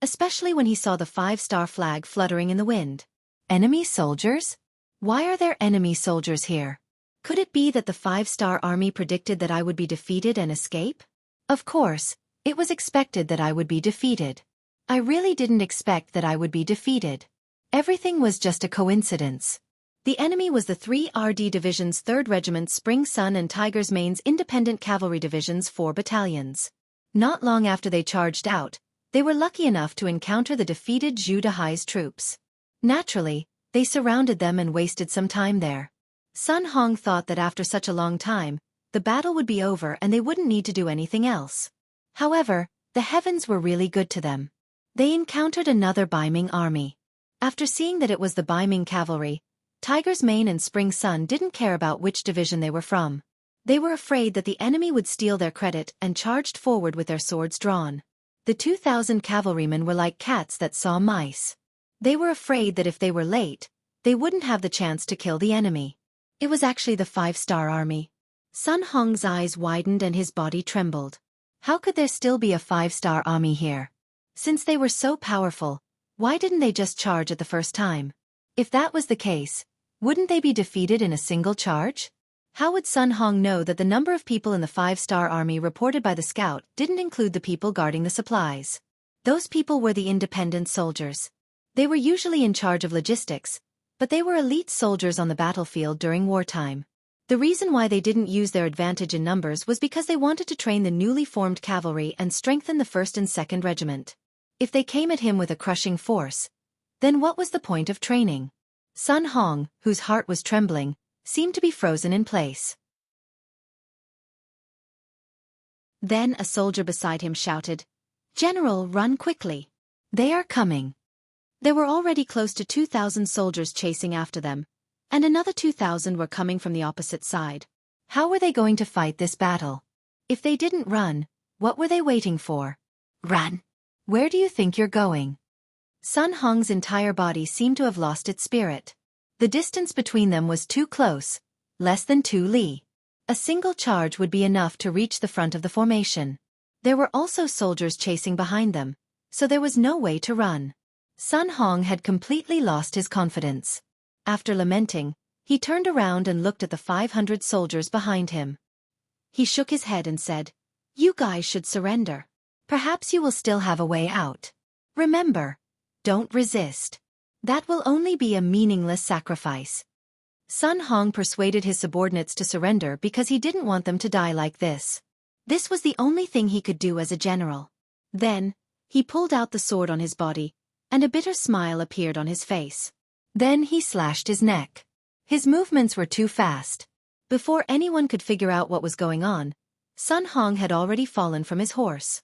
especially when he saw the 5-star flag fluttering in the wind. Enemy soldiers? Why are there enemy soldiers here? Could it be that the 5-star army predicted that I would be defeated and escape? Of course, it was expected that I would be defeated. I really didn't expect that I would be defeated. Everything was just a coincidence. The enemy was the 3RD Division's 3rd Regiment Spring Sun and Tiger's Mane's Independent Cavalry Division's 4 battalions. Not long after they charged out, they were lucky enough to encounter the defeated Zhu Dahai's troops. Naturally, they surrounded them and wasted some time there. Sun Hong thought that after such a long time, the battle would be over and they wouldn't need to do anything else. However, the heavens were really good to them. They encountered another Baiming army. After seeing that it was the Baiming cavalry, Tiger's Mane and Spring Sun didn't care about which division they were from. They were afraid that the enemy would steal their credit and charged forward with their swords drawn. The 2,000 cavalrymen were like cats that saw mice. They were afraid that if they were late, they wouldn't have the chance to kill the enemy. It was actually the 5-star army. Sun Hong's eyes widened and his body trembled. How could there still be a 5-star army here? Since they were so powerful, why didn't they just charge at the first time? If that was the case, wouldn't they be defeated in a single charge? How would Sun Hong know that the number of people in the 5-star army reported by the scout didn't include the people guarding the supplies? Those people were the independent soldiers. They were usually in charge of logistics, but they were elite soldiers on the battlefield during wartime. The reason why they didn't use their advantage in numbers was because they wanted to train the newly formed cavalry and strengthen the 1st and 2nd Regiment. If they came at him with a crushing force, then what was the point of training? Sun Hong, whose heart was trembling, seemed to be frozen in place. Then a soldier beside him shouted, "General, run quickly! They are coming!" There were already close to 2,000 soldiers chasing after them, and another 2,000 were coming from the opposite side. How were they going to fight this battle? If they didn't run, what were they waiting for? Run! Where do you think you're going? Sun Hong's entire body seemed to have lost its spirit. The distance between them was too close, less than 2 li. A single charge would be enough to reach the front of the formation. There were also soldiers chasing behind them, so there was no way to run. Sun Hong had completely lost his confidence. After lamenting, he turned around and looked at the 500 soldiers behind him. He shook his head and said, "You guys should surrender. Perhaps you will still have a way out. Remember, don't resist. That will only be a meaningless sacrifice." Sun Hong persuaded his subordinates to surrender because he didn't want them to die like this. This was the only thing he could do as a general. Then, he pulled out the sword on his body, and a bitter smile appeared on his face. Then he slashed his neck. His movements were too fast. Before anyone could figure out what was going on, Sun Hong had already fallen from his horse.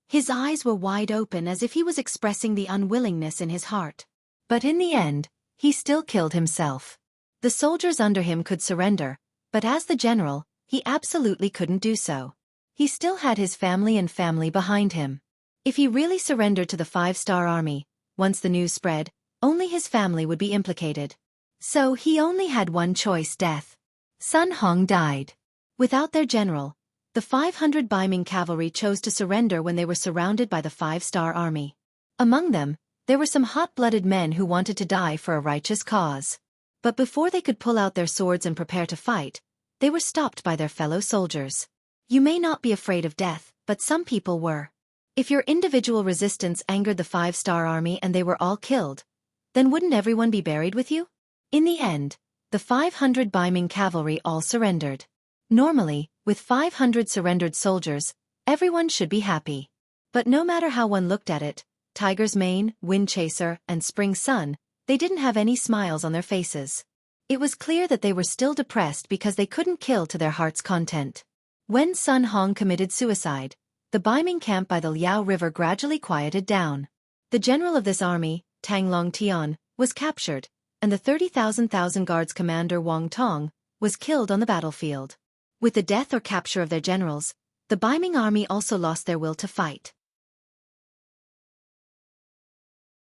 His eyes were wide open as if he was expressing the unwillingness in his heart. But in the end, he still killed himself. The soldiers under him could surrender, but as the general, he absolutely couldn't do so. He still had his family and family behind him. If he really surrendered to the 5-star army, once the news spread, only his family would be implicated. So he only had one choice: death. Sun Hong died. Without their general, the 500 Baiming cavalry chose to surrender when they were surrounded by the 5-star army. Among them, there were some hot-blooded men who wanted to die for a righteous cause. But before they could pull out their swords and prepare to fight, they were stopped by their fellow soldiers. You may not be afraid of death, but some people were. If your individual resistance angered the 5-star army and they were all killed, then wouldn't everyone be buried with you? In the end, the 500 Baiming cavalry all surrendered. Normally, with 500 surrendered soldiers, everyone should be happy. But no matter how one looked at it, Tiger's Mane, Wind Chaser, and Spring Sun, they didn't have any smiles on their faces. It was clear that they were still depressed because they couldn't kill to their heart's content. When Sun Hong committed suicide, the Baiming camp by the Liao River gradually quieted down. The general of this army, Tang Long Tian, was captured, and the 30,000 guards commander Wang Tong was killed on the battlefield. With the death or capture of their generals, the Baiming army also lost their will to fight.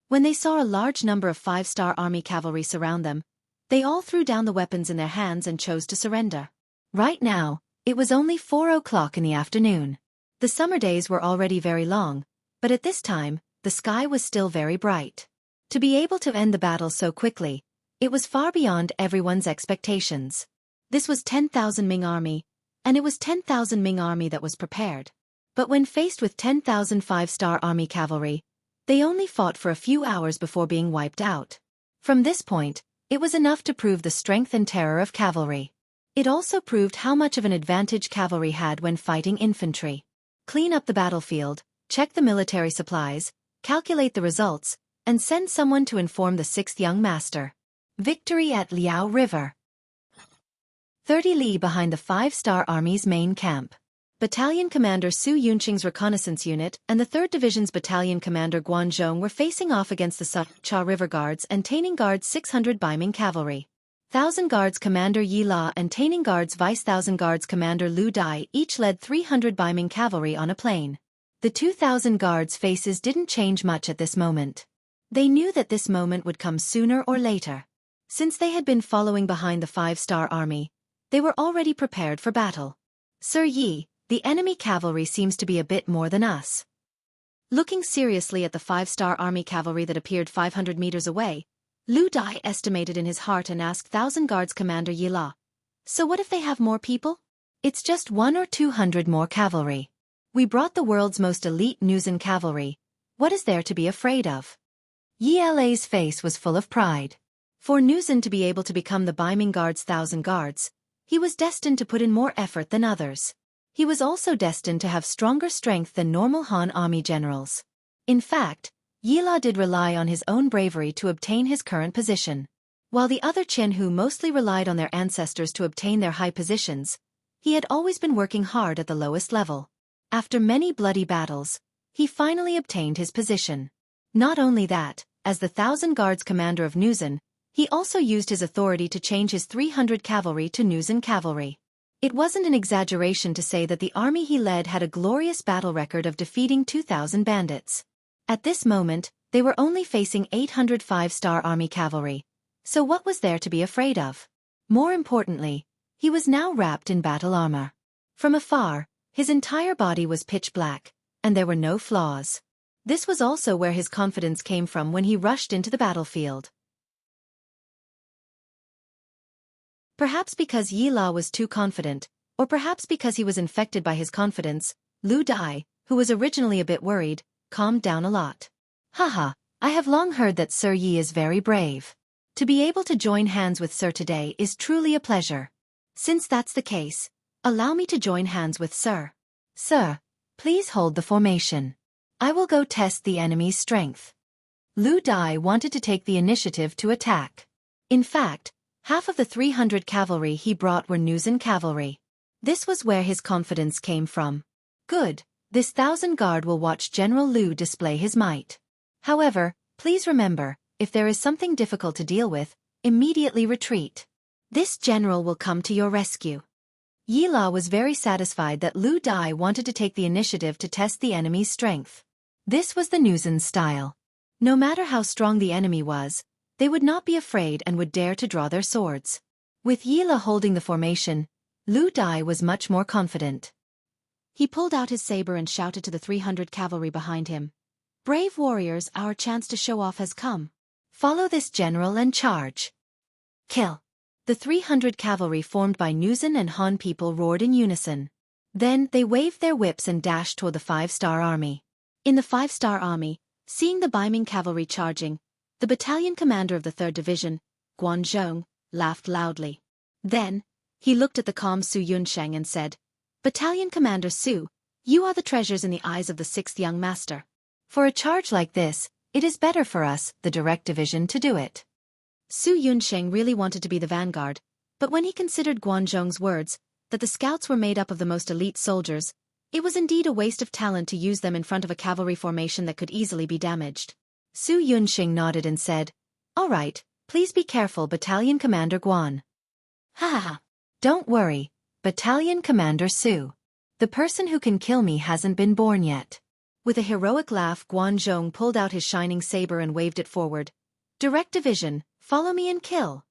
When they saw a large number of 5-star army cavalry surround them, They all threw down the weapons in their hands and chose to surrender. Right now, it was only 4 o'clock in the afternoon. The summer days were already very long, but at this time, the sky was still very bright. To be able to end the battle so quickly, it was far beyond everyone's expectations. This was 10,000 Ming army, and it was 10,000 Ming army that was prepared. But when faced with 10,000 five-star army cavalry, they only fought for a few hours before being wiped out. From this point, it was enough to prove the strength and terror of cavalry. It also proved how much of an advantage cavalry had when fighting infantry. Clean up the battlefield, check the military supplies, calculate the results, and send someone to inform the 6th young master. Victory at Liao River. 30 li behind the 5-star Army's main camp. Battalion Commander Su Yunqing's reconnaissance unit and the 3rd Division's Battalion Commander Guanzhong were facing off against the Xianxia River Guards and Taining Guards 600 Baiming Cavalry. 1,000 Guards Commander Yi La and Taining Guards Vice 1,000 Guards Commander Lu Dai each led 300 Baiming Cavalry on a plain. The 2,000 Guards' faces didn't change much at this moment. They knew that this moment would come sooner or later. Since they had been following behind the 5-star army, they were already prepared for battle. Sir Yi, the enemy cavalry seems to be a bit more than us. Looking seriously at the 5-star army cavalry that appeared 500 meters away, Lu Dai estimated in his heart and asked 1,000 Guards Commander Yi La, "So what if they have more people?" "It's just 100 or 200 more cavalry. We brought the world's most elite Nuzan cavalry. What is there to be afraid of?" Yi La's face was full of pride. For Nuzan to be able to become the Baiming Guard's 1,000 guards, he was destined to put in more effort than others. He was also destined to have stronger strength than normal Han army generals. In fact, Yi La did rely on his own bravery to obtain his current position. While the other Jianghu mostly relied on their ancestors to obtain their high positions, he had always been working hard at the lowest level. After many bloody battles, he finally obtained his position. Not only that, as the 1,000 Guards commander of Nuzan, he also used his authority to change his 300 cavalry to Nuzan cavalry. It wasn't an exaggeration to say that the army he led had a glorious battle record of defeating 2,000 bandits. At this moment, they were only facing 800 5-star army cavalry. So what was there to be afraid of? More importantly, he was now wrapped in battle armor. From afar, his entire body was pitch black, and there were no flaws. This was also where his confidence came from when he rushed into the battlefield. Perhaps because Yi La was too confident, or perhaps because he was infected by his confidence, Lu Dai, who was originally a bit worried, calmed down a lot. "Haha, I have long heard that Sir Yi is very brave. To be able to join hands with Sir today is truly a pleasure. Since that's the case, allow me to join hands with Sir. Sir, please hold the formation. I will go test the enemy's strength." Lu Dai wanted to take the initiative to attack. In fact, half of the 300 cavalry he brought were Nuzan cavalry. This was where his confidence came from. Good, this 1,000 guard will watch General Lu display his might. However, please remember, if there is something difficult to deal with, immediately retreat. This general will come to your rescue. Yi La was very satisfied that Lu Dai wanted to take the initiative to test the enemy's strength. This was the Nuzan style. No matter how strong the enemy was, they would not be afraid and would dare to draw their swords. With Yi La holding the formation, Lu Dai was much more confident. He pulled out his saber and shouted to the 300 cavalry behind him, "Brave warriors, our chance to show off has come. Follow this general and charge. Kill." The 300 cavalry formed by Nuzan and Han people roared in unison. Then they waved their whips and dashed toward the 5-star army. In the 5-star army, seeing the Baiming cavalry charging, the battalion commander of the 3rd Division, Guanzhong, laughed loudly. Then, he looked at the calm Su Yunsheng and said, "Battalion Commander Su, you are the treasures in the eyes of the 6th young master. For a charge like this, it is better for us, the direct division, to do it." Su Yunsheng really wanted to be the vanguard, but when he considered Guanzhong's words, that the scouts were made up of the most elite soldiers, it was indeed a waste of talent to use them in front of a cavalry formation that could easily be damaged. Su Yunsheng nodded and said, "All right, please be careful, Battalion Commander Guan." "Ha ha ha. Don't worry, Battalion Commander Su. The person who can kill me hasn't been born yet." With a heroic laugh, Guanzhong pulled out his shining saber and waved it forward. "Direct division, follow me and kill."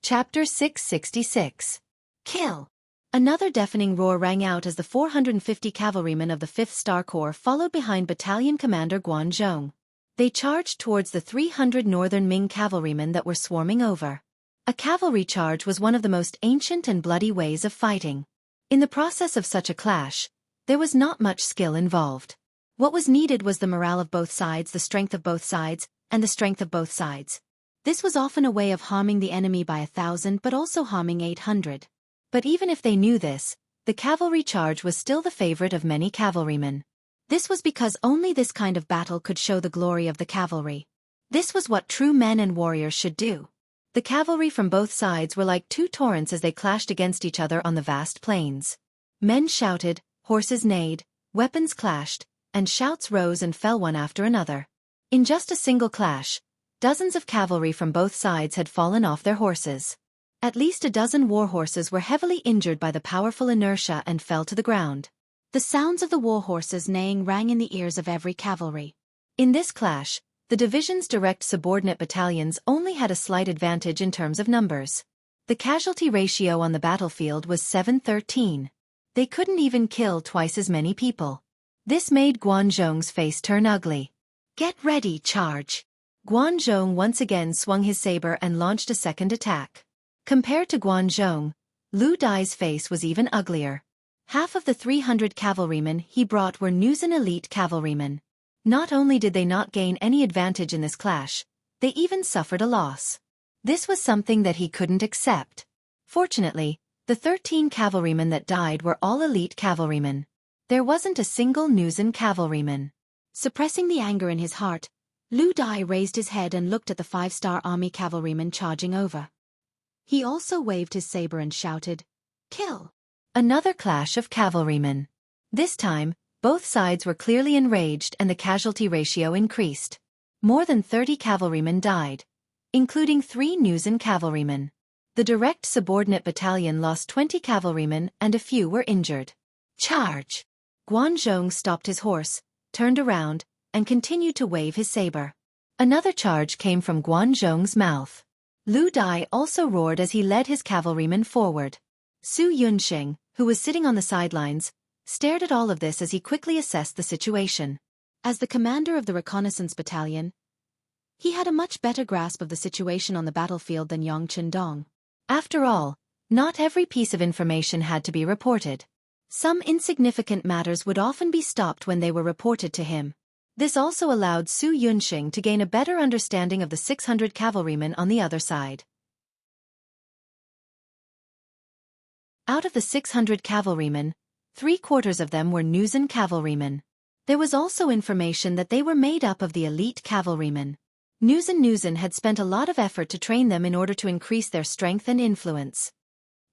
Chapter 666. Kill! Another deafening roar rang out as the 450 cavalrymen of the 5th Star Corps followed behind Battalion Commander Guanzhong. They charged towards the 300 northern Ming cavalrymen that were swarming over. A cavalry charge was one of the most ancient and bloody ways of fighting. In the process of such a clash, there was not much skill involved. What was needed was the morale of both sides, the strength of both sides, and the strength of both sides. This was often a way of harming the enemy by 1,000 but also harming 800. But even if they knew this, the cavalry charge was still the favorite of many cavalrymen. This was because only this kind of battle could show the glory of the cavalry. This was what true men and warriors should do. The cavalry from both sides were like two torrents as they clashed against each other on the vast plains. Men shouted, horses neighed, weapons clashed, and shouts rose and fell one after another. In just a single clash, dozens of cavalry from both sides had fallen off their horses. At least a dozen war horses were heavily injured by the powerful inertia and fell to the ground. The sounds of the war horses neighing rang in the ears of every cavalry. In this clash, the division's direct subordinate battalions only had a slight advantage in terms of numbers. The casualty ratio on the battlefield was 7-13. They couldn't even kill twice as many people. This made Guanzhong's face turn ugly. "Get ready, charge!" Guanzhong once again swung his saber and launched a second attack. Compared to Guanzhong, Lu Dai's face was even uglier. Half of the 300 cavalrymen he brought were Nuzan elite cavalrymen. Not only did they not gain any advantage in this clash, they even suffered a loss. This was something that he couldn't accept. Fortunately, the 13 cavalrymen that died were all elite cavalrymen. There wasn't a single Nuzan cavalryman. Suppressing the anger in his heart, Lu Dai raised his head and looked at the 5-star army cavalrymen charging over. He also waved his saber and shouted, "Kill!" Another clash of cavalrymen. This time, both sides were clearly enraged and the casualty ratio increased. More than 30 cavalrymen died, including 3 Nuzan cavalrymen. The direct subordinate battalion lost 20 cavalrymen and a few were injured. "Charge!" Guanzhong stopped his horse, turned around, and continued to wave his saber. Another charge came from Guanzhong's mouth. Lu Dai also roared as he led his cavalrymen forward. Su Yunxing, who was sitting on the sidelines, stared at all of this as he quickly assessed the situation. As the commander of the reconnaissance battalion, he had a much better grasp of the situation on the battlefield than Yang Qindong. After all, not every piece of information had to be reported. Some insignificant matters would often be stopped when they were reported to him. This also allowed Su Yunxing to gain a better understanding of the 600 cavalrymen on the other side. Out of the 600 cavalrymen, 3/4 of them were Nuzan cavalrymen. There was also information that they were made up of the elite cavalrymen. Nuzan had spent a lot of effort to train them in order to increase their strength and influence.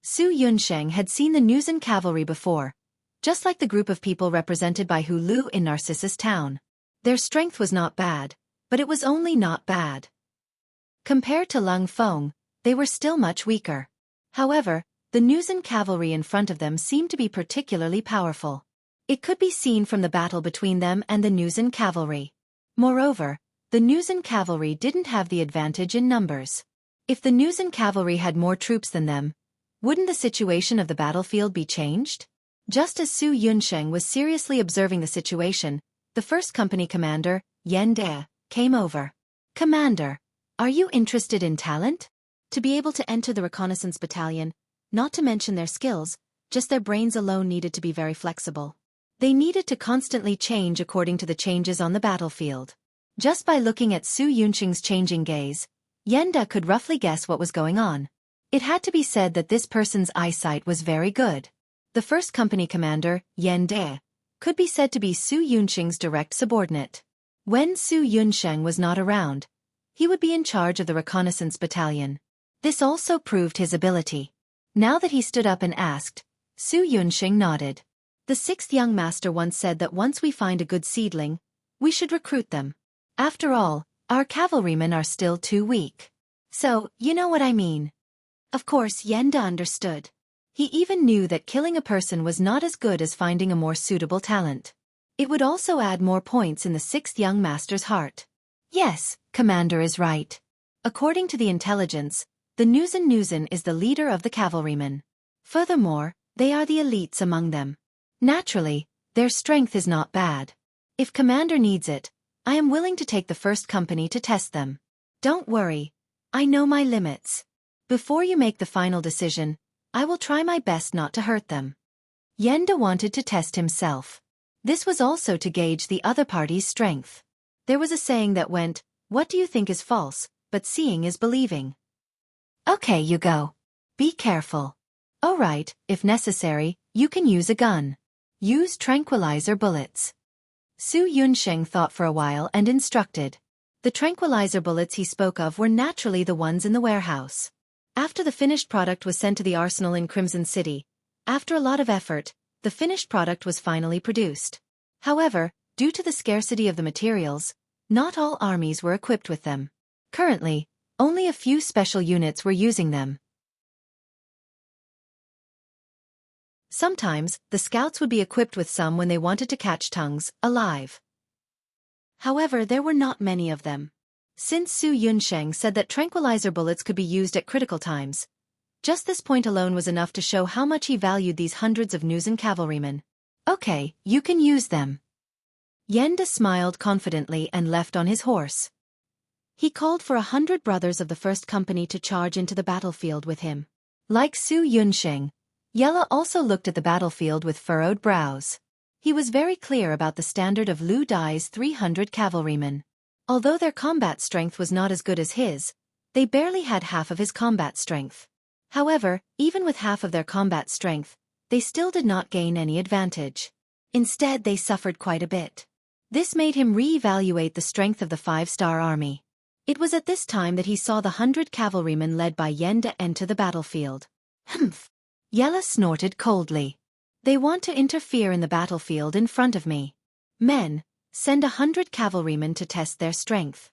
Su Yunsheng had seen the Nuzan cavalry before, just like the group of people represented by Hu Lu in Narcissus Town. Their strength was not bad, but it was only not bad. Compared to Lung Feng, they were still much weaker. However, the Nuzan cavalry in front of them seemed to be particularly powerful. It could be seen from the battle between them and the Nuzan cavalry. Moreover, the Nuzan cavalry didn't have the advantage in numbers. If the Nuzan cavalry had more troops than them, wouldn't the situation of the battlefield be changed? Just as Su Yunsheng was seriously observing the situation, the first company commander, Yan De, came over. "Commander, are you interested in talent?" To be able to enter the reconnaissance battalion, not to mention their skills, just their brains alone needed to be very flexible. They needed to constantly change according to the changes on the battlefield. Just by looking at Su Yunsheng's changing gaze, Yan De could roughly guess what was going on. It had to be said that this person's eyesight was very good. The first company commander, Yan De, could be said to be Su Yunsheng's direct subordinate. When Su Yunsheng was not around, he would be in charge of the reconnaissance battalion. This also proved his ability. Now that he stood up and asked, Su Yunsheng nodded. The sixth young master once said that once we find a good seedling, we should recruit them. After all, our cavalrymen are still too weak. So, you know what I mean. Of course, Yenda understood. He even knew that killing a person was not as good as finding a more suitable talent. It would also add more points in the sixth young master's heart. Yes, Commander is right. According to the intelligence, The Nuzen is the leader of the cavalrymen. Furthermore, they are the elites among them. Naturally, their strength is not bad. If Commander needs it, I am willing to take the first company to test them. Don't worry, I know my limits. Before you make the final decision, I will try my best not to hurt them. Yenda wanted to test himself. This was also to gauge the other party's strength. There was a saying that went, "What do you think is false, but seeing is believing." Okay, you go. Be careful. Alright, if necessary, you can use a gun. Use tranquilizer bullets. Su Yunsheng thought for a while and instructed. The tranquilizer bullets he spoke of were naturally the ones in the warehouse. After the finished product was sent to the arsenal in Crimson City, after a lot of effort, the finished product was finally produced. However, due to the scarcity of the materials, not all armies were equipped with them. Currently, only a few special units were using them. Sometimes, the scouts would be equipped with some when they wanted to catch tongues alive. However, there were not many of them. Since Su Yunsheng said that tranquilizer bullets could be used at critical times, just this point alone was enough to show how much he valued these hundreds of Nuzen cavalrymen. Okay, you can use them. Yenda smiled confidently and left on his horse. He called for 100 brothers of the first company to charge into the battlefield with him. Like Su Yunsheng, Yella also looked at the battlefield with furrowed brows. He was very clear about the standard of Lu Dai's 300 cavalrymen. Although their combat strength was not as good as his, they barely had half of his combat strength. However, even with half of their combat strength, they still did not gain any advantage. Instead, they suffered quite a bit. This made him re-evaluate the strength of the 5-star army. It was at this time that he saw the 100 cavalrymen led by Yenda enter the battlefield. Humph! Yella snorted coldly. They want to interfere in the battlefield in front of me. Men, send 100 cavalrymen to test their strength.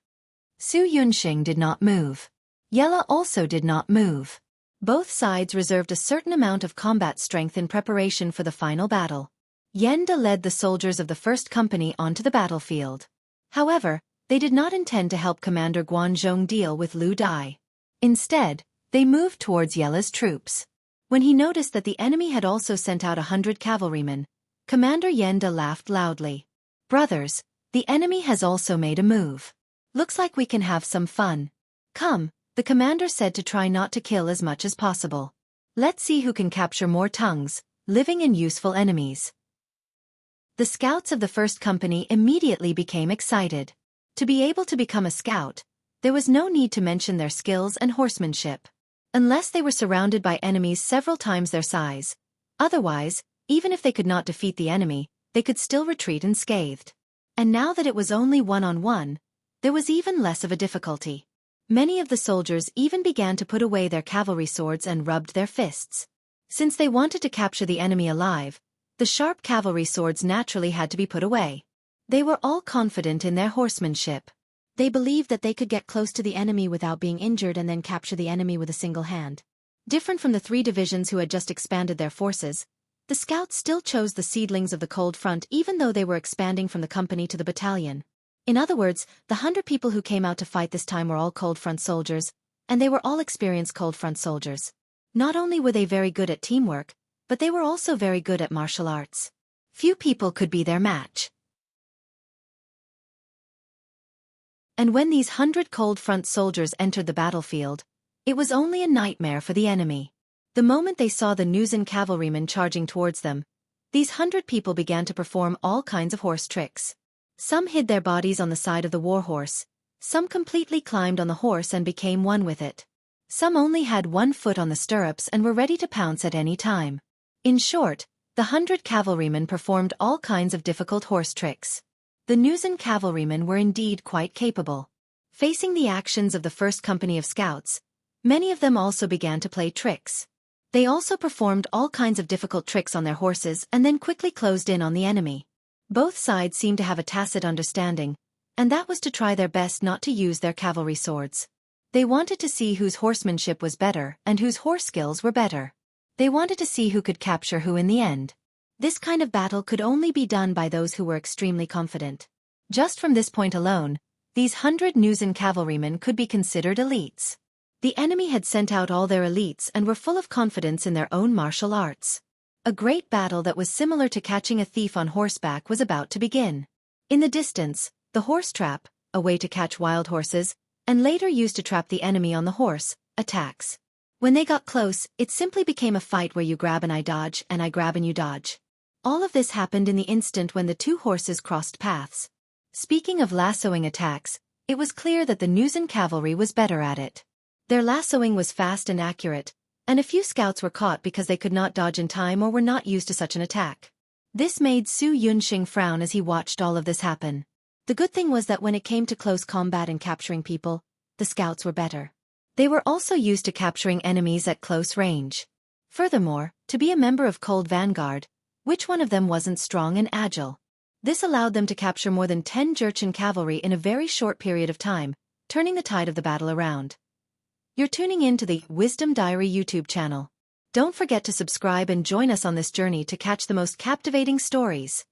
Su Yunsheng did not move. Yella also did not move. Both sides reserved a certain amount of combat strength in preparation for the final battle. Yenda led the soldiers of the first company onto the battlefield. However, they did not intend to help Commander Guanzhong deal with Lu Dai. Instead, they moved towards Yella's troops. When he noticed that the enemy had also sent out 100 cavalrymen, Commander Yenda laughed loudly. Brothers, the enemy has also made a move. Looks like we can have some fun. Come, the commander said to try not to kill as much as possible. Let's see who can capture more tongues, living and useful enemies. The scouts of the first company immediately became excited. To be able to become a scout, there was no need to mention their skills and horsemanship. Unless they were surrounded by enemies several times their size. Otherwise, even if they could not defeat the enemy, they could still retreat unscathed. And now that it was only one-on-one, there was even less of a difficulty. Many of the soldiers even began to put away their cavalry swords and rubbed their fists. Since they wanted to capture the enemy alive, the sharp cavalry swords naturally had to be put away. They were all confident in their horsemanship. They believed that they could get close to the enemy without being injured and then capture the enemy with a single hand. Different from the 3 divisions who had just expanded their forces, the scouts still chose the seedlings of the cold front even though they were expanding from the company to the battalion. In other words, the 100 people who came out to fight this time were all cold front soldiers, and they were all experienced cold front soldiers. Not only were they very good at teamwork, but they were also very good at martial arts. Few people could be their match. And when these 100 cold front soldiers entered the battlefield, it was only a nightmare for the enemy. The moment they saw the Nuzen cavalrymen charging towards them, these 100 people began to perform all kinds of horse tricks. Some hid their bodies on the side of the warhorse, some completely climbed on the horse and became one with it. Some only had one foot on the stirrups and were ready to pounce at any time. In short, the 100 cavalrymen performed all kinds of difficult horse tricks. The Nuzen cavalrymen were indeed quite capable. Facing the actions of the first company of scouts, many of them also began to play tricks. They also performed all kinds of difficult tricks on their horses and then quickly closed in on the enemy. Both sides seemed to have a tacit understanding, and that was to try their best not to use their cavalry swords. They wanted to see whose horsemanship was better and whose horse skills were better. They wanted to see who could capture who in the end. This kind of battle could only be done by those who were extremely confident. Just from this point alone, these 100 Nuzen cavalrymen could be considered elites. The enemy had sent out all their elites and were full of confidence in their own martial arts. A great battle that was similar to catching a thief on horseback was about to begin. In the distance, the horse trap, a way to catch wild horses, and later used to trap the enemy on the horse, attacks. When they got close, it simply became a fight where you grab and I dodge, and I grab and you dodge. All of this happened in the instant when the two horses crossed paths. Speaking of lassoing attacks, it was clear that the Nuzan cavalry was better at it. Their lassoing was fast and accurate, and a few scouts were caught because they could not dodge in time or were not used to such an attack. This made Su Yunxing frown as he watched all of this happen. The good thing was that when it came to close combat and capturing people, the scouts were better. They were also used to capturing enemies at close range. Furthermore, to be a member of Cold Vanguard, which one of them wasn't strong and agile? This allowed them to capture more than 10 Jurchen cavalry in a very short period of time, turning the tide of the battle around. You're tuning in to the Wisdom Diary YouTube channel. Don't forget to subscribe and join us on this journey to catch the most captivating stories.